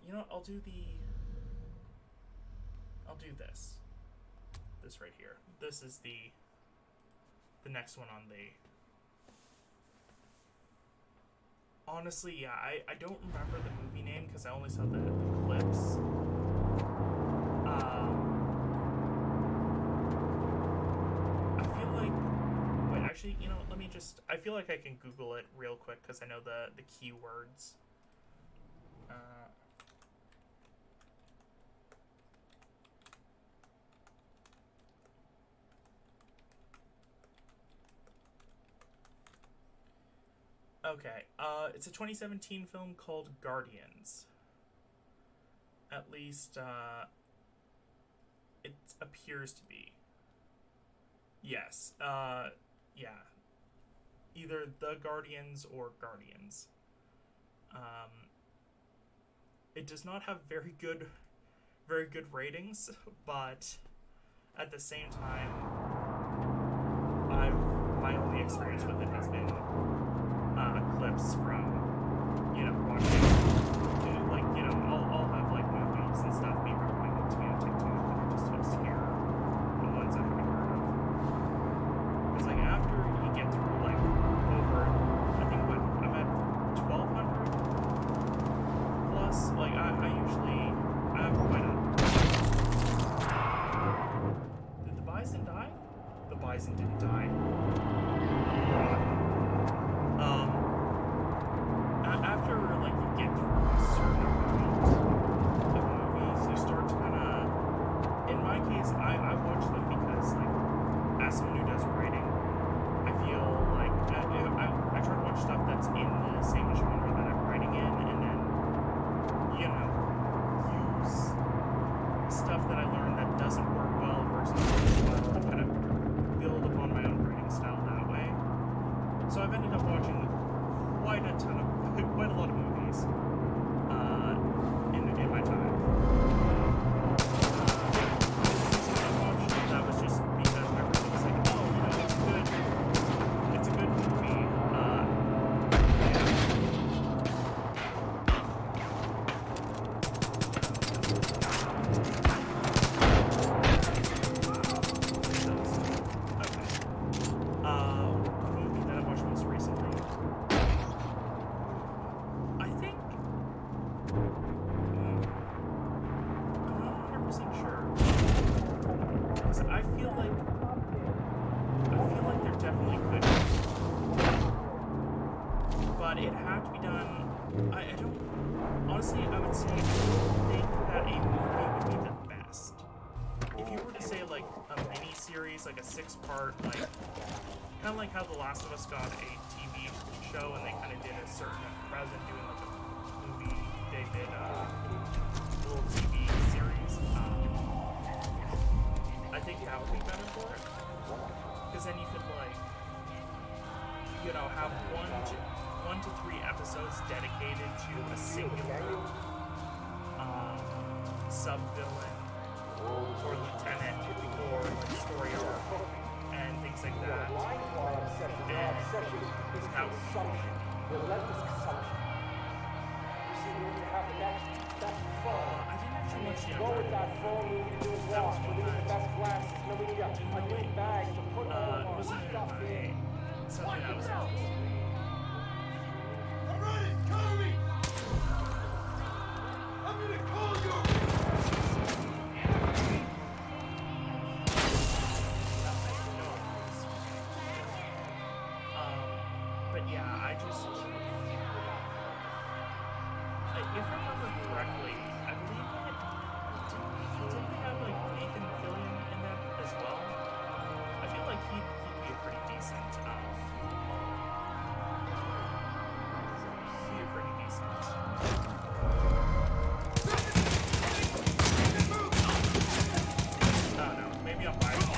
you know what, I'll do this right here. This is the next one on the. Honestly, yeah, I don't remember the movie name because I only saw the clips. I feel like, wait, actually, you know, let me just, I feel like I can Google it real quick because I know the keywords. Okay, it's a 2017 film called Guardians. At least, it appears to be. Yes, yeah. Either The Guardians or Guardians. It does not have very good ratings, but at the same time, my only experience with it has been clips from, you know, watching, like, you know, I'll have, like, movies and stuff being recommended to me on TikTok that are just obscure, the ones I haven't heard of. It's like, after you get through, like, over, I think, what, I'm at 1,200 plus, like, I have quite a... Did the bison die? The bison didn't die. After, like, you get through a certain amount of movies, you start to kind of, in my case, I watch them because, like, as someone who does writing, I feel like I try to watch stuff that's in the same genre that I'm writing in, and then, you know, use stuff that I learned that doesn't work well versus works well, and kind of build upon my own writing style that way. So I've ended up watching quite a lot of movies in my time. That was just because everyone was like, oh, you know, it's a good movie. honestly, I would say I don't think that a movie would be the best. If you were to say like a mini series, like a 6-part, like kind of like how The Last of Us got a TV show and they kind of did a certain, rather than doing like a movie, they did a little TV series. I think that would be better for it, because then you could like, you know, have one to 3 episodes dedicated to a singular sub-villain or lieutenant or like story arc and things like that. And that would be relentless consumption. You see, what to happen next? That's fun. I didn't actually watch the Go with that phone, we need to do a walk. We're the best glasses, and then we need a new bag to put all of our stuff in. Something I was interested in. I'm ready! Cover me! I'm gonna call you! But yeah, I just... if I remember correctly, I believe that... Didn't we have, like, Nathan Fillion in that as well? I feel like he'd be a pretty decent, Oh no, maybe I'm biased.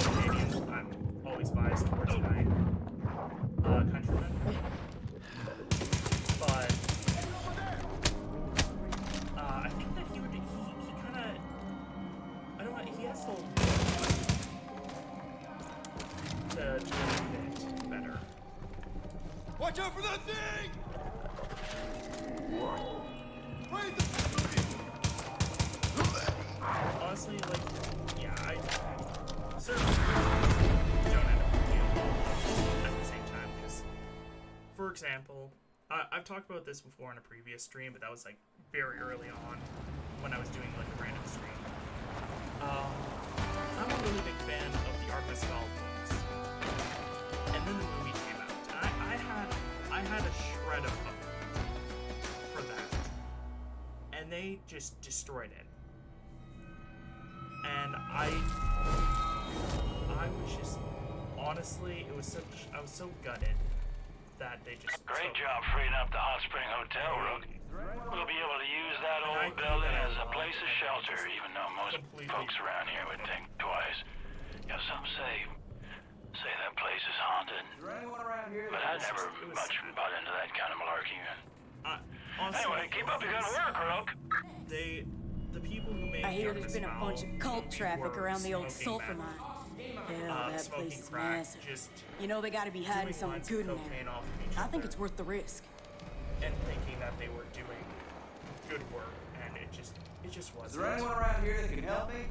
Canadian, I'm always biased towards my countrymen. But I think that he kinda, I don't know, he has to fit better. Watch out for that thing! Honestly, like, yeah, I certainly don't end up being at the same time, because, for example, I've talked about this before in a previous stream, but that was, like, very early on when I was doing, like, a random stream. I'm a really big fan of the Artemis Fowl books, and then the movie came out, and I had a shred of hope for that, and they just destroyed it. And I was just, honestly, I was so gutted that they just... Great job freeing up the Hot Spring Hotel, Rook. We'll be able to use that old building as a place of shelter, even though most folks around here would think twice. You know, some say that place is haunted. But I never much bought into that kind of malarkey. Anyway, keep up your good work, Rook. The people who made I hear there's been a bunch of cult traffic around the old sulfur mine. Hell, that place is massive. You know they gotta be hiding something good in there. I think it's worth the risk. And thinking that they were doing good work, and it just wasn't. Is there anyone around here that can help me?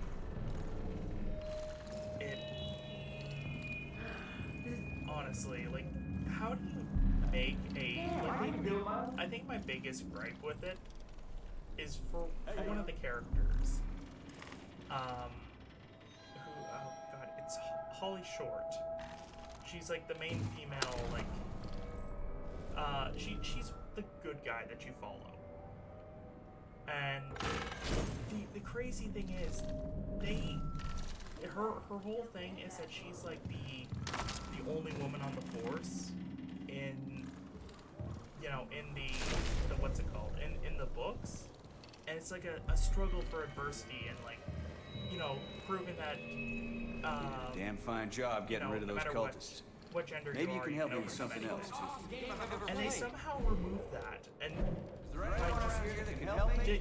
Honestly, like, how do you make a... Like, I think my biggest gripe with it is for one of the characters. Who, oh god, it's Holly Short. She's like the main female, like, she's the good guy that you follow. And the crazy thing is, her whole thing is that she's like the only woman on the force in, you know, in the what's it called, in the books. And it's like a struggle for adversity and, like, you know, proving that Damn fine job getting rid of those cultists. What gender Maybe you you are, can help me know with something else too. And they somehow removed that, and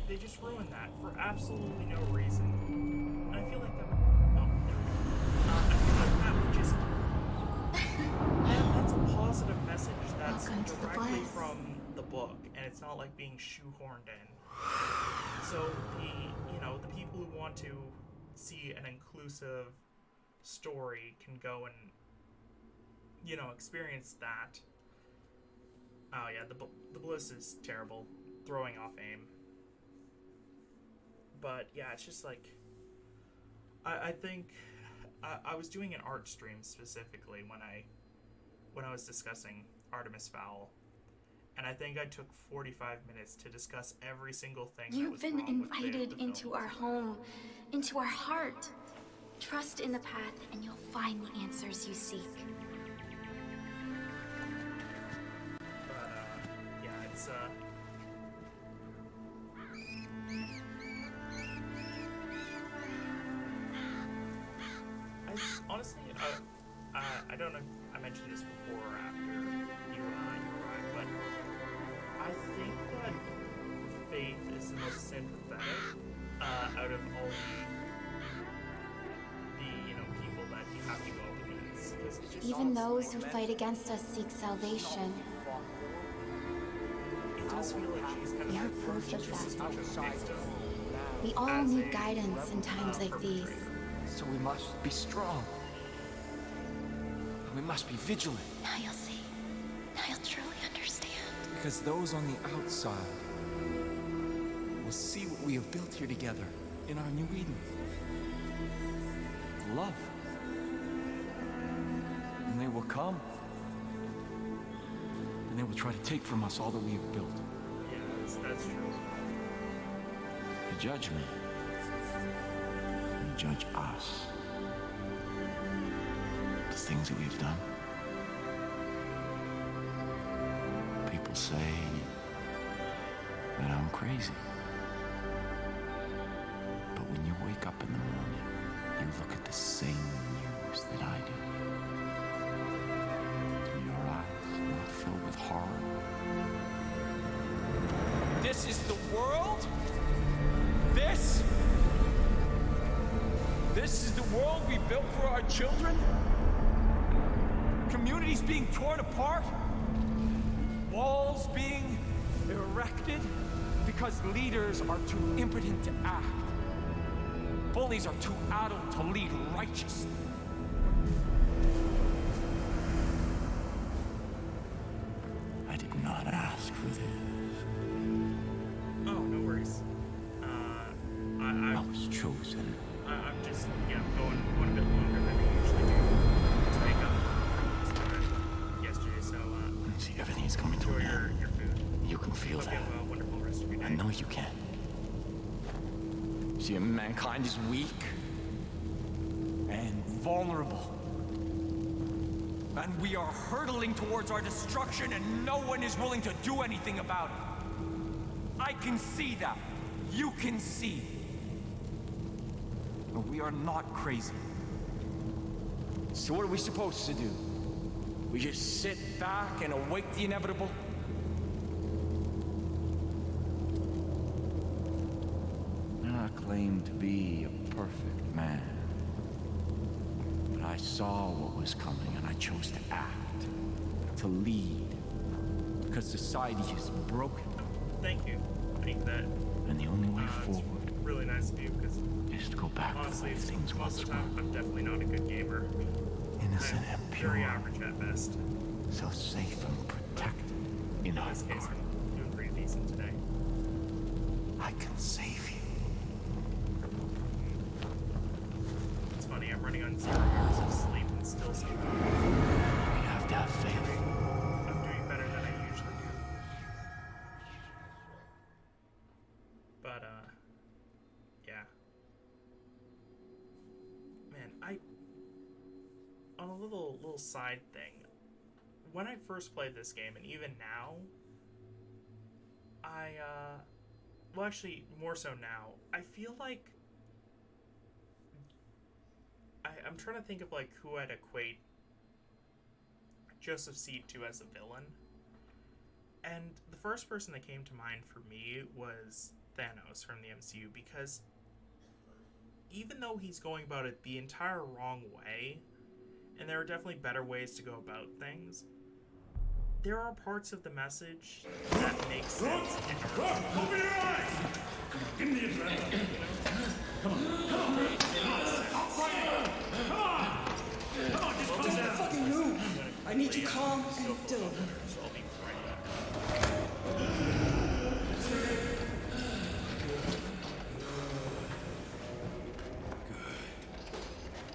they just ruined that for absolutely no reason. And I feel like that would, I feel like that would just, that's a positive message that's directly from the book, and it's not like being shoehorned in. So the people who want to see an inclusive story can go and, you know, experience that. Oh yeah, the bliss is terrible, throwing off aim. But yeah, it's just like, I think I was doing an art stream specifically when I was discussing Artemis Fowl, and I think I took 45 minutes to discuss every single thing that You've was been wrong with invited the into film. our home, into our heart. Trust in the path, and you'll find the answers you seek. But, yeah, it's, honestly, I don't know if I mentioned this before or after you arrived, but I think that Faith is the most sympathetic out of all the people that you have to go up against. 'Cause it just Even those who fight against us seek salvation. It does feel like she's kind of You're proof of just as that. much a victim. We all need guidance in times like these. So we must be strong. We must be vigilant. Now you'll see. Now you'll truly understand. Because those on the outside will see what we have built here together in our new Eden. Love. And they will come. And they will try to take from us all that we have built. Yeah, that's true. The judgment. And judge us. The things that we've done. People say that I'm crazy. But when you wake up in the morning, you look at the same news that I do. Do your eyes not fill with horror? This is the world? This is the world we built for our children? Communities being torn apart? Walls being erected? Because leaders are too impotent to act. Bullies are too adult to lead righteously. I did not ask for this. Oh, no worries. I was chosen. I'm just, going a bit longer than I usually do to make up yesterday, so, See, everything's coming to enjoy an end. your food. You can feel Hope you that. have a wonderful rest of your day. I know you can. See, mankind is weak and vulnerable. And we are hurtling towards our destruction, and no one is willing to do anything about it. I can see that. You can see. But we are not crazy. So what are we supposed to do? We just sit back and await the inevitable? I claim to be a perfect man. But I saw what was coming and I chose to act, to lead. Because society is broken. Thank you. I think that And the only way forward really nice of you because is to go back honestly, to the way things most once of the were. time, I'm definitely not a good gamer. Innocent I'm and pure. very average at best. So safe and protected in In our this case, garden. I'm doing pretty decent today. I can save you. It's funny, I'm running on 0 hours of sleep and still sleeping. You have to have faith. I'm doing better than I usually do. But, yeah. Man, on a little side thing, when I first played this game, and even now, well, actually, more so now, I feel like I'm trying to think of, like, who I'd equate Joseph Seed to as a villain. And the first person that came to mind for me was Thanos from the MCU, because even though he's going about it the entire wrong way, and there are definitely better ways to go about things, there are parts of the message that make sense. Open your eyes! Give me a breath. Come on. I'll fight you. Come on! Come on, just fucking move! I need you calm and still.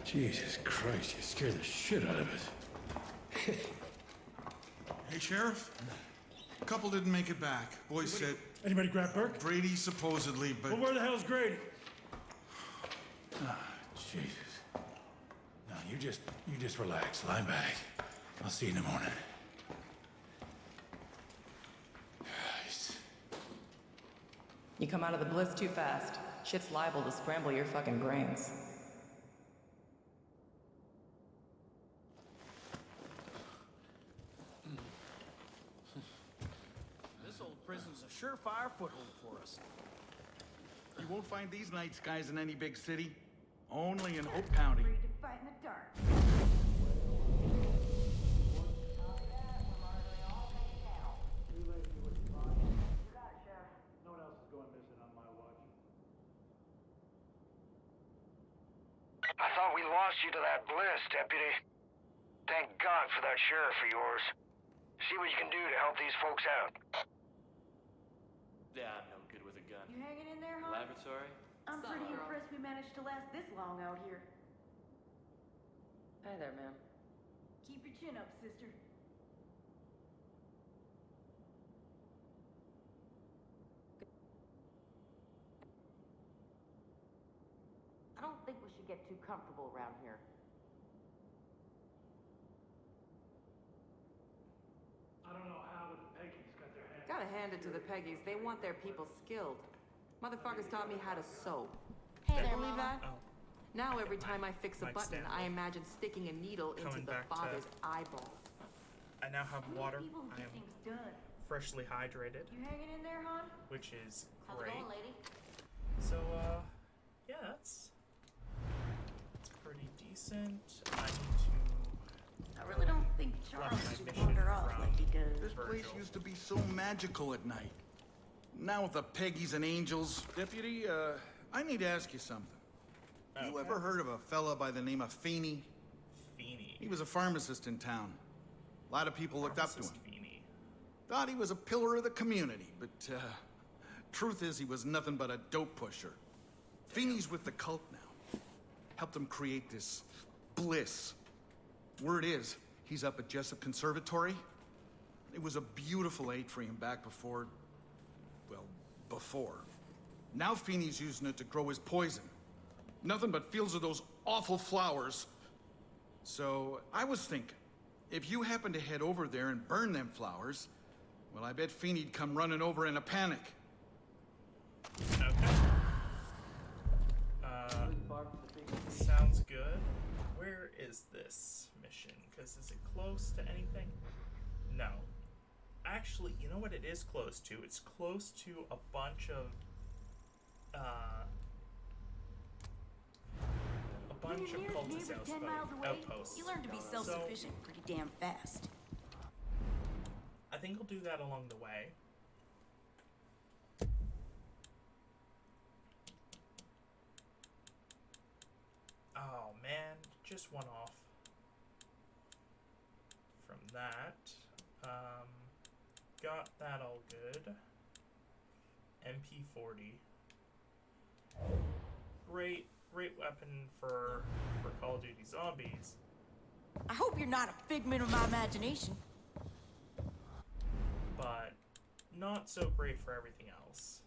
Jesus Christ, you scared the shit out of it. Hey, Sheriff. Couple didn't make it back. Boys said... Anybody grab Burke? Brady supposedly, but... Well, where the hell's Grady? Ah, Jesus. No, you just relax. Lie back. I'll see you in the morning. Christ. You come out of the bliss too fast. Shit's liable to scramble your fucking brains. This old prison's a surefire foothold for us. You won't find these night skies in any big city. Only in Hope County. Free to fight in the dark. No one else is going missing on my watch. I thought we lost you to that bliss, Deputy. Thank God for that sheriff of yours. See what you can do to help these folks out. Yeah, I'm no good with a gun. You hanging in there, huh? Laboratory? I'm pretty impressed we managed to last this long out here. Hi there, ma'am. Keep your chin up, sister. I don't think we should get too comfortable around here. I don't know how, but the Peggies got their hands. Gotta hand it to the Peggies. They want their people skilled. Motherfuckers taught me how to sew. Hey there, Believe Mama. that? Now every time I fix a Mike button, Stanley. I imagine sticking a needle into Coming the back to- father's eyeball. I now have water. People who I get am things done. freshly hydrated, You hanging in there, hon? which is How's it great. going, lady? So, yeah, that's pretty decent. I need I really don't think Charles my should mission wander off from- like he does. This place used to be so magical at night. Now with the Peggies and Angels. Deputy, I need to ask you something. You ever heard of a fella by the name of Feeney? Feeney. He was a pharmacist in town. A lot of people looked up to him. Pharmacist Feeney. Thought he was a pillar of the community, but truth is he was nothing but a dope pusher. Feeney's with the cult now. Helped them create this bliss. Word is, he's up at Jessup Conservatory. It was a beautiful atrium back before... well, before. Now Feeney's using it to grow his poison. Nothing but fields of those awful flowers. So, I was thinking, if you happen to head over there and burn them flowers, well, I bet Feeney'd come running over in a panic. Okay. Sounds good. Where is this mission? Because is it close to anything? No. Actually, you know what it is close to? It's close to a bunch of cultist outposts. You learn to be self-sufficient pretty damn fast. I think I'll do that along the way. Oh man, just one off from that. Got that all good. MP40. Great weapon for Call of Duty Zombies. I hope you're not a figment of my imagination. But not so great for everything else.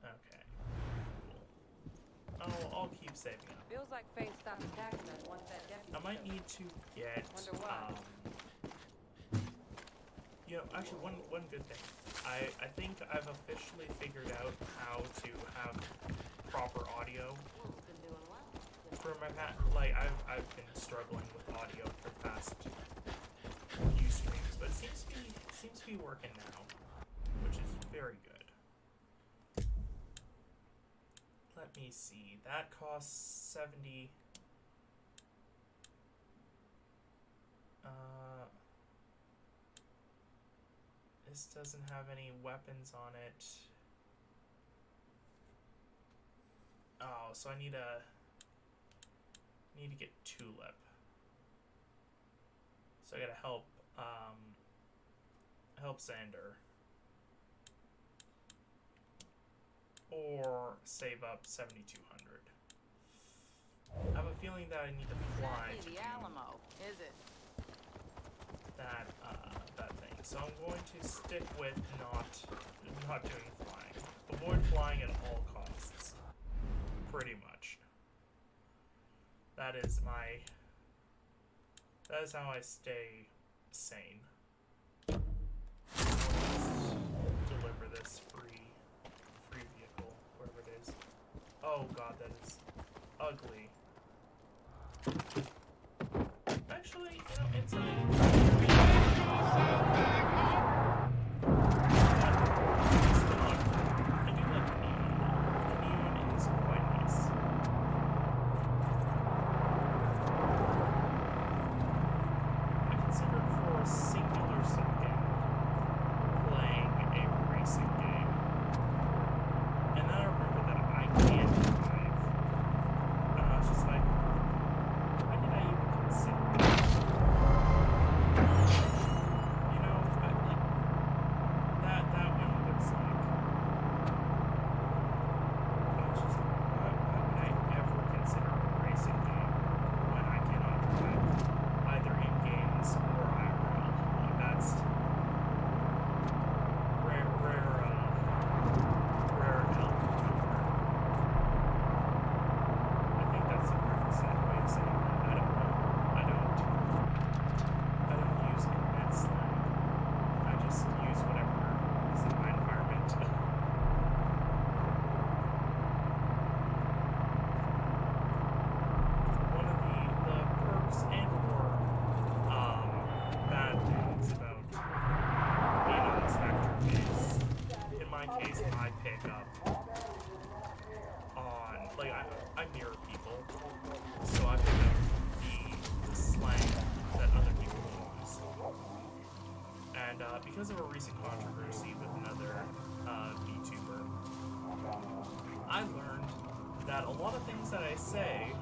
Okay. Cool. I'll keep saving up. Feels like Faith stopped attacking us once that deputy. I might need to get Wonder why. you know, actually one good thing. I think I've officially figured out how to have proper audio for my like I've been struggling with audio for the past few streams, but it seems to be working now, which is very good. Let me see. That costs 70. This doesn't have any weapons on it. Oh, so I need to get Tulip. So I gotta help Xander. Or save up 7,200. I have a feeling that I need to fly to The Alamo, is it? that thing. So I'm going to stick with not doing flying. Avoid flying at all costs. Pretty much. That is how I stay sane. Deliver this free vehicle, wherever it is. Oh god, that is ugly. Actually, inside. I do like the neon. The neon is quite nice. I considered for a singular second playing a racing game. And then I remembered that I can't drive. And I was just like, why did I even consider that? You know, that one was like, I was just like, why would I ever consider a racing game when I cannot drive either in games or IRL? Like, that's rare hell. I think that's the correct way to say that. I don't know. I don't use internet slang. I just use whatever is in my environment. One of the perks and or bad things about being on the spectrum is, in my case, I pick up on, like, I mirror people, so I pick up the slang that other people use. And because of a recent controversy with another VTuber, I learned that a lot of things that I say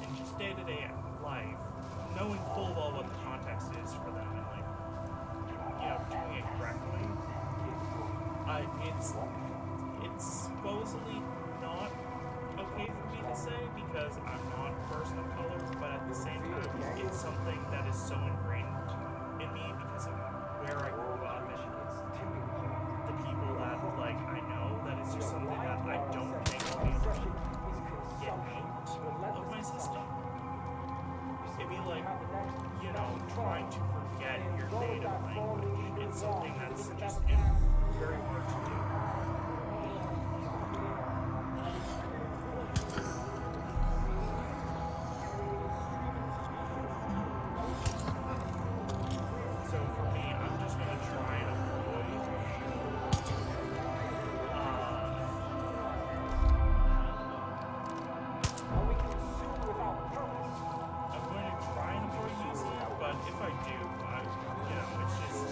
in just day-to-day life, knowing full well what the context is for them and, like, doing it correctly, it's supposedly not okay for me to say because I'm not a person of color, but at the same time, it's something that is so ingrained in me because of where I grew up and the people that, like, I know, that it's just something that I don't think will be able to get out of my system. It'd be like, trying to forget your native language. It's something that's just very hard to do. So for me, I'm just going to try and avoid I'm going to try and avoid using it, but if I do, it's just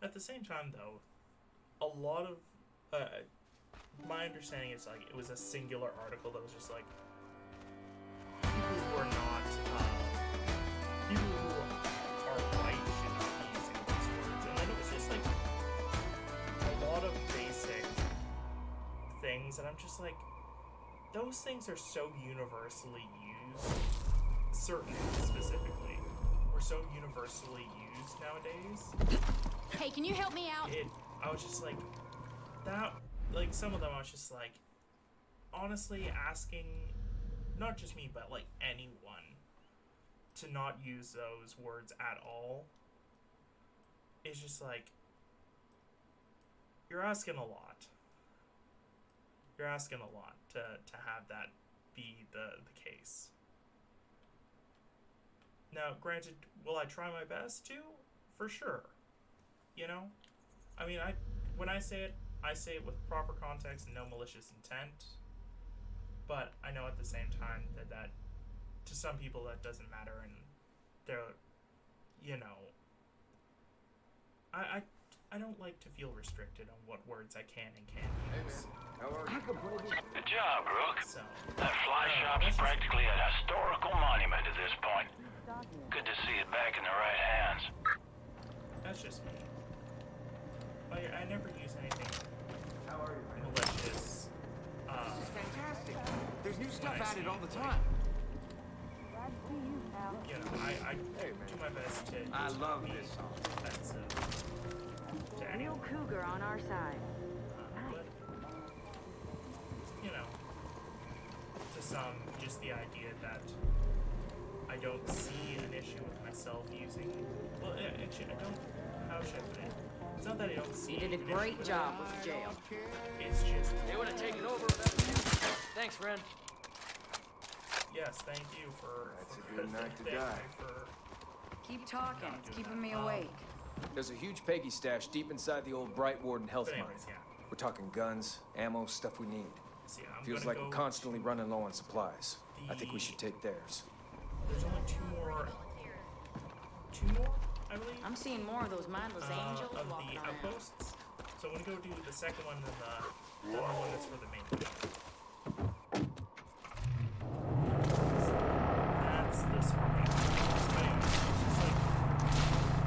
At the same time, though, a lot of my understanding is like it was a singular article that was just like people who are not people who are white should not be using these words, and then it was just like a lot of basic things, and I'm just like, those things are so universally used. Certain specifically were so universally used nowadays. Hey, can you help me out? I was just like, that, like, some of them I was just like, honestly, asking, not just me, but, like, anyone to not use those words at all is just like, you're asking a lot. You're asking a lot to have that be the case. Now, granted, will I try my best to? For sure. I mean, when I say it with proper context and no malicious intent. But I know at the same time that to some people that doesn't matter, and they're, you know, I don't like to feel restricted on what words I can and can't use. Good job, Rook. So, that fly shop's practically a historical monument at this point. Good to see it back in the right hands. That's just me. I never use anything malicious. This is fantastic. There's new stuff added all the time. You know, I do my best to I love be this song. offensive to Real anyone. cougar on our side. But, you know, to some, just the idea that I don't see an issue with myself using. Well, actually, I don't. How should I put it? It's not that I don't see. You did a great job with the jail. It's just. They would have taken over without you. Thanks, friend. Yes, thank you for. That's a good night to thank die. you for Keep talking. not It's doing keeping that. me awake. There's a huge Peggy stash deep inside the old Brightwarden health But mine. anyways, yeah. We're talking guns, ammo, stuff we need. So yeah, I'm Feels gonna like go we're constantly running low on supplies. I think we the- should take theirs. There's only two more, I believe. I'm seeing more of those mindless angels Of walking the around. outposts. So I'm gonna go do the second one, then the one that's for the main one. That's this one. So anyways, it's just like,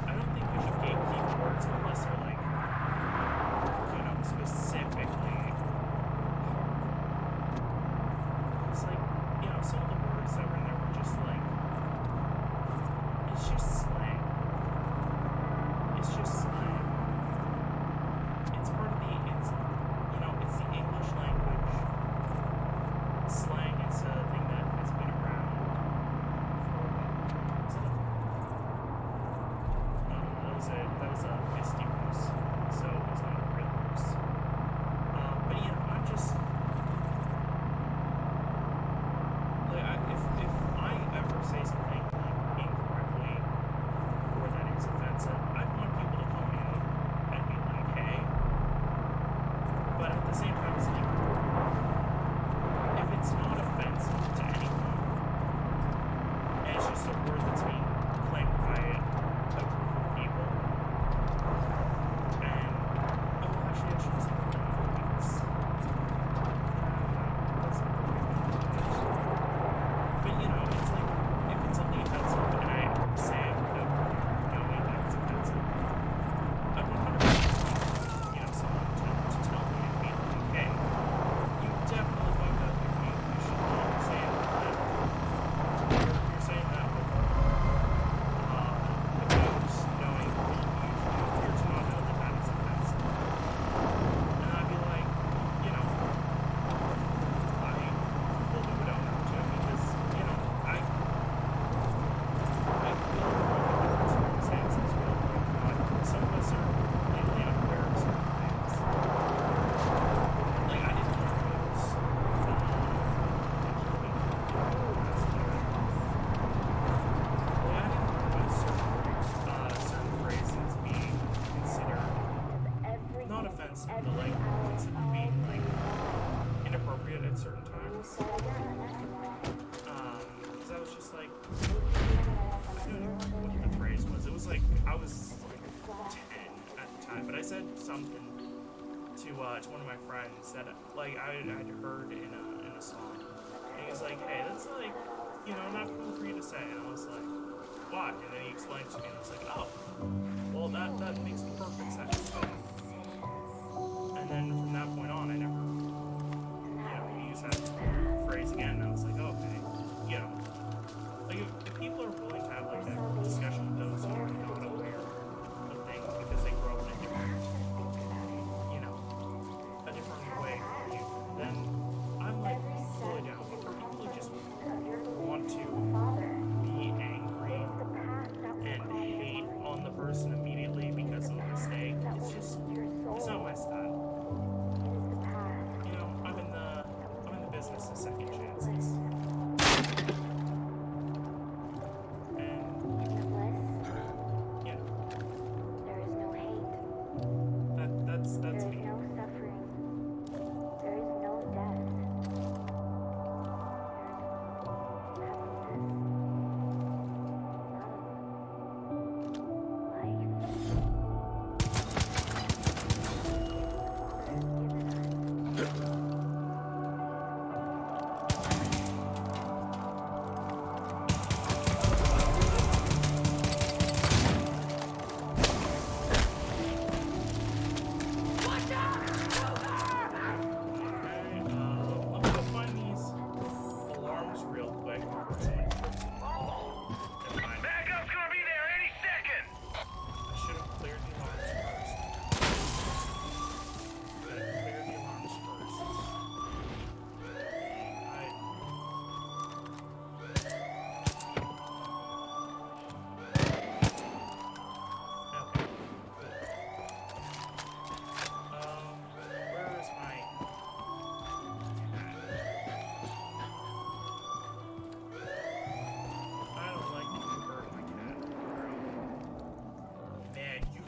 I don't think we should gatekeep words unless they're like, you know, specifically harmful. It's like, you know, some of the words that were in there were just like, it's just slang. It's just slang. It's part of the, it's, you know, it's the English language. Slang is a thing that has been around for a while. Was it a, no, that was a misty ruse. So it was not a real ruse. But you know, I'm just, like, if I ever say something like incorrectly or that is offensive, I want people to call me out and be like, hey. But at the same time, it's like, if it's not offensive to anyone, and it's just a word that's being claimed by a group of people, and actually I shouldn't say that because that's not the way to do it. But you know, it's like, if it's something offensive and I say it without knowing that it's offensive, I 100% want, you know, someone to tell me and be like, hey, you definitely fucked up. You should not say it like that. You're saying that without knowing what you're to not know that that is offensive. And I'd be like, you know, I fully would own up to it because, you know, I feel different circumstances will not. Some of us are completely unaware of certain things. Like, I didn't learn those certain phrases being considered not offensive, but like considered being like inappropriate at certain times. Because I was just like, I don't know what the phrase was. It was like I was 10 at the time, but I said something to one of my friends that like I'd heard in a song. And he was like, hey, that's like, you know, not cool for you to say. And I was like, why? And then he explained it to me, and I was like, oh, well, that makes perfect sense. And then from that point on, I never, you know, used that phrase again. And I was like, okay, you know, like if people are willing to have like that discussion with those who are not aware of things because they grow up in a different, you know, a different way from you, then I'm like fully down. But for people who just want to be angry and hate on the person immediately because of a mistake, it's not my style. You know, I'm in the business of second chances. And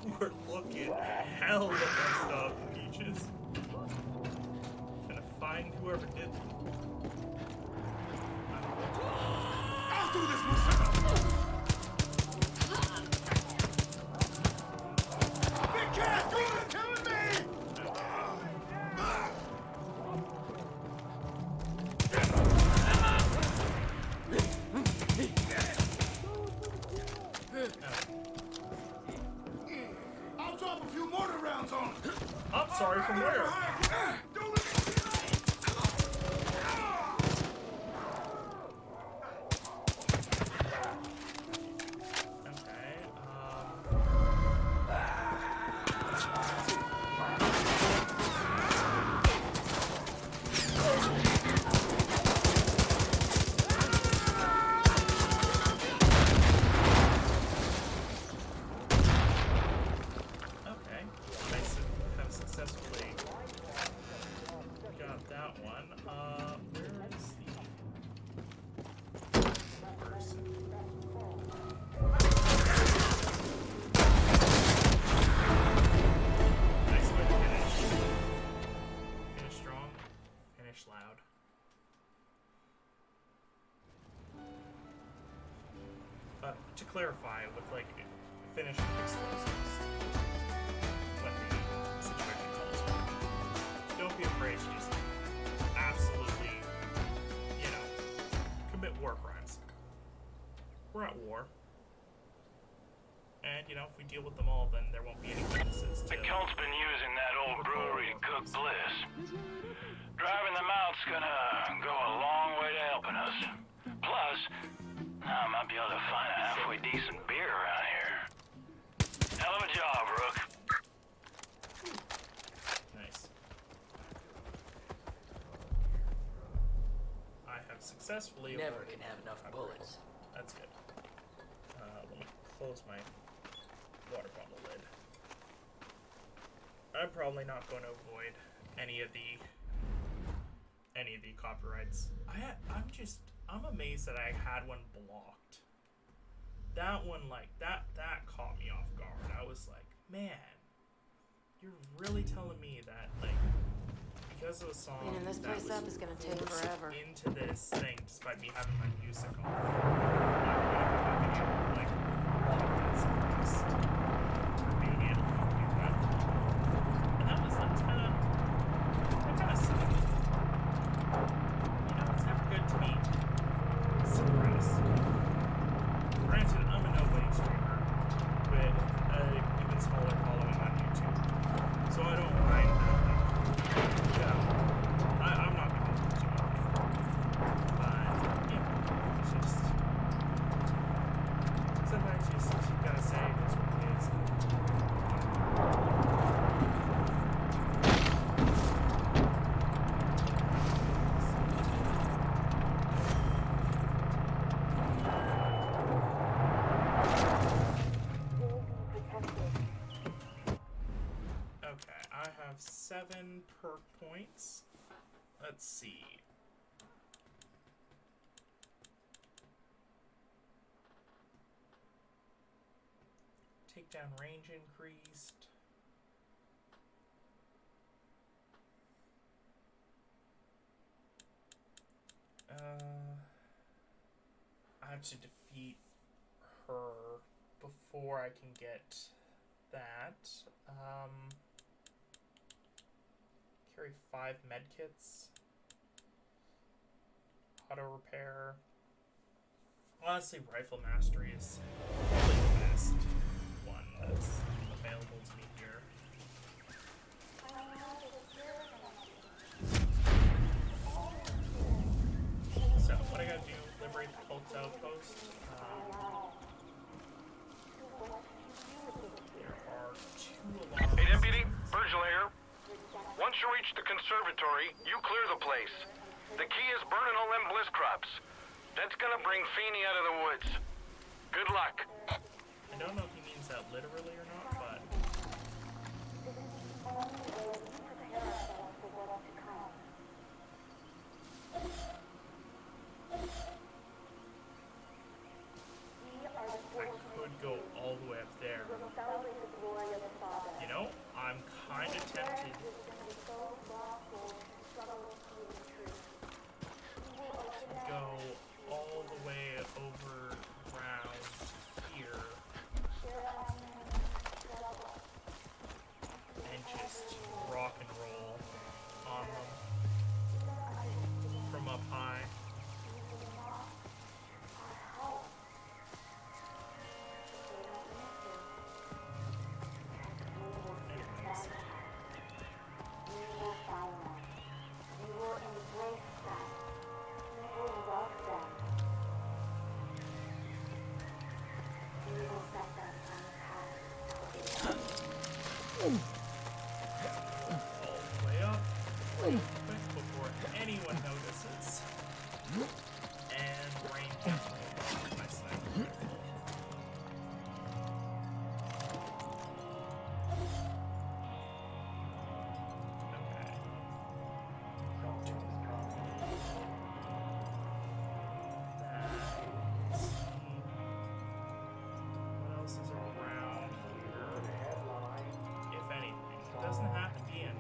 We're looking hell messed up, Peaches. Gonna find whoever did it. I'll do this myself! Be careful! You're killing me! I'll drop a few mortar rounds on him. I'm sorry, from where? To clarify, with like finished explosives when the situation calls for it. Don't be afraid to just absolutely, you know, commit war crimes. We're at war. And, you know, if we deal with them all, then there won't be any witnesses to... The cult's been using that old brewery to cook bliss. Driving them out's gonna go a long way to helping us. Plus, I might be able to find a halfway decent beer around here. Hell of a job, Rook. Nice. I have successfully... Never can have enough bullets. That's good. Let me close my water bottle lid. I'm probably not going to avoid any of the copyrights. I'm amazed that I had one blocked. That one, like, that caught me off guard. I was like, man, you're really telling me that, like, because of a song Cleaning this place up is gonna take forever. Into this thing, despite me having my music on, I'm gonna have it, like, blocked that song just for being able to do that. And that was, like, that kind of sucked. You know, it's never good to be suppressed. Granted, I'm a nobody streamer with an even smaller following on YouTube, so I don't mind that. Like, you know, I'm not gonna hold too much. But, you know, it's just sometimes you just gotta say that's what it is. Okay, I have 7 perk points. Let's see. Takedown range increased. I have to defeat her before I can get that. Carry 5 medkits. Auto repair. Honestly, rifle mastery is probably the best one that's available to me here. So, what I gotta do, liberate the cult's outpost. There are 2 alarms. Hey, Deputy, Virgil here. Once you reach the conservatory, you clear the place. The key is burning all them bliss crops. That's gonna bring Feeney out of the woods. Good luck. I don't know if he means that literally or not, but... I could go all the way up there. kind of tempted. Go all the way over around here and just rock and roll on them from up high. Anyone notices. And rain comes my sniper rifle. What else is around here? If anything. It doesn't have to be in.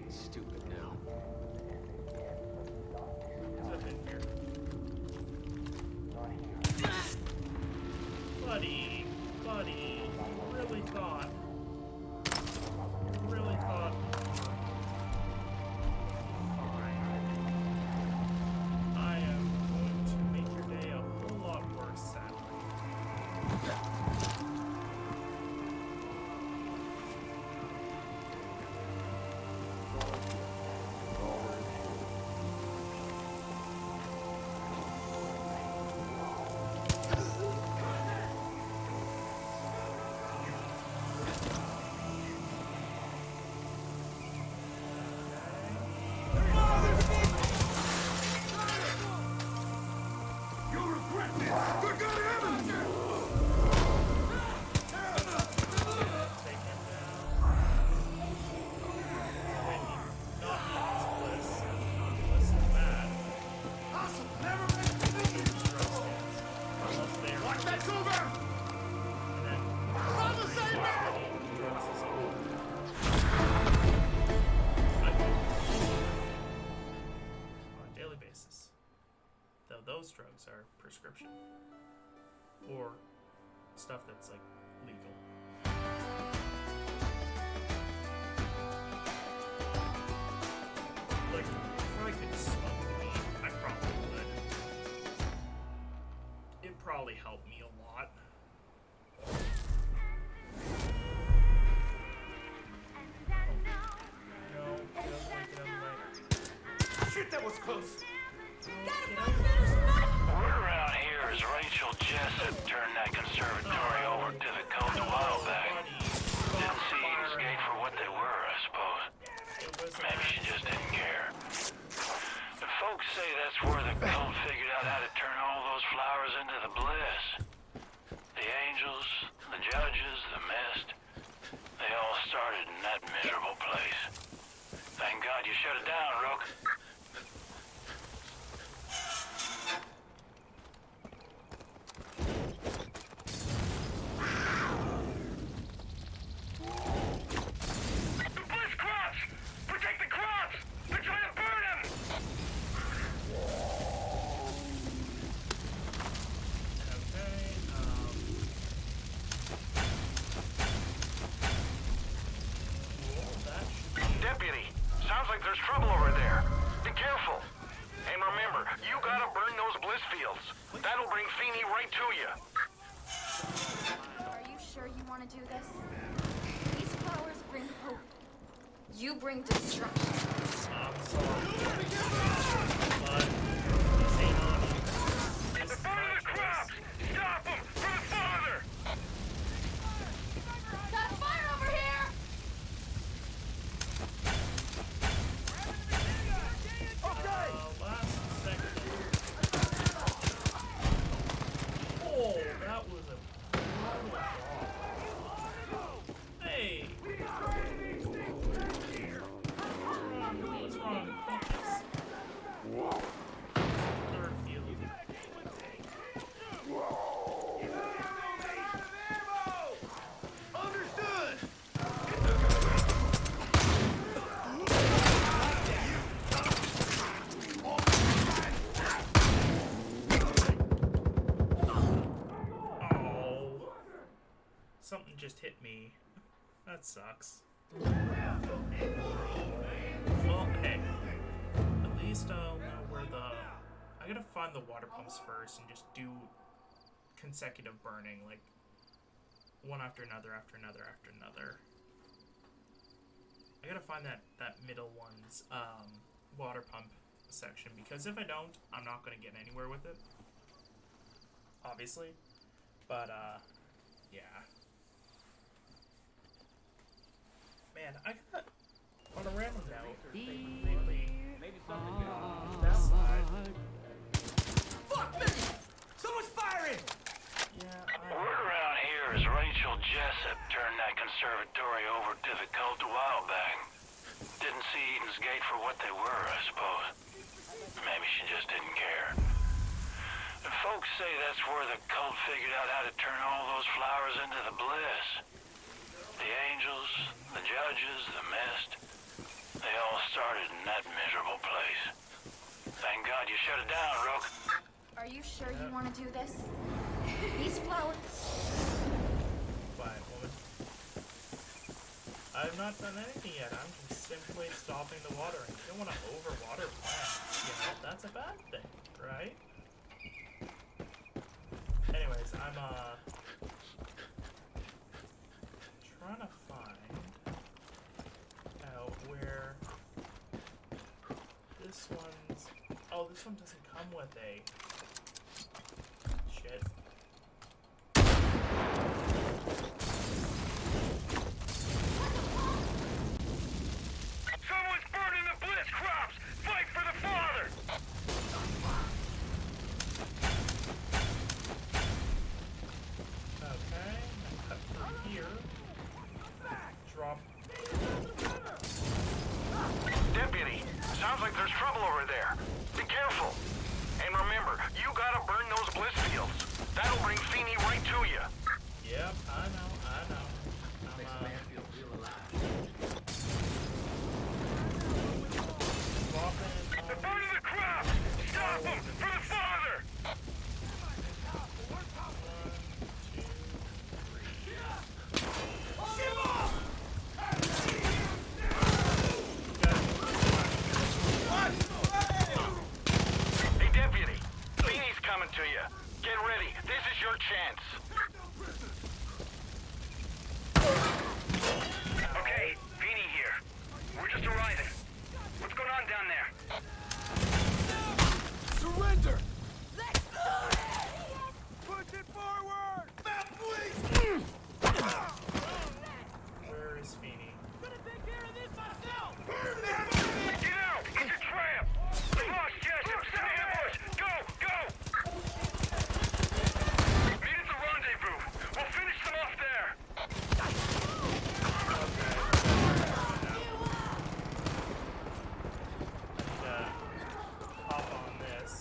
Stupid now. What's up in here? Buddy, you really thought. Fine. I am going to make your day a whole lot worse, sadly. Those drugs are prescription or stuff that's like legal. Like if I could smoke weed, I probably would. It'd probably help me a lot. No, it doesn't make it anyway. Shit, that was close. Word around here is Rachel Jessup turned that conservatory over to the coast a while back. Didn't see Eden's Gate for what they were, I suppose. Maybe she just didn't care. But folks say that's where the cult figured out how to turn all those flowers into the bliss. The angels, the judges, the mist. They all started in that miserable place. Thank God you shut it down, Rook. Feeney right to you. Are you sure you want to do this? These flowers bring hope. You bring destruction. I'm sorry. But this ain't on you. This is my choice. Stop him! For the father! Got fire over here! Last second. Oh, that was a brutal shot. Hey! What's wrong? Third field. Understood! Oh. Something just hit me. That sucks. Well, hey. At least I'll know where the... I gotta find the water pumps first and just do consecutive burning, like one after another, after another, after another. I gotta find that middle one's water pump section, because if I don't, I'm not gonna get anywhere with it. Obviously. But, yeah. Man, I got on a random note. Maybe something Fuck me! Someone's firing! Word around here is Rachel Jessup turned that conservatory over to the cult a while back. Didn't see Eden's Gate for what they were, I suppose. Maybe she just didn't care. And folks say that's where the cult figured out how to turn all those flowers into the bliss. The angels, the judges, the mist, they all started in that miserable place. Thank God you shut it down, Rook. Are you sure you want to do this? These flowers... Quiet, woman. I've not done anything yet. I'm just simply stopping the watering. You don't want to overwater plants, you know? That's a bad thing, right? Anyways, I'm, trying to find out where this one's... Oh, this one doesn't come with a... Shit. Someone's burning the blitz crops! Fight for the father! Okay, and cut through here. Drop. Deputy, sounds like there's trouble over there. Be careful. And remember, you gotta burn those bliss fields. That'll bring Feeney right to you. Yep, I know. makes a man feel real alive. They're burning the crops! Stop them! For the father! Hey, Deputy. Feeney's coming to you. Get ready. This is your chance. Okay, Feeney here. We're just arriving. What's going on down there? Surrender! Push it forward! Where is Feeney? Get out! It's a trap! The boss, Jessup! Send me ambush! Go! Go! Meet at the rendezvous! We'll finish them off there! Hop on this.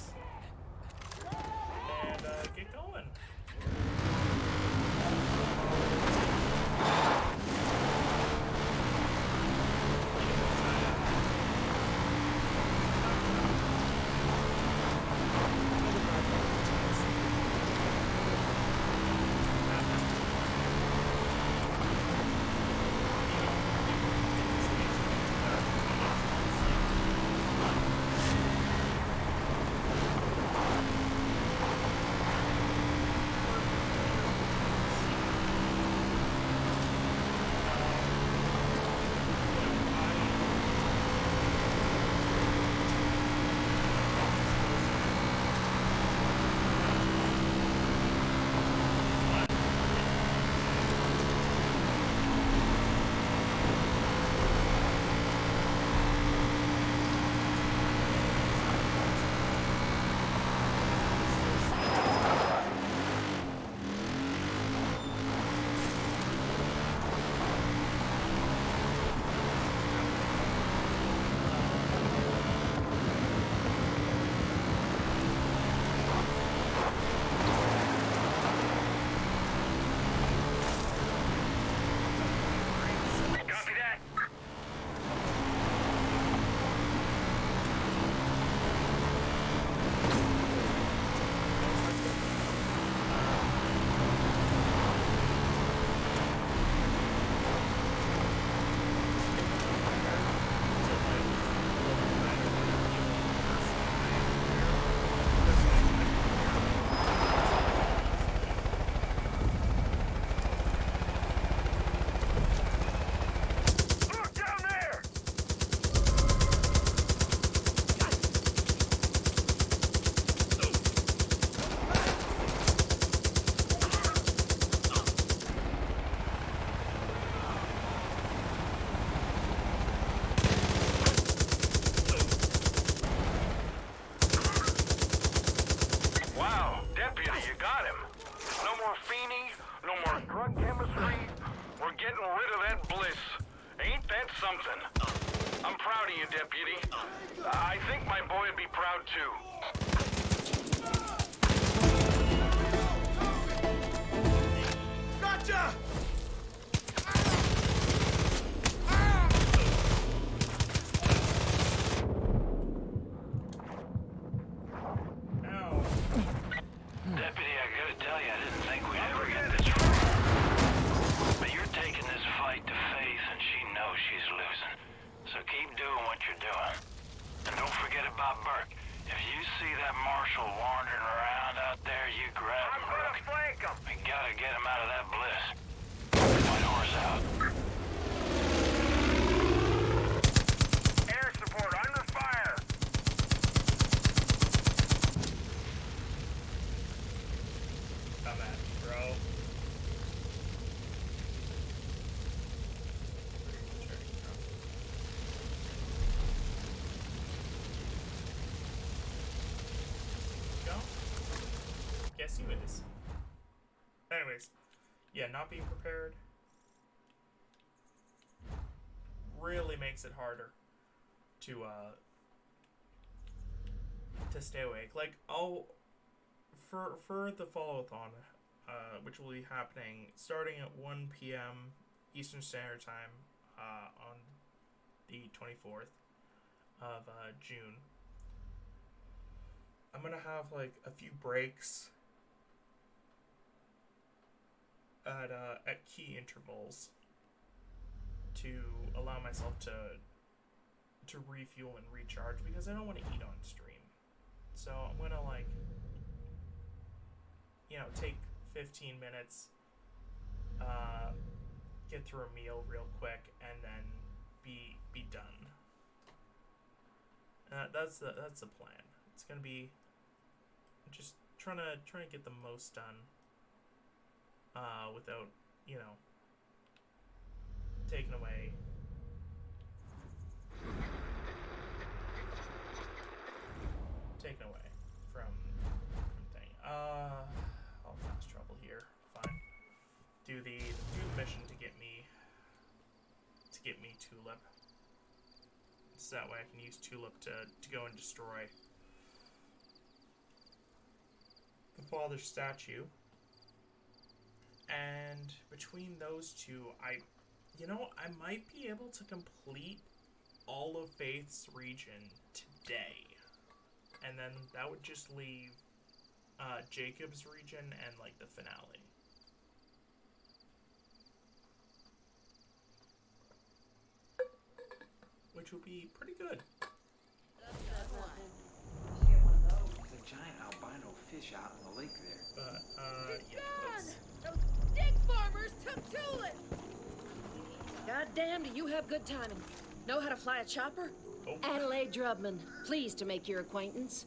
something. I'm proud of you, Deputy. I think my boy would be proud too. Gotcha! Deputy, I gotta tell you, I didn't think we'd ever get this far. But you're taking this fight to Faith, and she knows she's losing. So keep doing what you're doing. And don't forget about Burke. If you see that marshal wandering around out there, you grab him, Rook. Flank him. We gotta get him out of that bliss. White horse out. Air support under fire. Come at me, bro. Go. Guess you is. Anyways, yeah, not being prepared really makes it harder to stay awake. Like, I'll for the follow-a-thon, which will be happening starting at 1 p.m. Eastern Standard Time on the 24th of June. I'm gonna have like a few breaks at key intervals to allow myself to refuel and recharge, because I don't want to eat on stream. So I'm gonna, like, you know, take 15 minutes, get through a meal real quick, and then be done. That's the plan. It's gonna be just trying to get the most done, without, you know, taking away from thing. I'll fast travel here. Fine. Do the mission to get me Tulip. So that way I can use Tulip to go and destroy the father's statue. And between those two, I might be able to complete all of Faith's region today. And then that would just leave Jacob's region and, like, the finale. Which would be pretty good. There's a giant albino fish out in the lake there. But, yeah, let's... Those dig farmers took Tulip! Goddamn, do you have good timing. Know how to fly a chopper? Oh. Adelaide Drubman, pleased to make your acquaintance.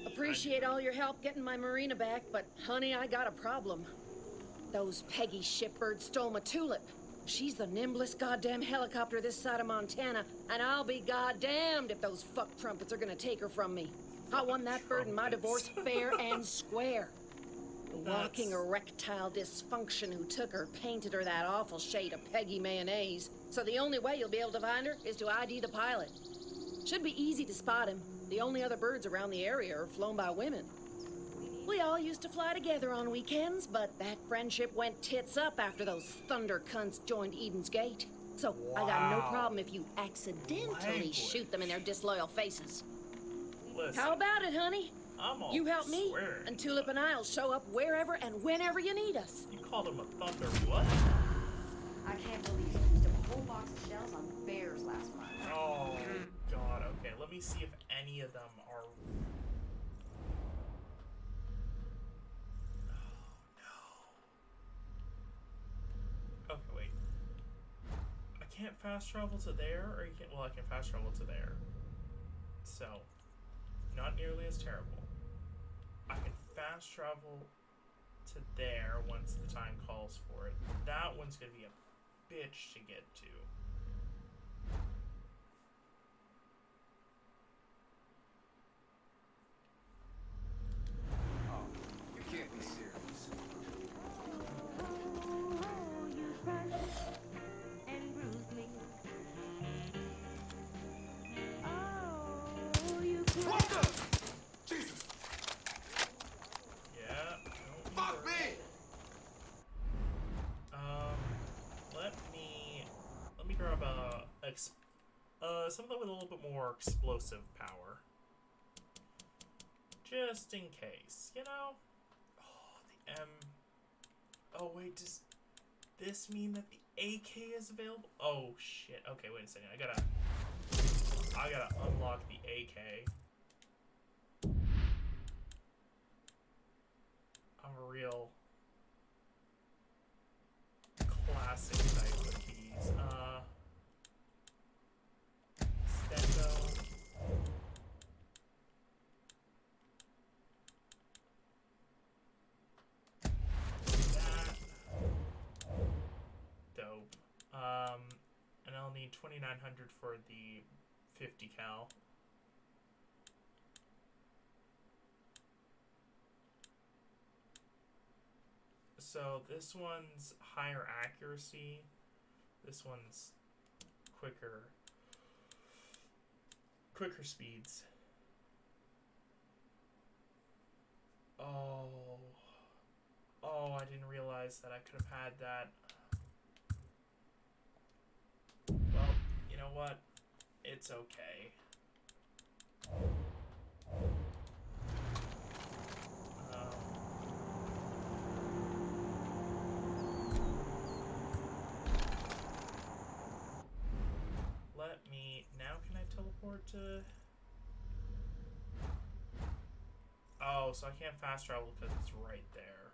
Appreciate all your help getting my marina back, but honey, I got a problem. Those Peggy shipbirds stole my Tulip. She's the nimblest goddamn helicopter this side of Montana, and I'll be goddamned if those fuck trumpets are gonna take her from me. I won that bird in my divorce fair and square. The walking erectile dysfunction who took her painted her that awful shade of Peggy mayonnaise. So the only way you'll be able to find her is to ID the pilot. Should be easy to spot him. The only other birds around the area are flown by women. We all used to fly together on weekends, but that friendship went tits up after those thunder cunts joined Eden's Gate. So I got no problem if you accidentally shoot them in their disloyal faces. Listen, how about it, honey? I'm all You help me, swearing. and Tulip and I'll show up wherever and whenever you need us. You called him a thunder what? I can't believe you used a whole box of shells on bears last month. Oh, God, okay. Let me see if any of them are... Oh, no. Okay, wait. I can't fast travel to there, or you can't... Well, I can fast travel to there. So, not nearly as terrible. I can fast travel to there once the time calls for it. That one's gonna be a bitch to get to. Oh, you can't be serious. something with a little bit more explosive power. Just in case, you know? Oh, the M... Oh, wait, does this mean that the AK is available? Oh, shit. Okay, wait a second. I gotta unlock the AK. I'm a real classic type of keys. Stendo. That. Dope. And I'll need 2,900 for the 50 cal. So this one's higher accuracy. This one's quicker speeds. Oh, I didn't realize that I could have had that. Well, you know what? It's okay. Now can I teleport to... Oh, so I can't fast travel because it's right there.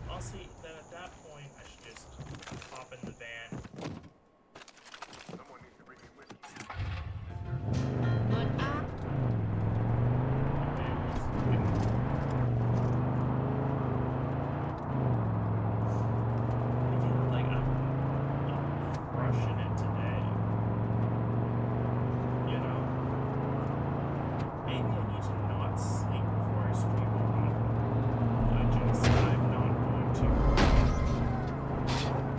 I'll see, then at that point I should just hop in the van. Someone needs to bring me with you. Like, I'm crushing it today. You know? Maybe I need to not sleep before I stream more often. I'm not going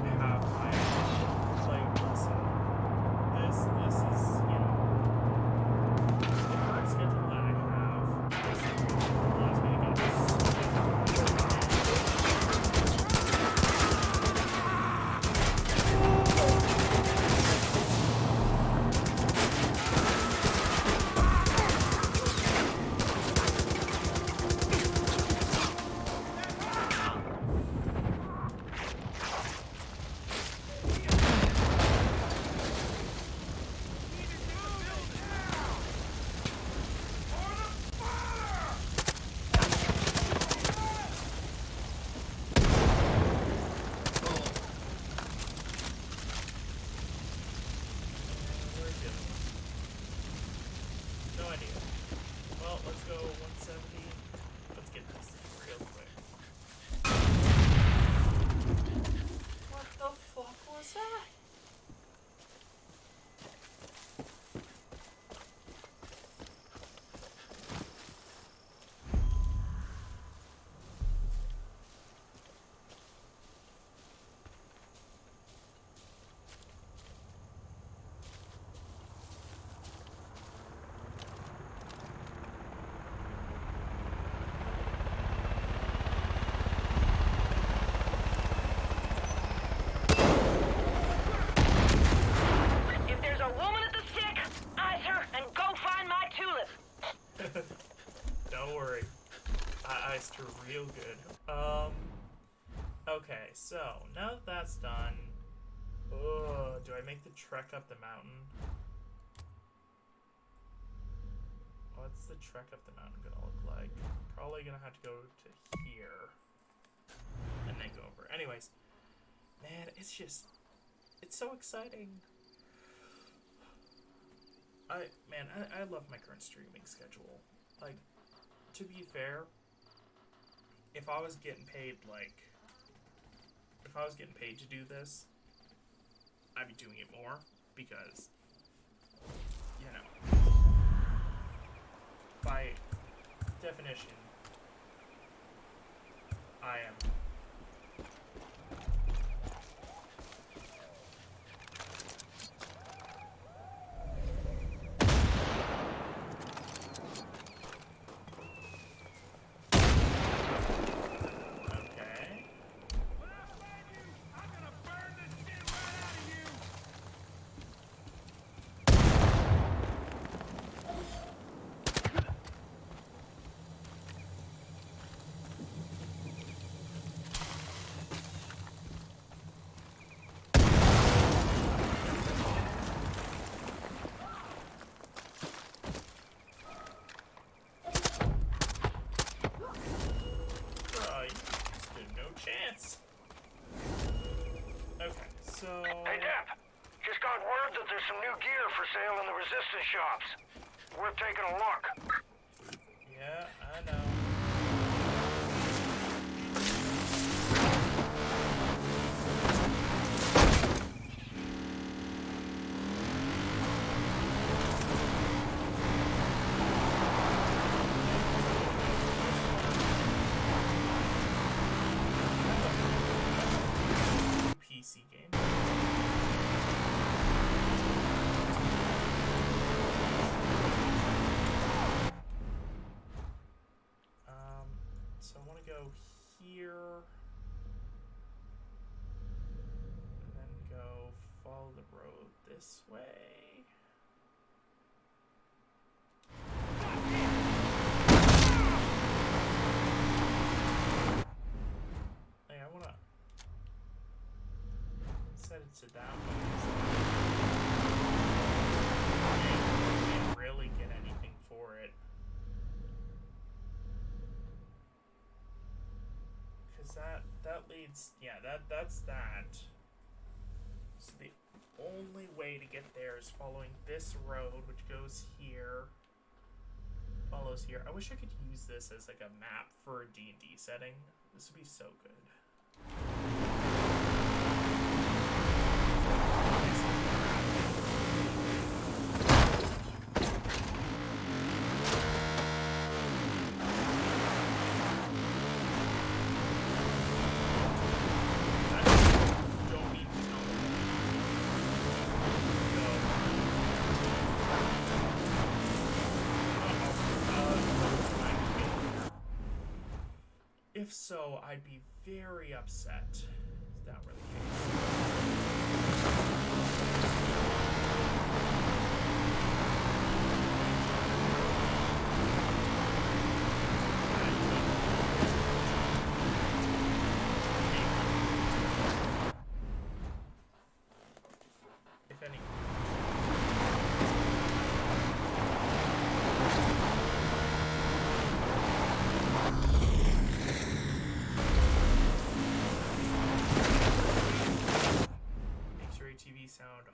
to have my, like, listen, this is, you know, the current schedule that I have allows me to get no idea. Well, let's go 170. Let's get this real quick. What the fuck was that? Don't worry. I iced her real good. Okay, so now that that's done, do I make the trek up the mountain? What's the trek up the mountain gonna look like? Probably gonna have to go to here and then go over. Anyways, man, it's so exciting. I love my current streaming schedule. Like, to be fair, if I was getting paid to do this, I'd be doing it more because, you know, by definition, I am there's some new gear for sale in the resistance shops. Worth taking a look. Yeah, I know. PC game. So I want to go here, and then go follow the road this way. Hey, I want to set it to that one. Can't really get anything for it. That leads, yeah, that's that. So the only way to get there is following this road, which goes here, follows here. I wish I could use this as like a map for a D&D setting. This would be so good. If so, I'd be very upset. Is that were the if any. TV sound.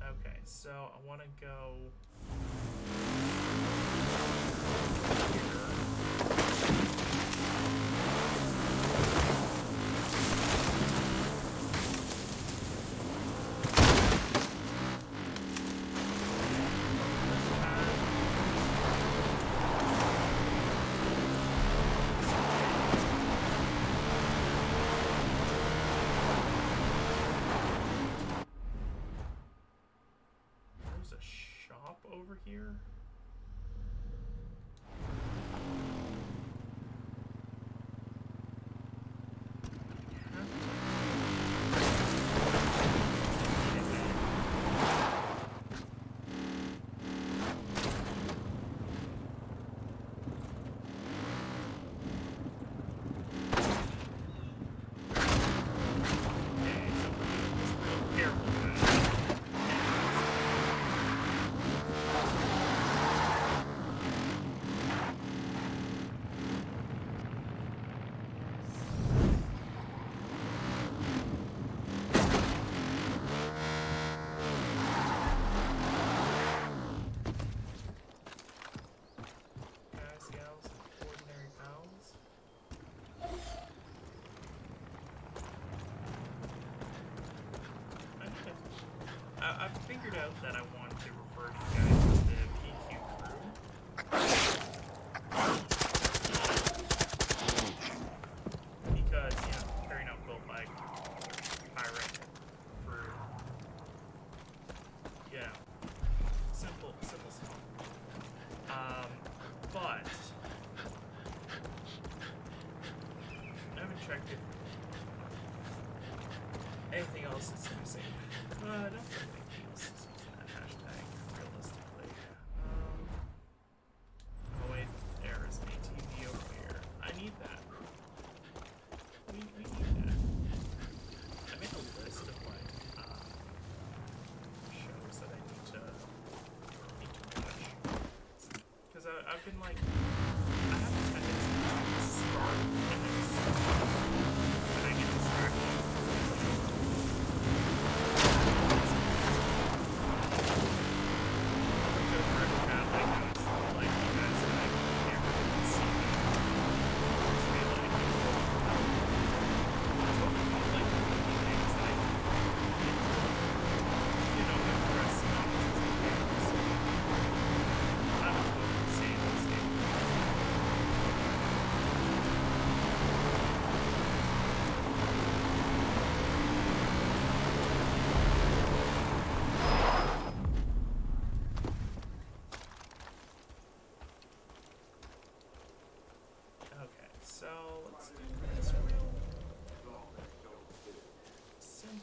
Okay, so I want to go over here. I've figured out that I want to refer to you guys as the PQ crew. Because, you know, carrying out built like pirate crew. You know, simple stuff. But I haven't checked if anything else is using. I don't think anything else is using that hashtag, realistically. Oh wait, there is an ATV over here. I need that. We need that. I made a list of like shows that I need to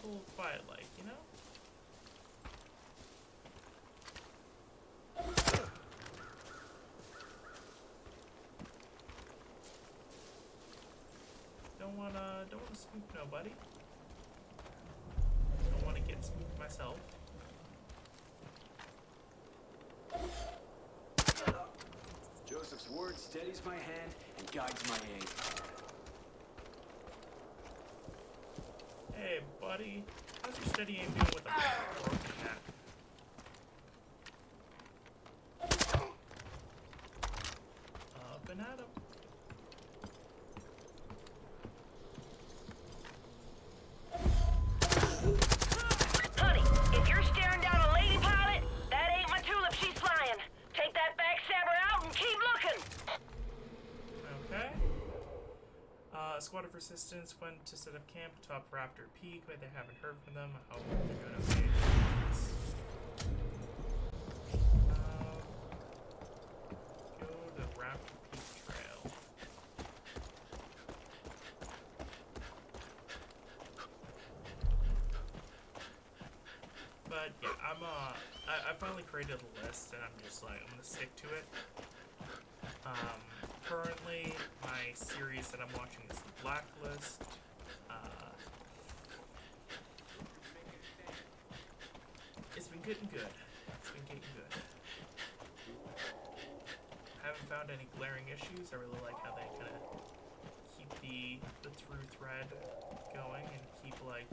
peaceful, quiet life, you know? Don't wanna spook nobody. Don't wanna get spooked myself. Joseph's word steadies my hand and guides my aim. Hey, buddy. How's your steady aim doing with a broken neck? Up and at 'em. Honey, if you're staring down a lady pilot, that ain't my tulip she's flying. Take that backstabber out and keep looking. Okay. Squad of Resistance went to set up camp atop Raptor Peak, but they haven't heard from them. I hope they're doing okay. Go to Raptor Peak Trail. But yeah, I finally created a list, and I'm just like, I'm gonna stick to it. Currently, my series that I'm watching is The Blacklist. It's been getting good. It's been getting good. Haven't found any glaring issues. I really like how they kind of keep the through thread going and keep like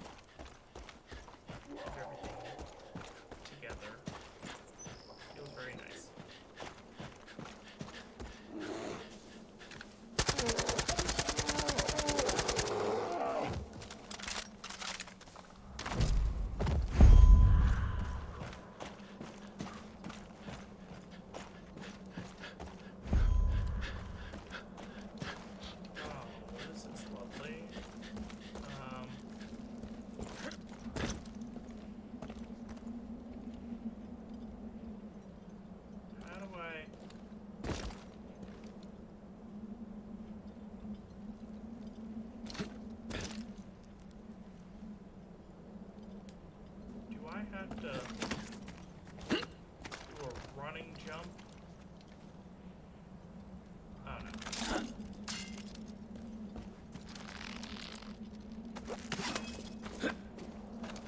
everything together. Feels very nice. Have to do a running jump. Oh no.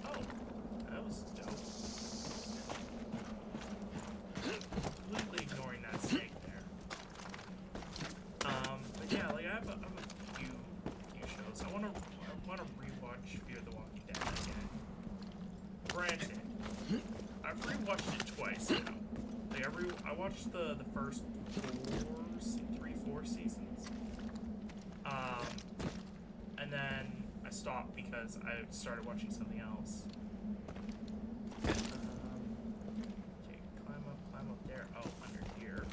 Oh, that was dope. Completely ignoring that snake there. But yeah, like I have a few shows. I wanna rewatch Fear the Walking Dead again. Granted, I've rewatched it twice now. Like I watched the first 4 seasons. And then I stopped because I started watching something else. Okay, climb up there. Oh, under here.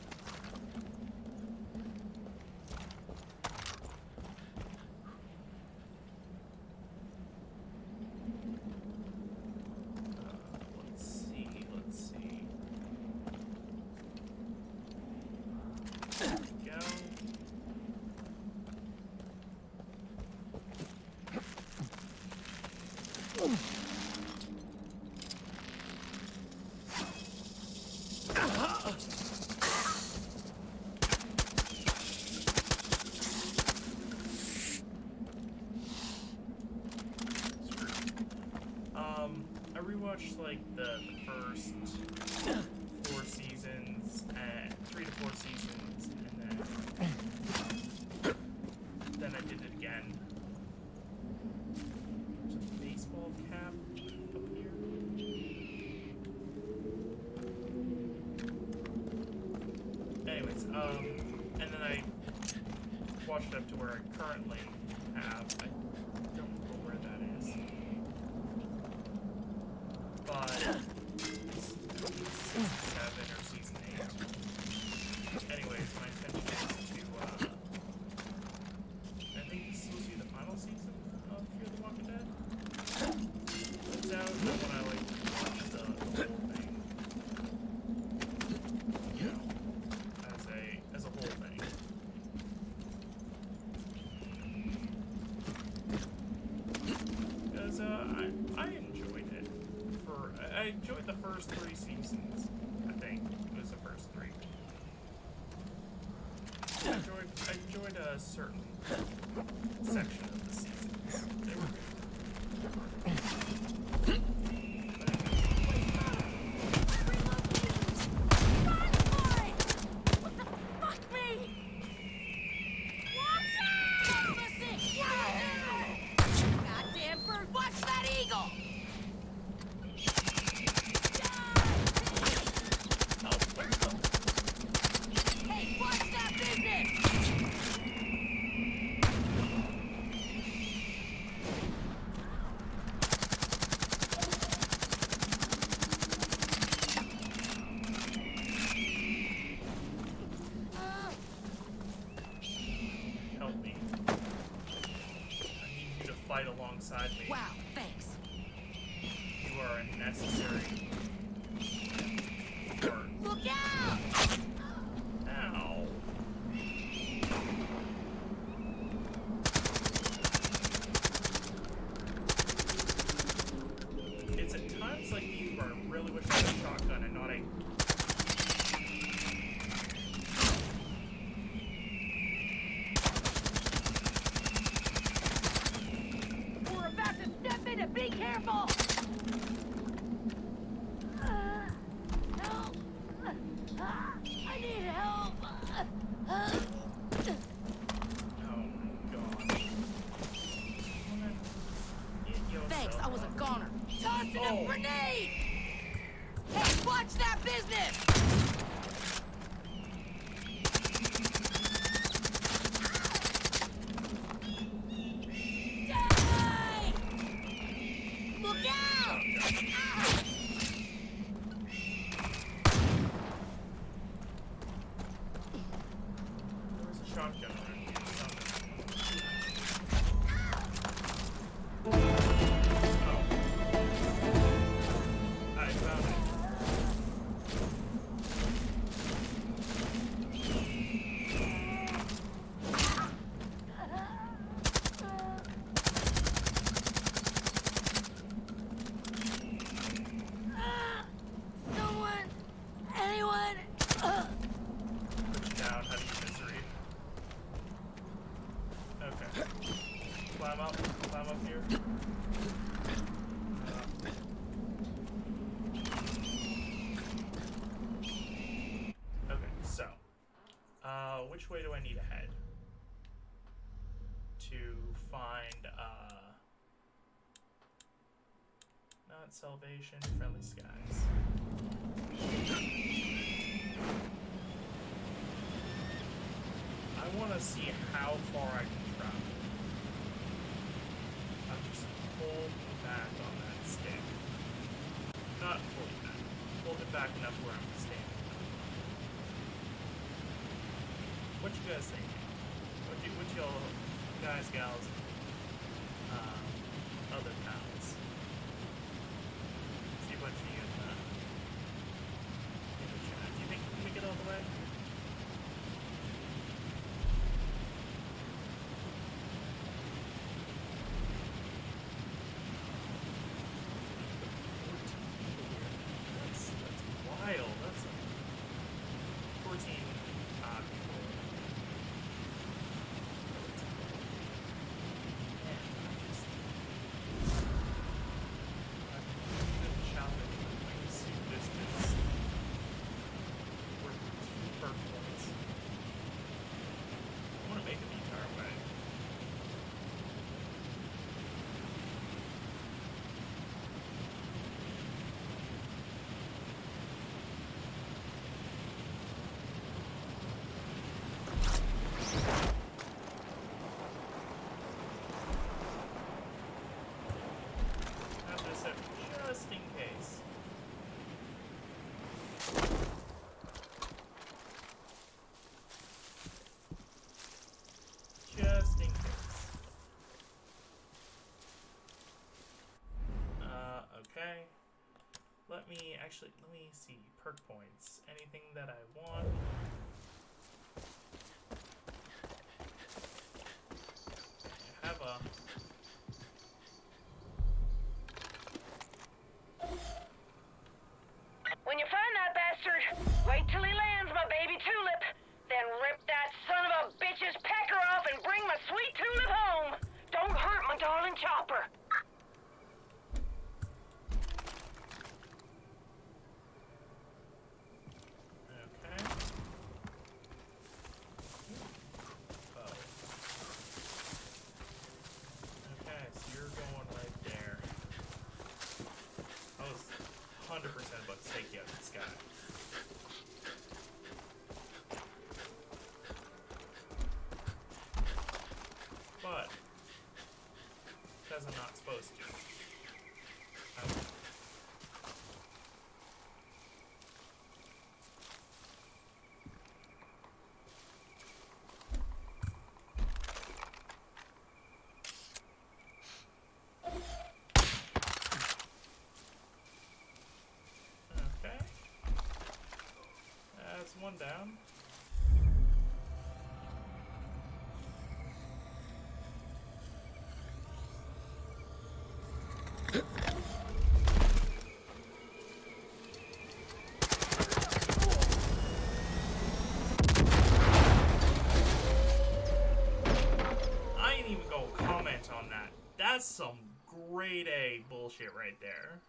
I rewatched like the first 4 seasons, 3 to 4 seasons, and then I did it again. There's a baseball cap up here. Anyways, and then I watched it up to where I currently have. I don't know where that is. But season 7 or season 8. Anyways, my intention is to, I think this will be the final season of Fear the Walking Dead. It's out when I like watch the whole thing. You know, as a whole thing. I enjoyed the first 3 seasons. I think it was the first 3. I enjoyed a certain section of the seasons. They were good. Fight alongside me. Wow, thanks. You are a necessary part. Look out! Ow. It's at times like these where I really wish I had a shotgun and not a... Be careful! Help! I need help! Oh my god. Thanks, I was a goner. Tossing a grenade! Hey, watch that business! Shotgun around here. I found it. Someone, anyone. Put you down, honey misery. Okay. Climb up here. Okay, so. Which way do I need to head? To find, not salvation, friendly skies. I want to see how far I can travel. I'm just pulled back on that stick. Not fully back. Hold it back enough where I'm standing. What you guys think? What y'all guys, gals, other pals? See a bunch of you in the chat. Do you think we can get all the way? That's wild. That's 14 people. Just in case. Just in case. Okay. Let me see. Perk points. Anything that I want. I have a... and chopper. Okay. Oh. Okay, so you're going right there. I was 100% about to take you out of the sky. But, because I'm not supposed to. Okay. That's one down. I ain't even gonna comment on that. That's some grade A bullshit right there.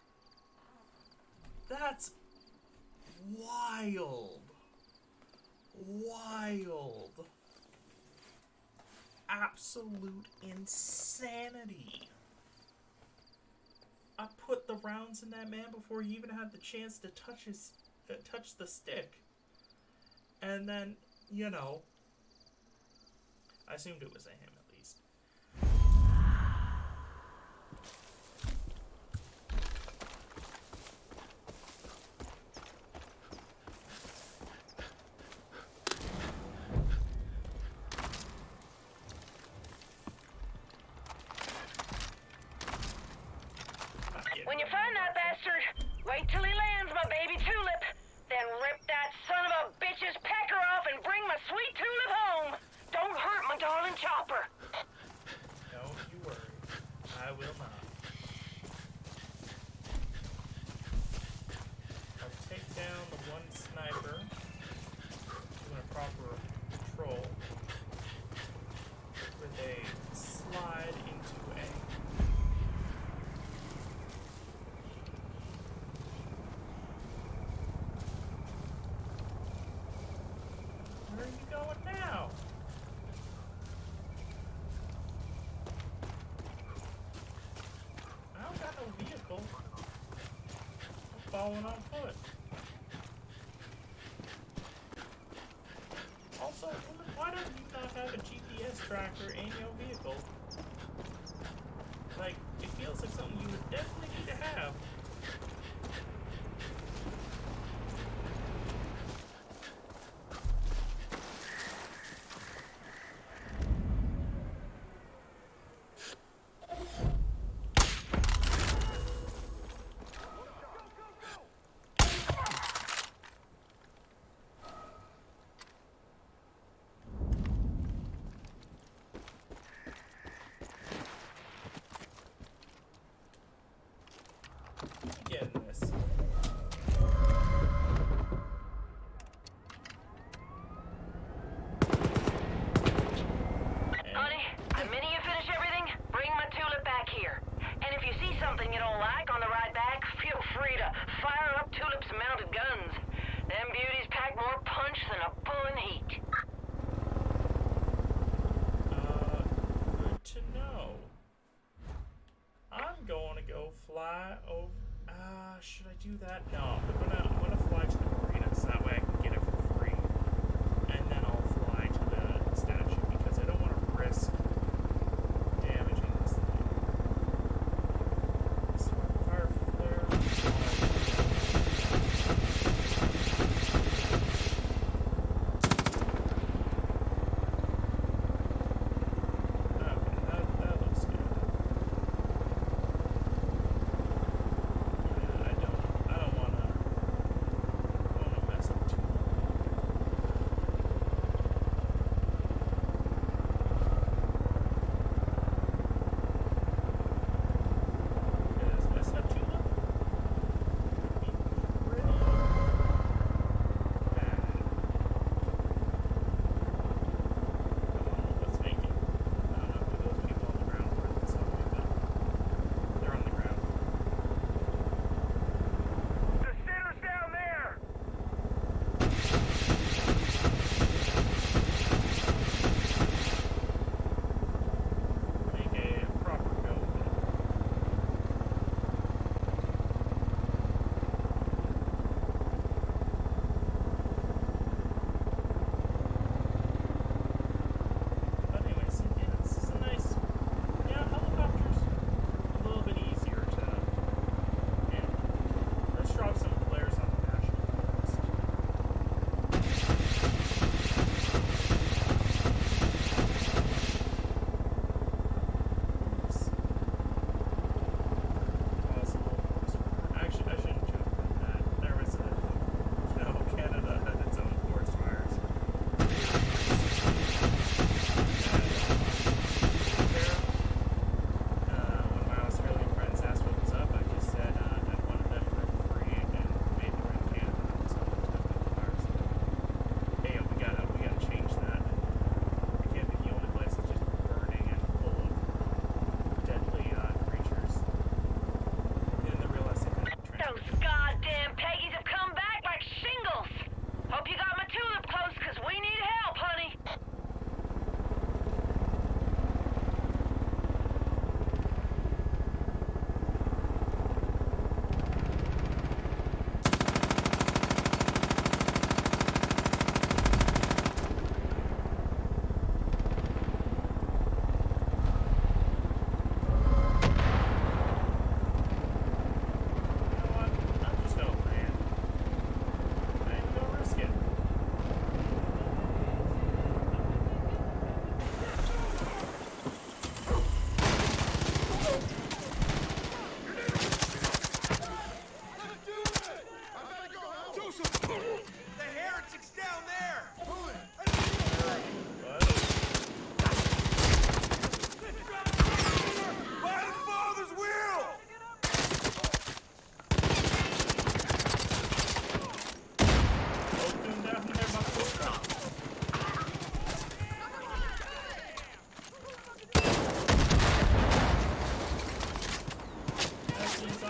That's wild. Wild. Absolute insanity. I put the rounds in that man before he even had the chance to touch the stick. And then, you know, I assumed it was a him at least. When you find that bastard, wait till he lands, my baby tulip. Then rip that son of a bitch's pecker off and bring my sweet tulip home. Don't hurt my darling chopper. Don't you worry. I will not. I'll take down the one sniper doing a proper patrol with a slide into A. Where are you going now? I don't got no vehicle. I'm following on foot. Also, why don't you not have a GPS tracker in your vehicle? Like, it feels like something you would definitely need to have. Getting this. Honey, the minute you finish everything, bring my tulip back here. And if you see something you don't like on the ride back, feel free to fire up Tulip's mounted guns. Them beauties pack more punch than a bull in heat. Good to know. I'm going to go fly over. Should I do that? No, I'm gonna fly to the marina so that way I can get it for free. And then I'll fly to the statue because I don't want to risk damaging this thing. So fire flare. Okay, that looks good. I don't want to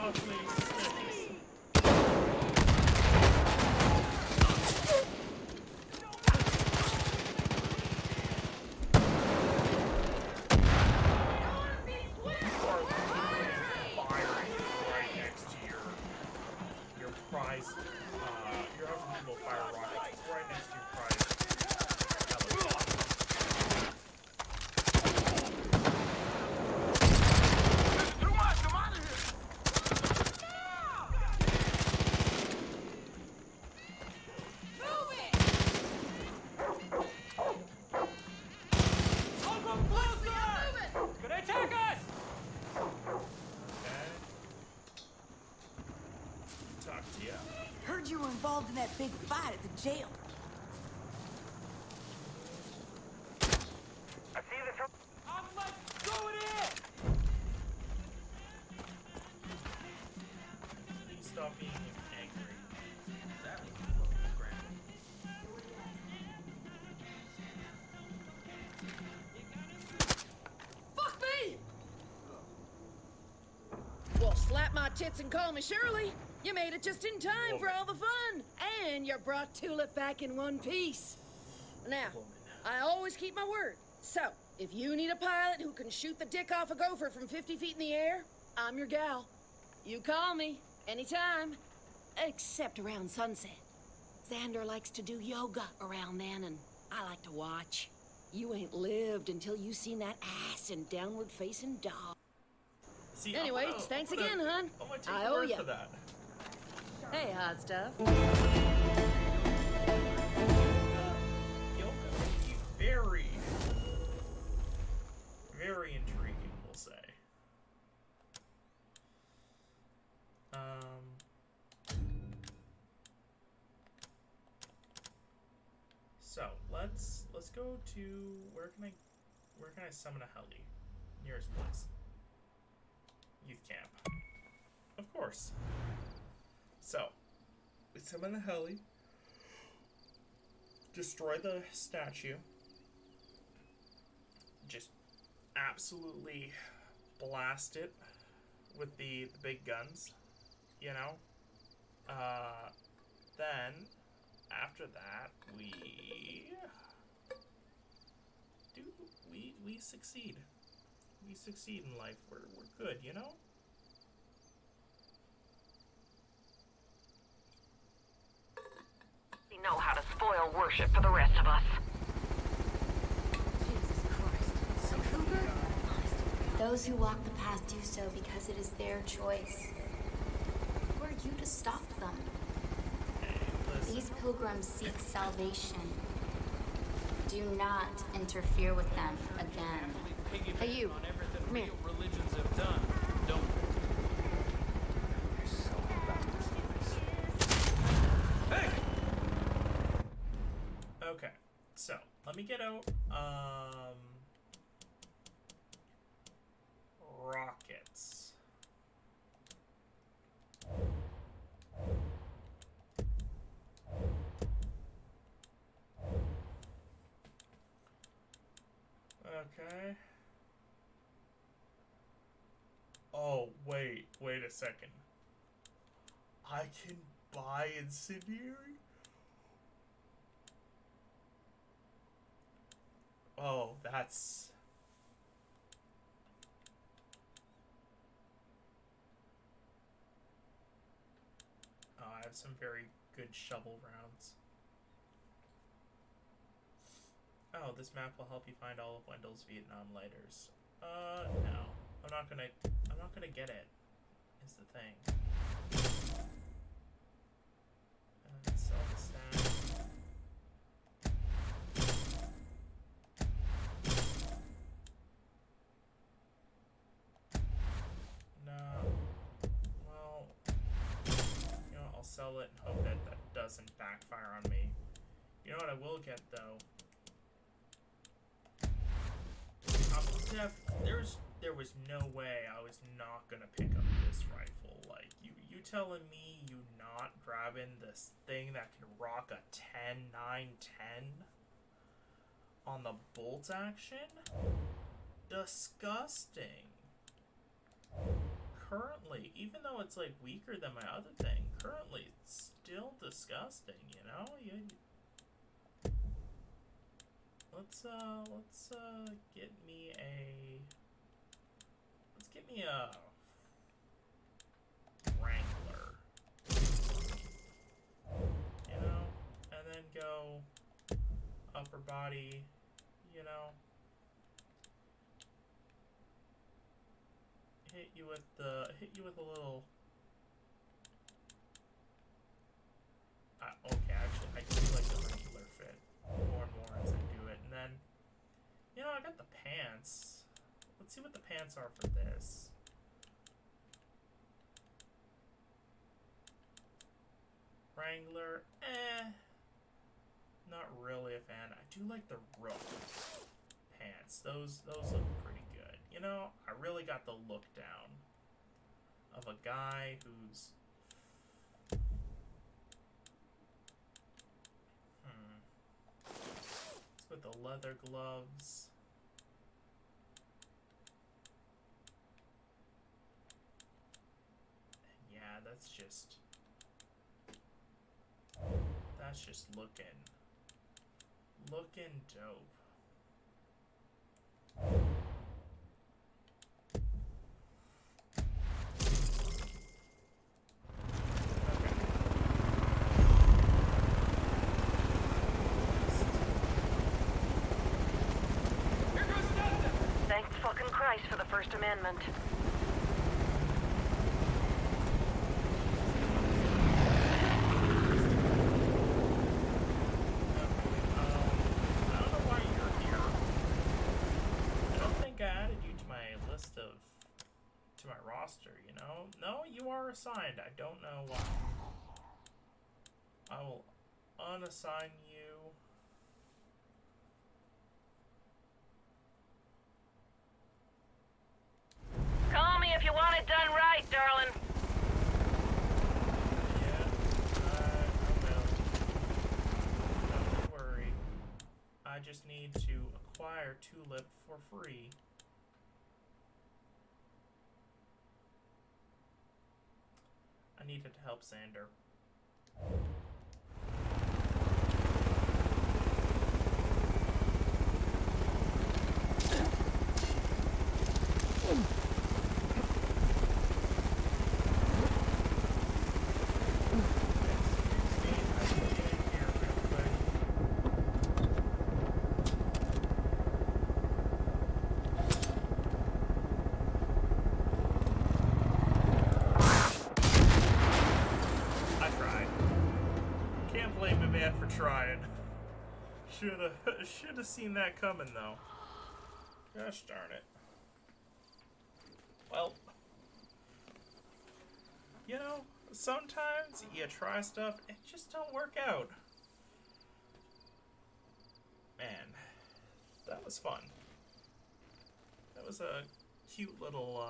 possibly suspicious. Prize, you're having people fire rockets right next to your prize. Too much! I'm out of here! Move it! I'll come closer! Gonna attack us! Talk to you. Heard you were involved in that big fight at the jail. I see the truck. I'm like going in! Please stop being angry. That was Fuck me! Well, slap my tits and call me Shirley. You made it just in time for all the fun. And you brought Tulip back in one piece. Now, I always keep my word. So, if you need a pilot who can shoot the dick off a gopher from 50 feet in the air, I'm your gal. You call me anytime. Except around sunset. Xander likes to do yoga around then, and I like to watch. You ain't lived until you seen that ass in downward facing dog. See, Anyways, thanks again, hon. I I owe ya. for that. Hey, hot stuff. Yoga would be very, very intriguing, we'll say. So let's go to where can I summon a heli? Nearest place. Youth camp. Of course. So, we summon the heli, destroy the statue, just absolutely blast it with the big guns, you know? Then, after that, we succeed. We succeed in life. We're good, you know? They know how to spoil worship for the rest of us. Those who walk the path do so because it is their choice. Who are you to stop them? These pilgrims seek salvation. Do not interfere with them again. Hey, you. On everything Come here. real religions have done. Don't. Hey! Okay, so let me get out rockets. Okay. Oh, wait a second. I can buy incendiary? Oh, that's... Oh, I have some very good shovel rounds. Oh, this map will help you find all of Wendell's Vietnam lighters. No. I'm not gonna get it, is the thing. Sell the stack. No. Well, you know, I'll sell it and hope that that doesn't backfire on me. You know what I will get, though? There was no way I was not gonna pick up this rifle. Like, you telling me you not grabbing this thing that can rock a 10, 9, 10 on the bolt action? Disgusting. currently, even though it's like weaker than my other thing, currently it's still disgusting, you know? Let's get me a Wrangler. You know? And then go upper body, you know? Hit you with a little. Okay, actually, I do like the regular fit more and more as I do it. And then, you know, I got the pants. Let's see what the pants are for this. Wrangler, not really a fan. I do like the Rook pants. Those look pretty good. You know, I really got the look down of a guy who's it's with the leather gloves. And yeah, that's just looking dope. Thank fucking Christ for the First Amendment. I don't know why you're here. I don't think I added you to my list to my roster, you know? No, you are assigned. I don't know why. I will unassign you. Call me if you want it done right, darling. Yeah, I will. Don't worry. I just need to acquire Tulip for free. I needed to help Sander. Trying. Should have seen that coming though. Gosh darn it. Well, you know, sometimes you try stuff and it just don't work out. Man, that was fun. That was a cute little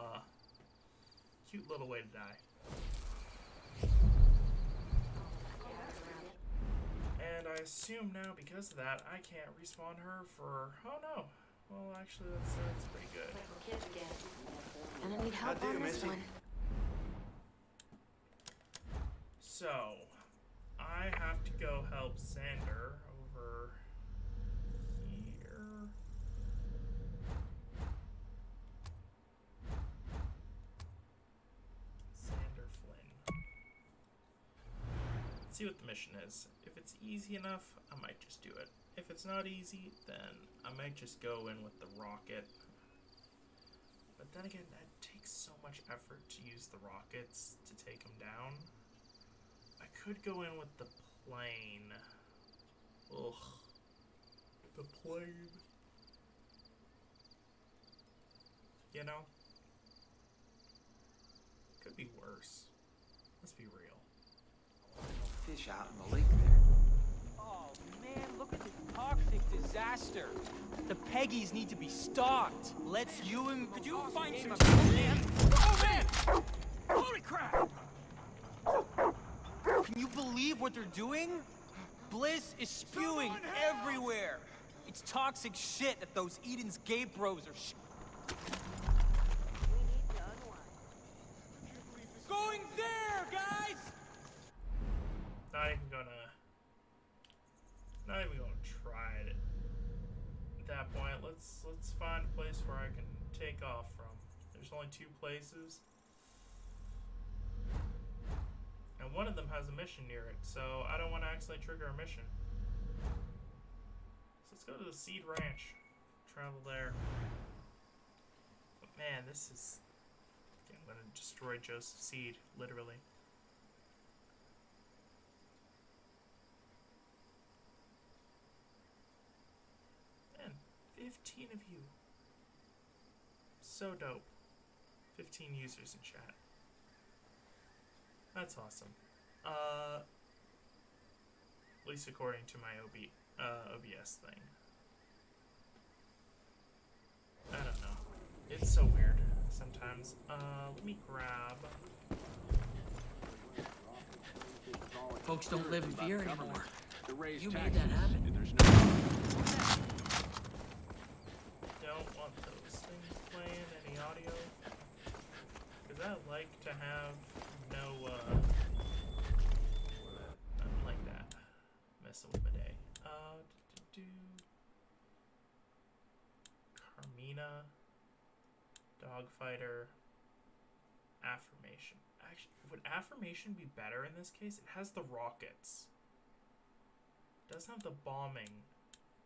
way to die. And I assume now, because of that, I can't respawn her for... Oh, no. Well, actually, that's pretty good. And I need help on this one. So, I have to go help Sander over here. Sander Flynn. Let's see what the mission is. If it's easy enough, I might just do it. If it's not easy, then I might just go in with the rocket. But then again, that takes so much effort to use the rockets to take them down. I could go in with the plane. Ugh. The plane. You know? Could be worse. Let's be real. Fish out in the lake there. Oh man, look at this toxic disaster. The Peggies need to be stocked. Let's could you find some man? Oh man! Holy crap! Can you believe what they're doing? Bliss is spewing everywhere. It's toxic shit that those Eden's Gate bros are where I can take off from. There's only 2 places. And one of them has a mission near it, so I don't want to accidentally trigger a mission. So let's go to the Seed Ranch. Travel there. But man, this is... I'm going to destroy Joseph Seed, literally. Man, 15 of you. So dope. 15 users in chat. That's awesome. At least according to my OBS thing. I don't know. It's so weird sometimes. Let me grab... Folks don't live in fear anymore. You made taxes, that happen. and there's Don't want those things playing, any audio. Because I like to have no, nothing like that. Messing with my day. Carmina. Dogfighter. Affirmation. Actually, would affirmation be better in this case? It has the rockets. It doesn't have the bombing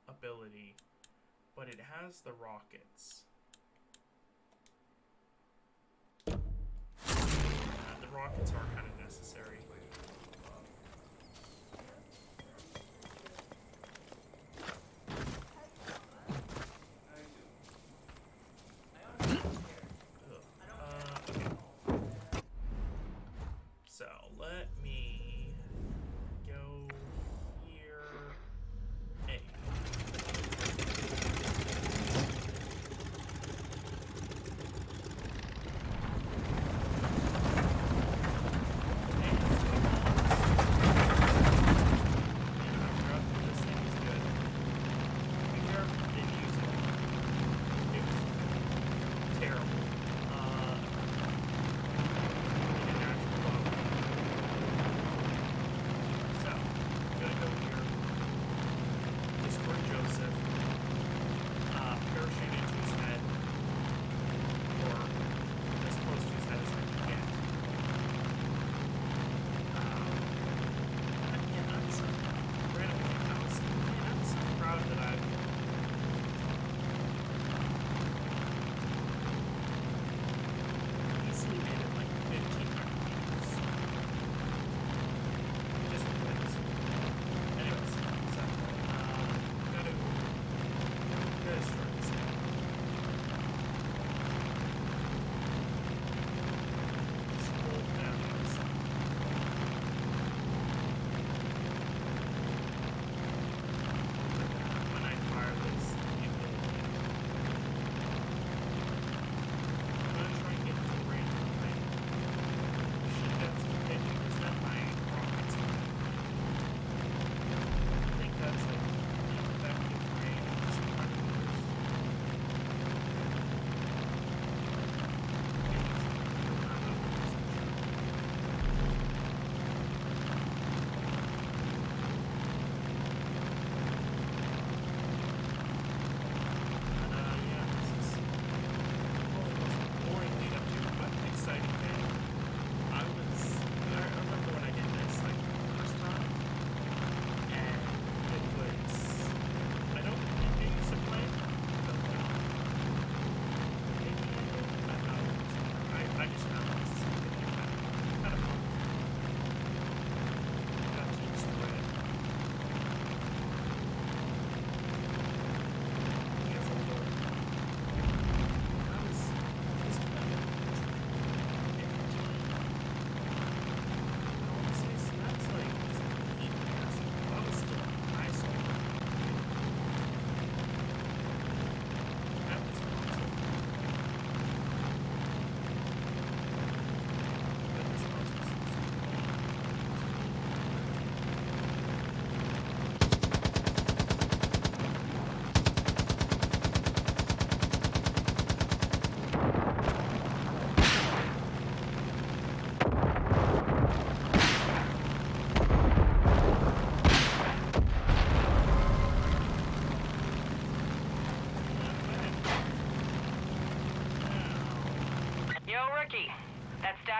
ability, but it has the rockets. The rockets are kind of necessary. So let me go here. Hey.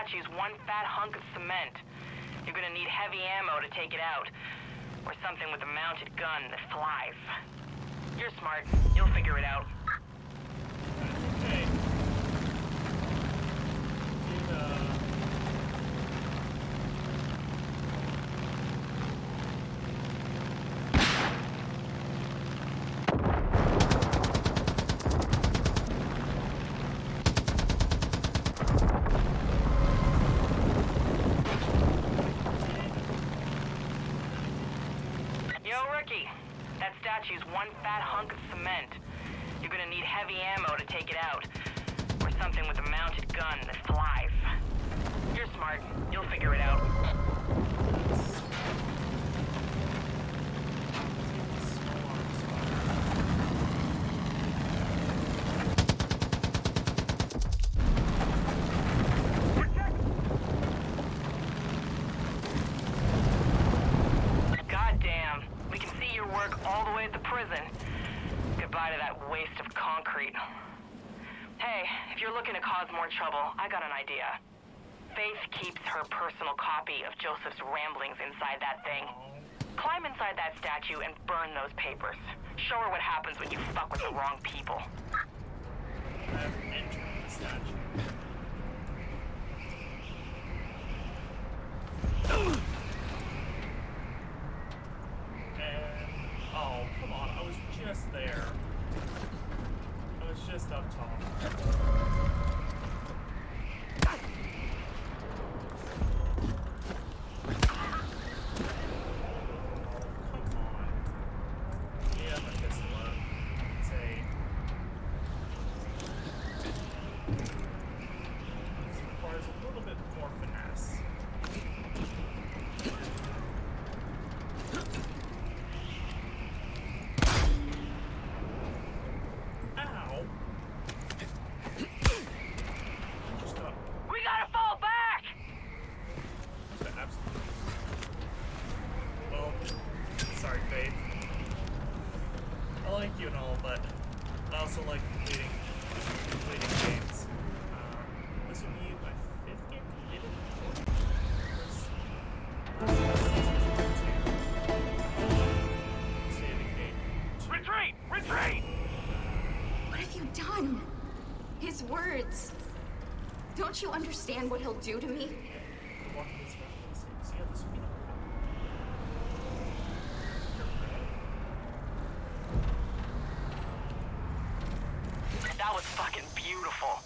statue's one fat hunk of cement. You're gonna need heavy ammo to take it out. Or something with a mounted gun that flies. You're smart. You'll figure it out. Okay. Yo, Rookie. That statue's one fat hunk of cement. You're gonna need heavy ammo to take it out. Or something with a mounted gun that flies. You're smart. You'll figure it out. Goddamn. We can see your work all the way at the prison. Goodbye to that waste of concrete. Hey, if you're looking to cause more trouble, I got an idea. Faith keeps her personal copy of Joseph's ramblings inside that thing. Climb inside that statue and burn those papers. Show her what happens when you fuck with the wrong people. I've entered the statue. And, oh, come on, I was just there. I was just up top. You and all, but I also like completing games. This would be my 5th game completed. Retreat! Retreat! What have you done? His words. Don't you understand what he'll do to me? That was fucking beautiful.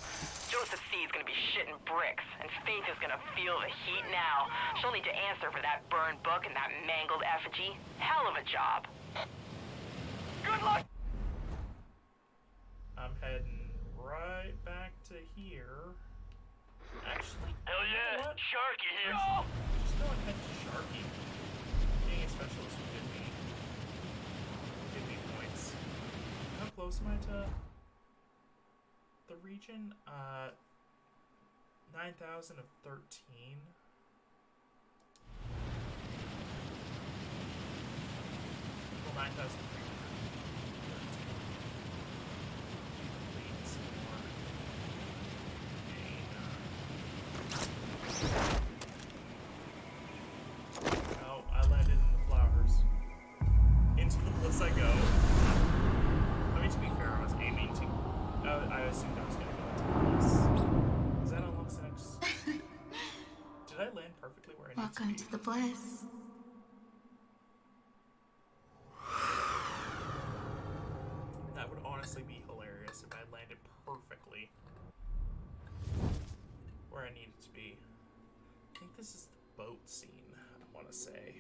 Joseph C is gonna be shitting bricks, and Faith is gonna feel the heat now. She'll need to answer for that burned book and that mangled effigy. Hell of a job. Good luck! I'm heading right back to here. Actually, hell yeah, what? Sharky here. Just go and head to Sharky. Being a specialist would give me points. How close am I to the region? 9,000 of 13. Well, 9,300. Oh, I landed in the flowers. Into the bliss I go. I mean, to be fair, I was aiming to. I assumed I was going to go into the bliss. Is that unlock the next? Did I land perfectly where I need to be? Welcome to the bliss. That would honestly be hilarious if I had landed perfectly where I needed to be. I think this is the boat scene, I want to say.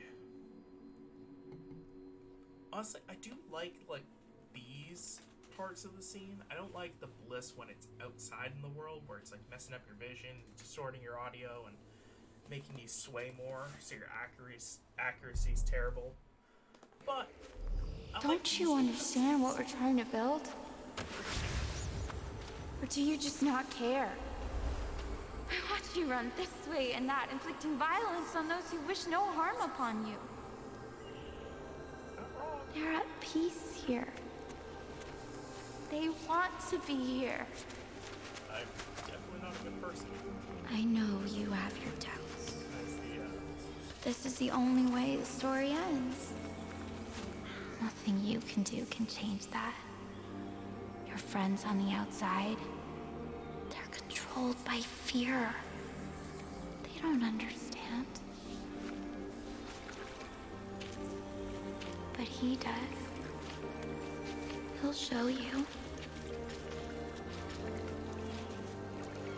Honestly, I do like these parts of the scene. I don't like the bliss when it's outside in the world, where it's like messing up your vision, distorting your audio, and making you sway more, so your accuracy's terrible. But Don't you understand what we're trying to build? Or do you just not care? I watch you run this way and that, inflicting violence on those who wish no harm upon you. They're at peace here. They want to be here. I'm definitely not a good person. I know you have your doubts. But this is the only way the story ends. Nothing you can do can change that. Your friends on the outside, they're controlled by fear. They don't understand. But he does. He'll show you.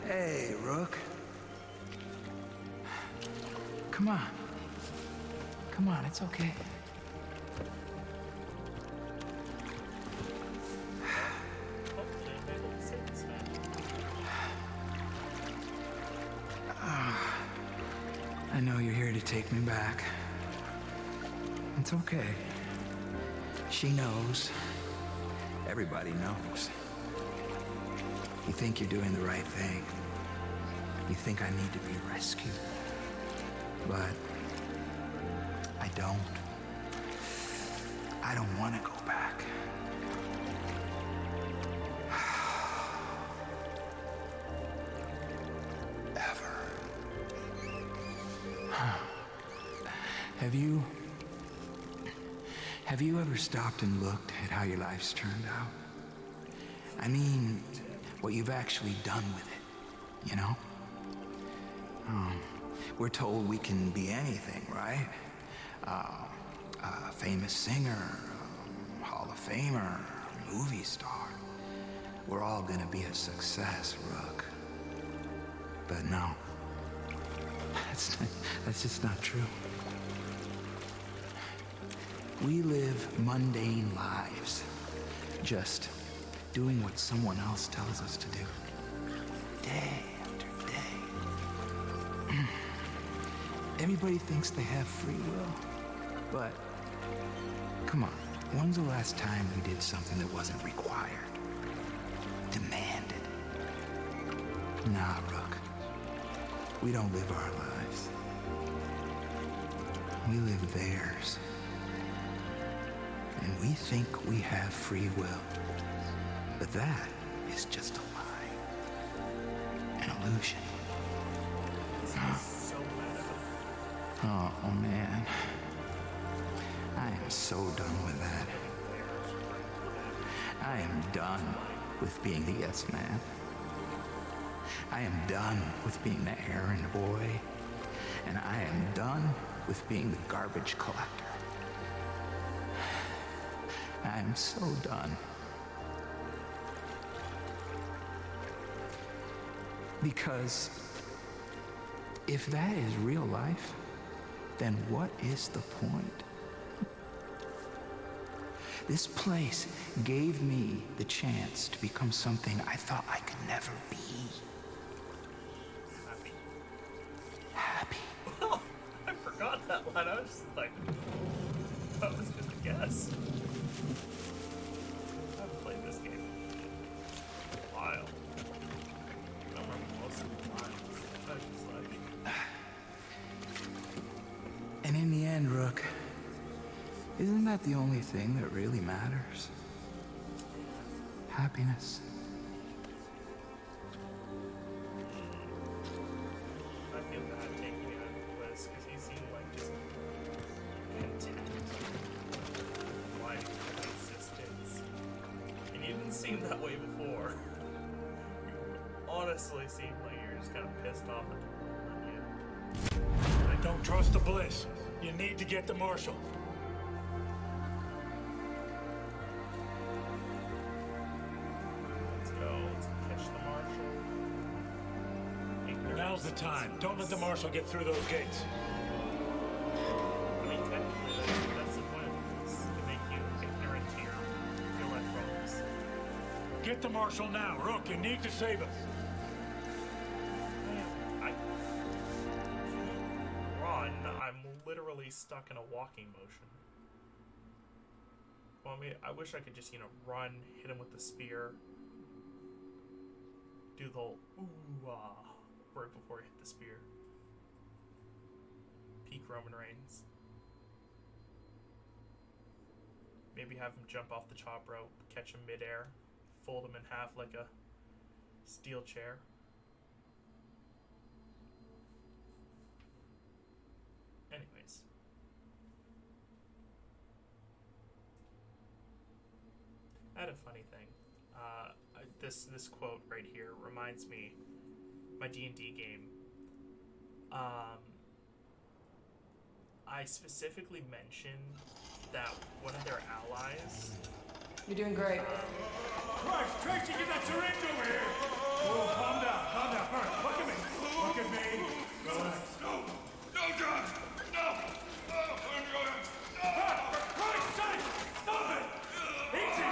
Hey, Rook. Come on. Come on, it's okay. I know you're here to take me back. It's okay. She knows. Everybody knows. You think you're doing the right thing. You think I need to be rescued. But I don't. I don't want to go back. Ever. Have you ever stopped and looked at how your life's turned out? I mean, what you've actually done with it, you know? We're told we can be anything, right? A famous singer, Hall of Famer, movie star. We're all gonna be a success, Rook. But no, that's just not true. We live mundane lives, just doing what someone else tells us to do. Day after day. Everybody thinks they have free will, but come on, when's the last time we did something that wasn't required? Demanded? Nah, Rook. We don't live our lives. We live theirs. And we think we have free will. But that is just a lie. An illusion. Oh, man. I am so done with that. I am done with being the yes man. I am done with being the errand boy. And I am done with being the garbage collector. I am so done. Because if that is real life, then what is the point? This place gave me the chance to become something I thought I could never be. Happy. Oh, I forgot that line. I was just like, that was just a guess. I haven't played this game in a while. I don't remember most of the lines. I was just like... And in the end, Rook, isn't that the only thing that really matters? Happiness. I feel bad taking you out of the list because you seem like just content with life and existence. And you didn't seem that way before. You honestly seemed like you're just kind of pissed off at the world. I don't trust the Bliss. You need to get the Marshal. Let's go. Let's catch the Marshal. Now's the time. Don't let the Marshal get through those gates. I mean, technically, that's the point of this, to make you ignorant to your electrons. Get the Marshal now. Rook, you need to save us. I'm literally stuck in a walking motion. Well, I mean, I wish I could just, run, hit him with the spear, do the whole ooh-ah right before I hit the spear. Peak Roman Reigns. Maybe have him jump off the chop rope, catch him midair, fold him in half like a steel chair. Anyways. I had a funny thing. This quote right here reminds me my D&D game. I specifically mentioned that one of their allies. You're doing great. Christ, Tracy, get that syringe over here! Oh, calm down. All right, look at me. Relax. No drugs! No! For Christ's sake, stop it! Easy!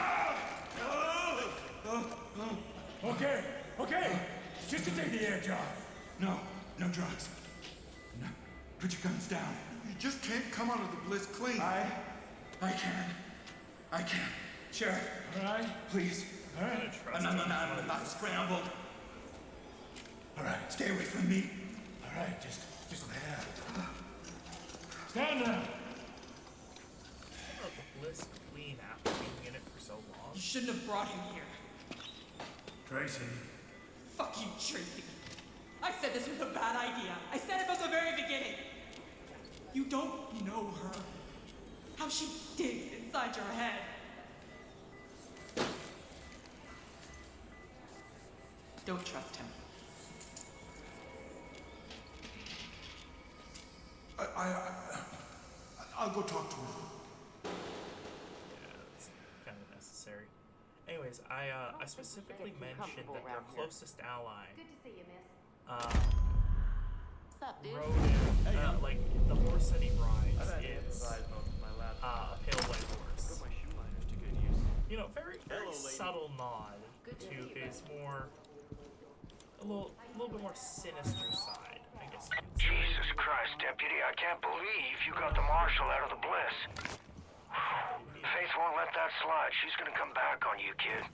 Okay. Just to take the edge off. No drugs. No. Put your guns down. You just can't come out of the bliss clean. I can. Sheriff. All right. Please. All right. I'm not scrambled. All right. Stay away from me. All right, just lay down. Stand down. The bliss clean after being in it for so long. You shouldn't have brought him here. Tracy. Fuck you, Tracy. I said this was a bad idea. I said it from the very beginning. You don't know her. How she digs inside your head. Don't trust him. I'll go talk to her. Yeah, that's kind of necessary. Anyways, I specifically mentioned that their closest ally. Good to see you, miss. What's up, dude? Rode like the horse that he rides is a pale white horse. You know, very subtle nod to his more a little bit more sinister side, I guess. Jesus Christ, Deputy, I can't believe you got the marshal out of the bliss. Faith won't let that slide. She's gonna come back on you, kid.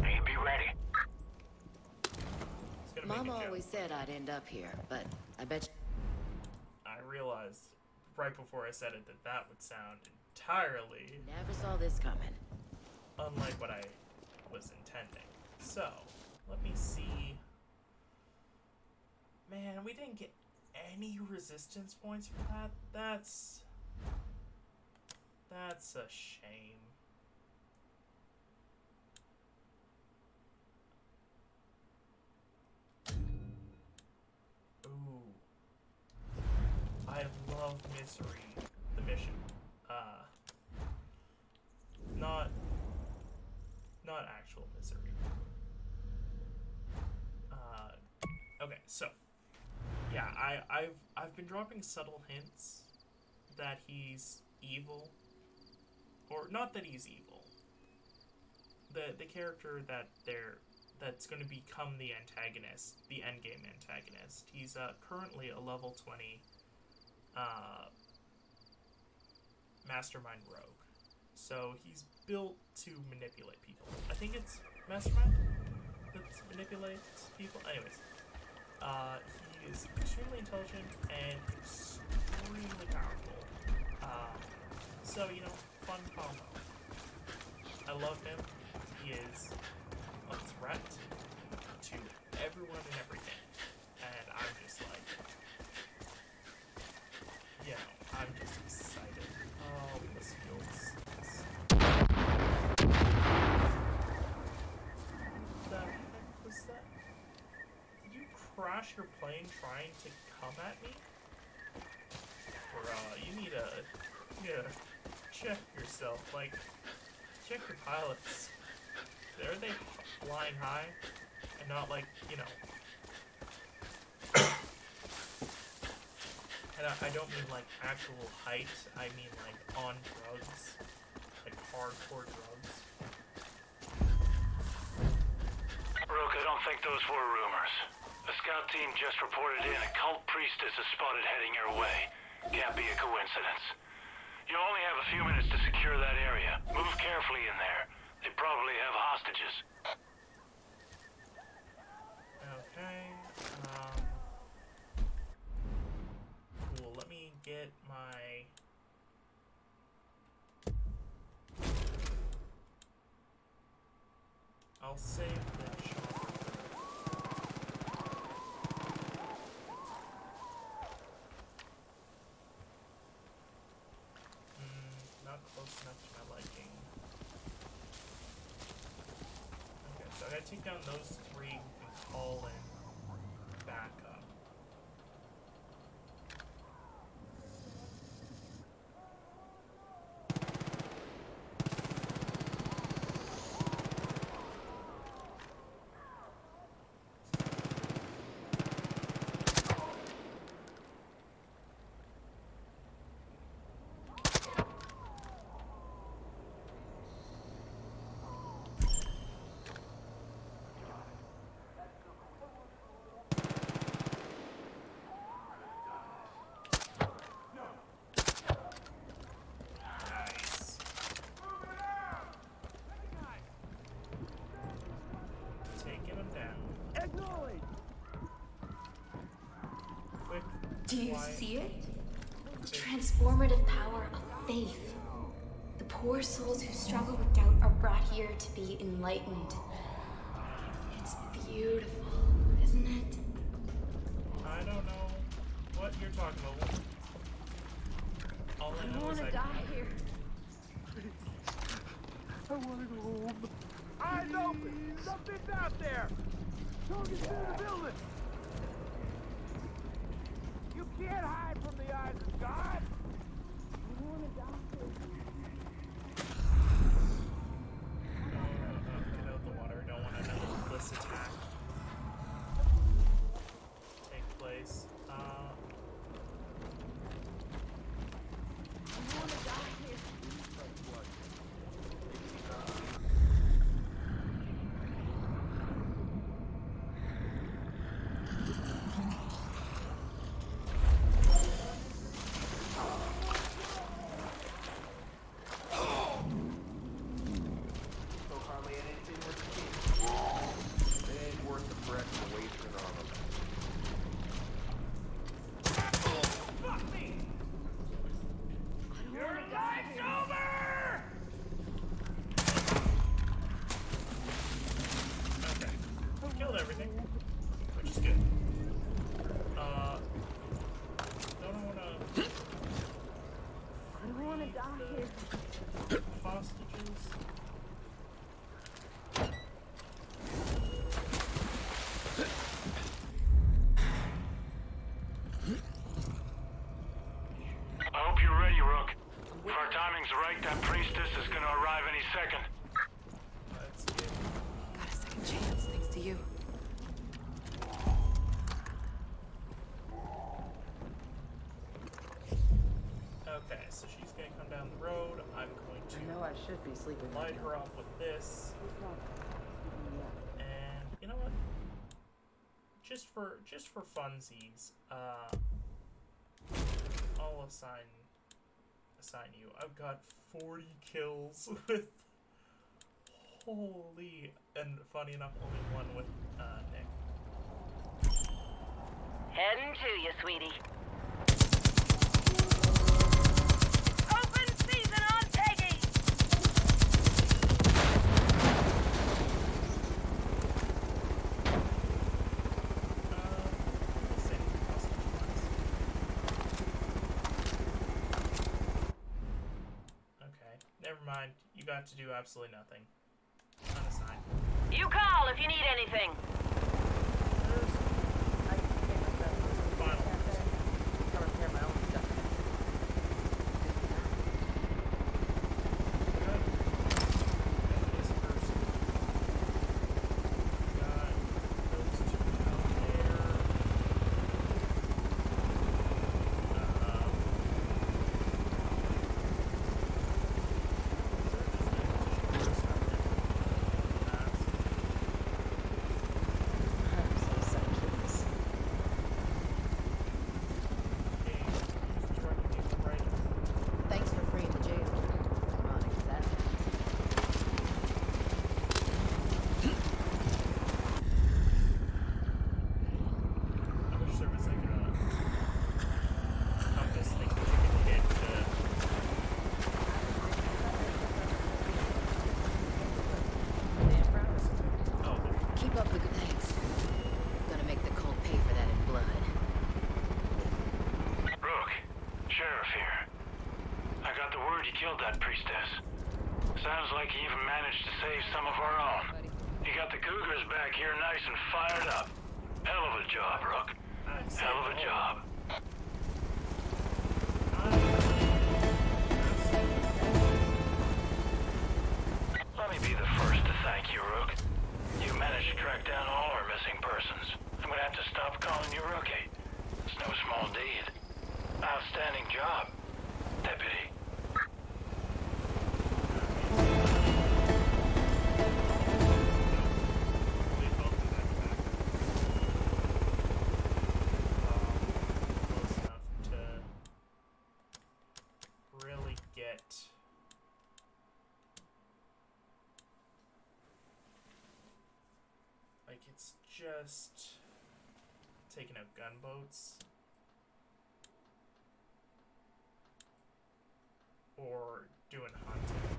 You be ready. Mama always said I'd end up here, but I bet you... I realized right before I said it that would sound entirely... Never saw this coming. ...unlike what I was intending. So, let me see... Man, we didn't get any resistance points for that? That's a shame. Ooh. I love Misery, the mission. Not actual Misery. Okay, so yeah, I've been dropping subtle hints that he's evil. Or not that he's evil. The character that's going to become the antagonist, the endgame antagonist. He's currently a level 20 mastermind rogue. So he's built to manipulate people. I think it's mastermind that manipulates people. Anyways, he is extremely intelligent and extremely powerful. So, you know, fun combo. I love him. He is a threat to everyone and everything. And I'm just like, you know, I'm just excited. Oh, this feels... What the heck was that? Did you crash your plane trying to come at me? Bruh, you need to check yourself. Like, check your pilots. Are they flying high? And not like, you know... And I don't mean like actual height, I mean like on drugs. Like hardcore drugs. Rook, I don't think those were rumors. A scout team just reported in a cult priestess is spotted heading your way. Can't be a coincidence. You only have a few minutes to secure that area. Move carefully in there. They probably have hostages. Okay, cool, let me get my... I'll save the shopper. close enough to my liking. Okay, so I gotta take down those three who can call in backup. Do you see it? The transformative power of faith. The poor souls who struggle with doubt are brought here to be enlightened. It's beautiful, isn't it? I don't know what you're talking about. All I know is I die here. I wanna go home. Eyes open! Something's out there! Don't get through the building! You can't hide from the eyes of God! I wanna die here. Get out the water. Don't want another bliss attack take place. I wanna die here. Right, that priestess is gonna arrive any second. Got a second chance, thanks to you. Okay, so she's gonna come down the road. I'm going to I should be sleeping. Light her up with this. And you know what? Just for funsies, I'll assign you. I've got 40 kills with holy, and funny enough, only one with Nick. Heading to you, sweetie. Open season on Peggy! Never mind. You got to do absolutely nothing. Unassigned. You call if you need anything. heard you killed that priestess. Sounds like you even managed to save some of our own. You got the Cougars back here nice and fired up. Hell of a job, Rook. Hell of a job. Let me be the first to thank you, Rook. You managed to track down all our missing persons. I'm gonna have to stop calling you Rookie. It's no small deed. Outstanding job, Deputy. Like, it's just taking out gunboats or doing hunting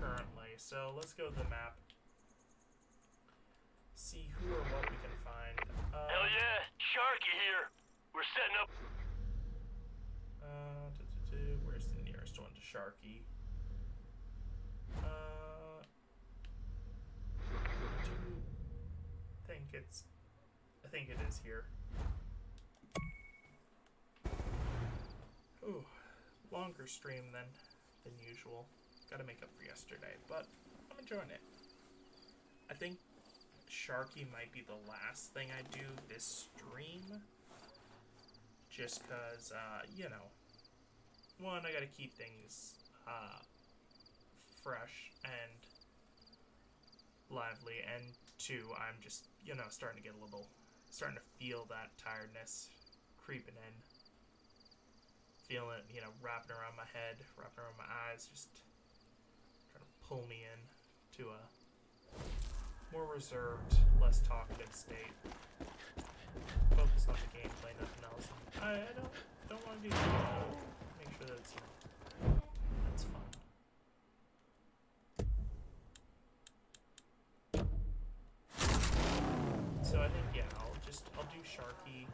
currently. So let's go to the map, see who or what we can find. Hell yeah, Sharky here. We're setting up. Where's the nearest one to Sharky? I think it is here. Ooh, longer stream than usual. Gotta make up for yesterday, but I'm enjoying it. I think Sharky might be the last thing I do this stream. Just cause, you know, one, I gotta keep things, fresh and lively, and two, I'm just, you know, starting to feel that tiredness creeping in. Feeling it, you know, wrapping around my head, wrapping around my eyes, just trying to pull me in to a more reserved, less talkative state. Focus on the gameplay, nothing else. I don't want to be, make sure that it's, you know, that's fun. So I think, yeah, I'll do Sharky.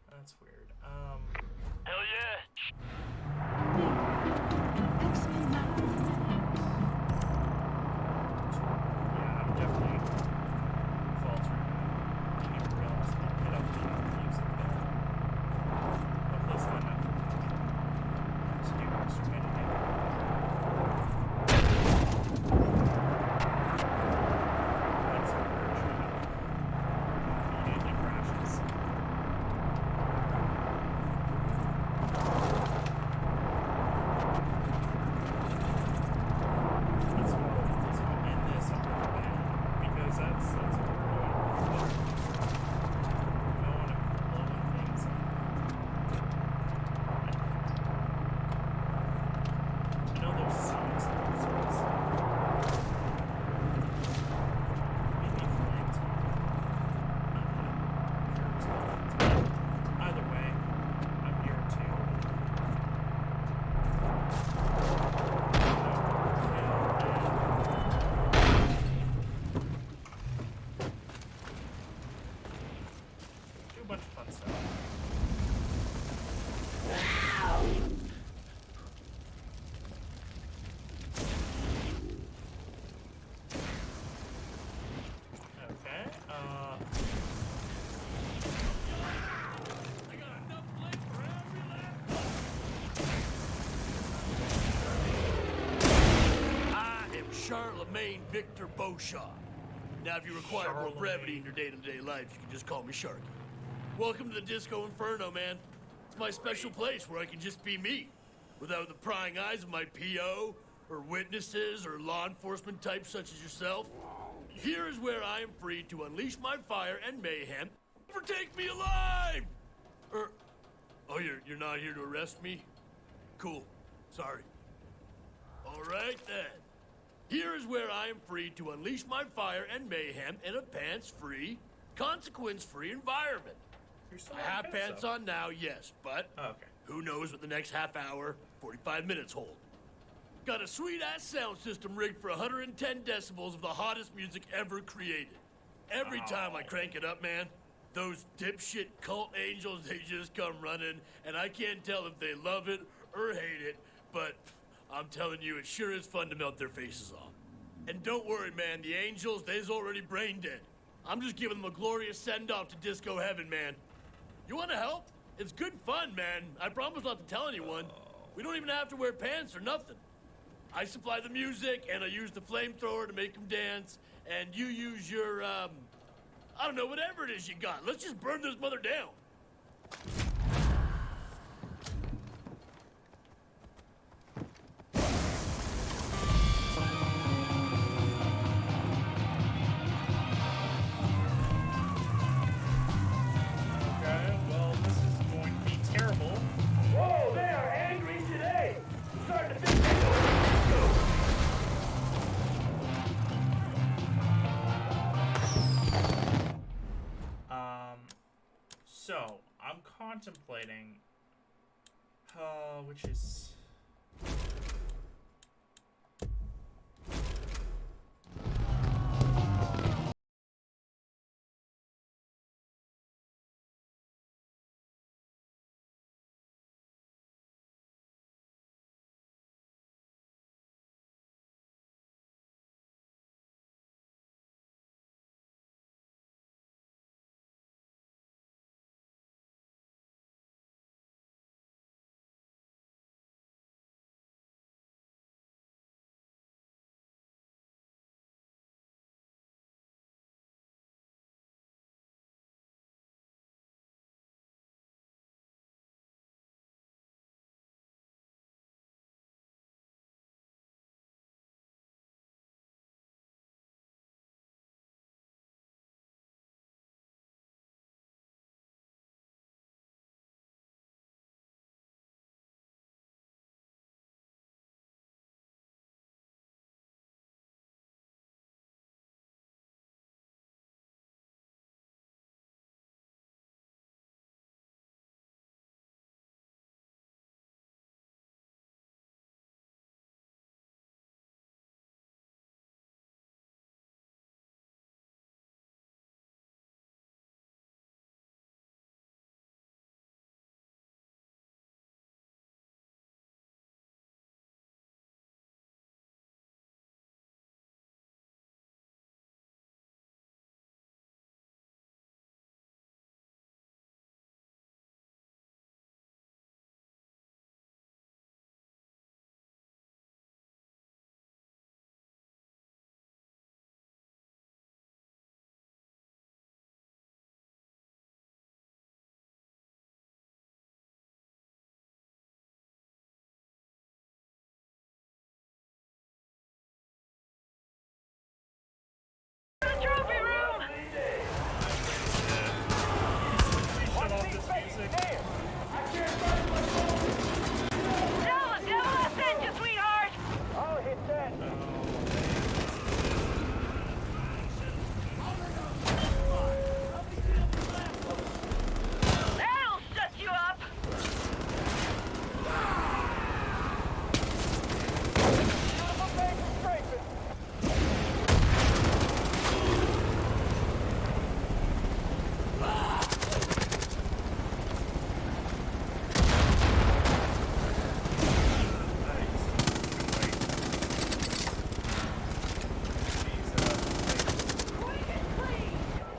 That's weird. Hell yeah. Yeah, I'm definitely faltering. Didn't even realize I hit up the music there. Hopefully it's not enough to do extra editing. That's a weird track. Immediately crashes. Let's end this on the band, because that's what we're doing. I want to be blowing things up. I know there's some explosives. Maybe flames. Not that pure explosions. Either way, I'm here too. Do a bunch of fun stuff. Okay, I am Charlemagne Victor Beauchamp. Now, if you require more brevity in your day-to-day life, you can just call me Sharky. Welcome to the Disco Inferno, man. It's my special place where I can just be me, without the prying eyes of my PO, or witnesses, or law enforcement types such as yourself. Here is where I am free to unleash my fire and mayhem. Overtake me alive! Oh, you're not here to arrest me? Cool. Sorry. All right, then. Here is where I am free to unleash my fire and mayhem in a pants-free, consequence-free environment. still I have pants though. on now, yes, but okay. Who knows what the next half hour, 45 minutes hold. Got a sweet-ass sound system rigged for 110 decibels of the hottest music ever created. Every time I crank it up, man, those dipshit cult angels, they just come running, and I can't tell if they love it or hate it, but I'm telling you, it sure is fun to melt their faces off. And don't worry, man, the angels, they's already brain dead. I'm just giving them a glorious send-off to disco heaven, man. You want to help? It's good fun, man. I promise not to tell anyone. We don't even have to wear pants or nothing. I supply the music, and I use the flamethrower to make them dance, and you use your, I don't know, whatever it is you got. Let's just burn this mother down. Okay, well, this is going to be terrible. Whoa, they are angry today. I'm starting to think So I'm contemplating, which is. Trophy room! Tell the devil I sent you, sweetheart! I'll hit that. That'll shut you up!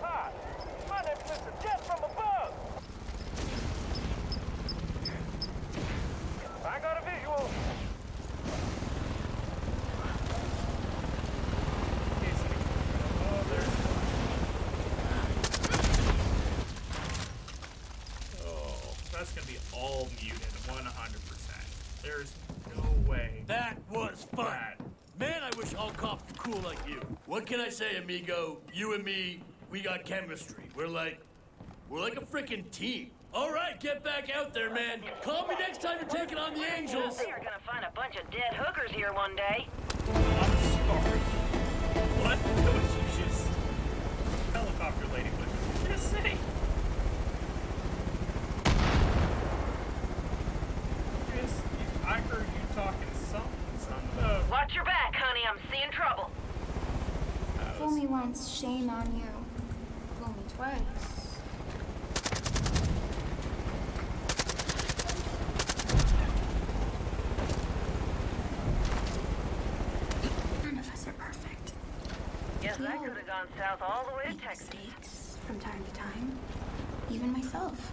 Hi, my name's Mr. Jet from above. I got a visual. Oh, that's gonna be all muted, 100%. There's no way. That was fun. Man, I wish all cops were cool like you. What can I say, amigo? You and me, we got chemistry. We're like a freaking team. All right, get back out there, man. Call me next time you're taking on the Angels. You're gonna find a bunch of dead hookers here one day. I'm sorry. What? What did you just... Helicopter lady, what did you just say? me once, shame on you. Fool me twice. None of us are perfect. Yes, that could have gone south all the way to Texas. Mistakes from time to time. Even myself.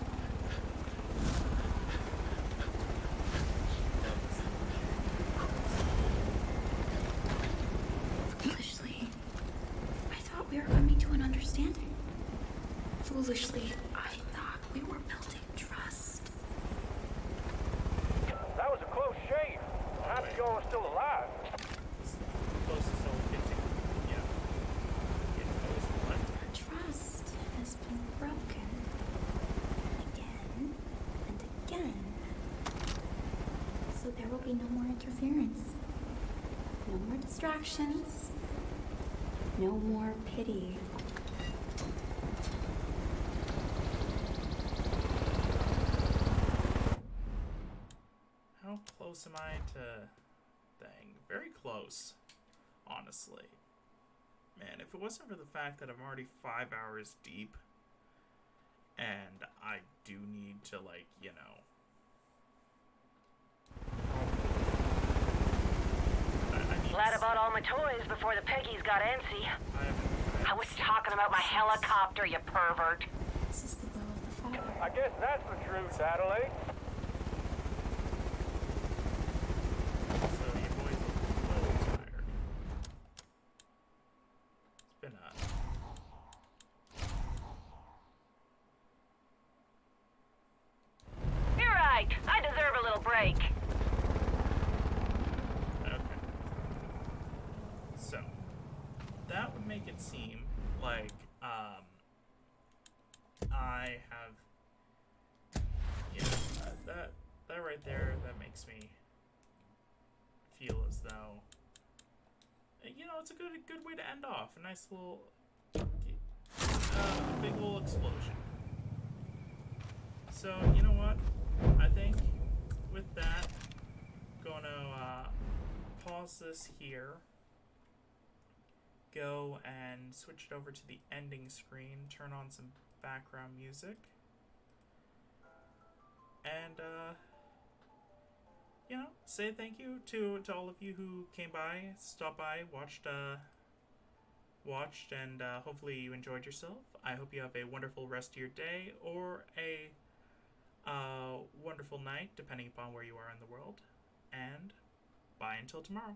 Foolishly, I thought we were coming to an understanding. Foolishly, I thought we were building trust. That was a close shave. I'm happy y'all are still alive. Trust has been broken. Again and again. So there will be no more interference. No more distractions. No more pity. How close am I to thing? Very close, honestly. Man, if it wasn't for the fact that I'm already 5 hours deep, and I do need to, like, you know... Glad I bought all my toys before the Peggies got antsy. I was talking about my helicopter, you pervert. This is the will of the Father. I guess that's the truth, Adelaide. So your boy's a little tired. It's been a... You're right. I deserve a little break. So, that would make it seem like, I have, you know, that right there, that makes me feel as though, you know, it's a good way to end off. A nice little, big ol' explosion. So, you know what? I think with that, gonna, pause this here. Go and switch it over to the ending screen, turn on some background music, and you know, say thank you to all of you who came by, stopped by, watched, and hopefully you enjoyed yourself. I hope you have a wonderful rest of your day or a wonderful night, depending upon where you are in the world. And bye until tomorrow.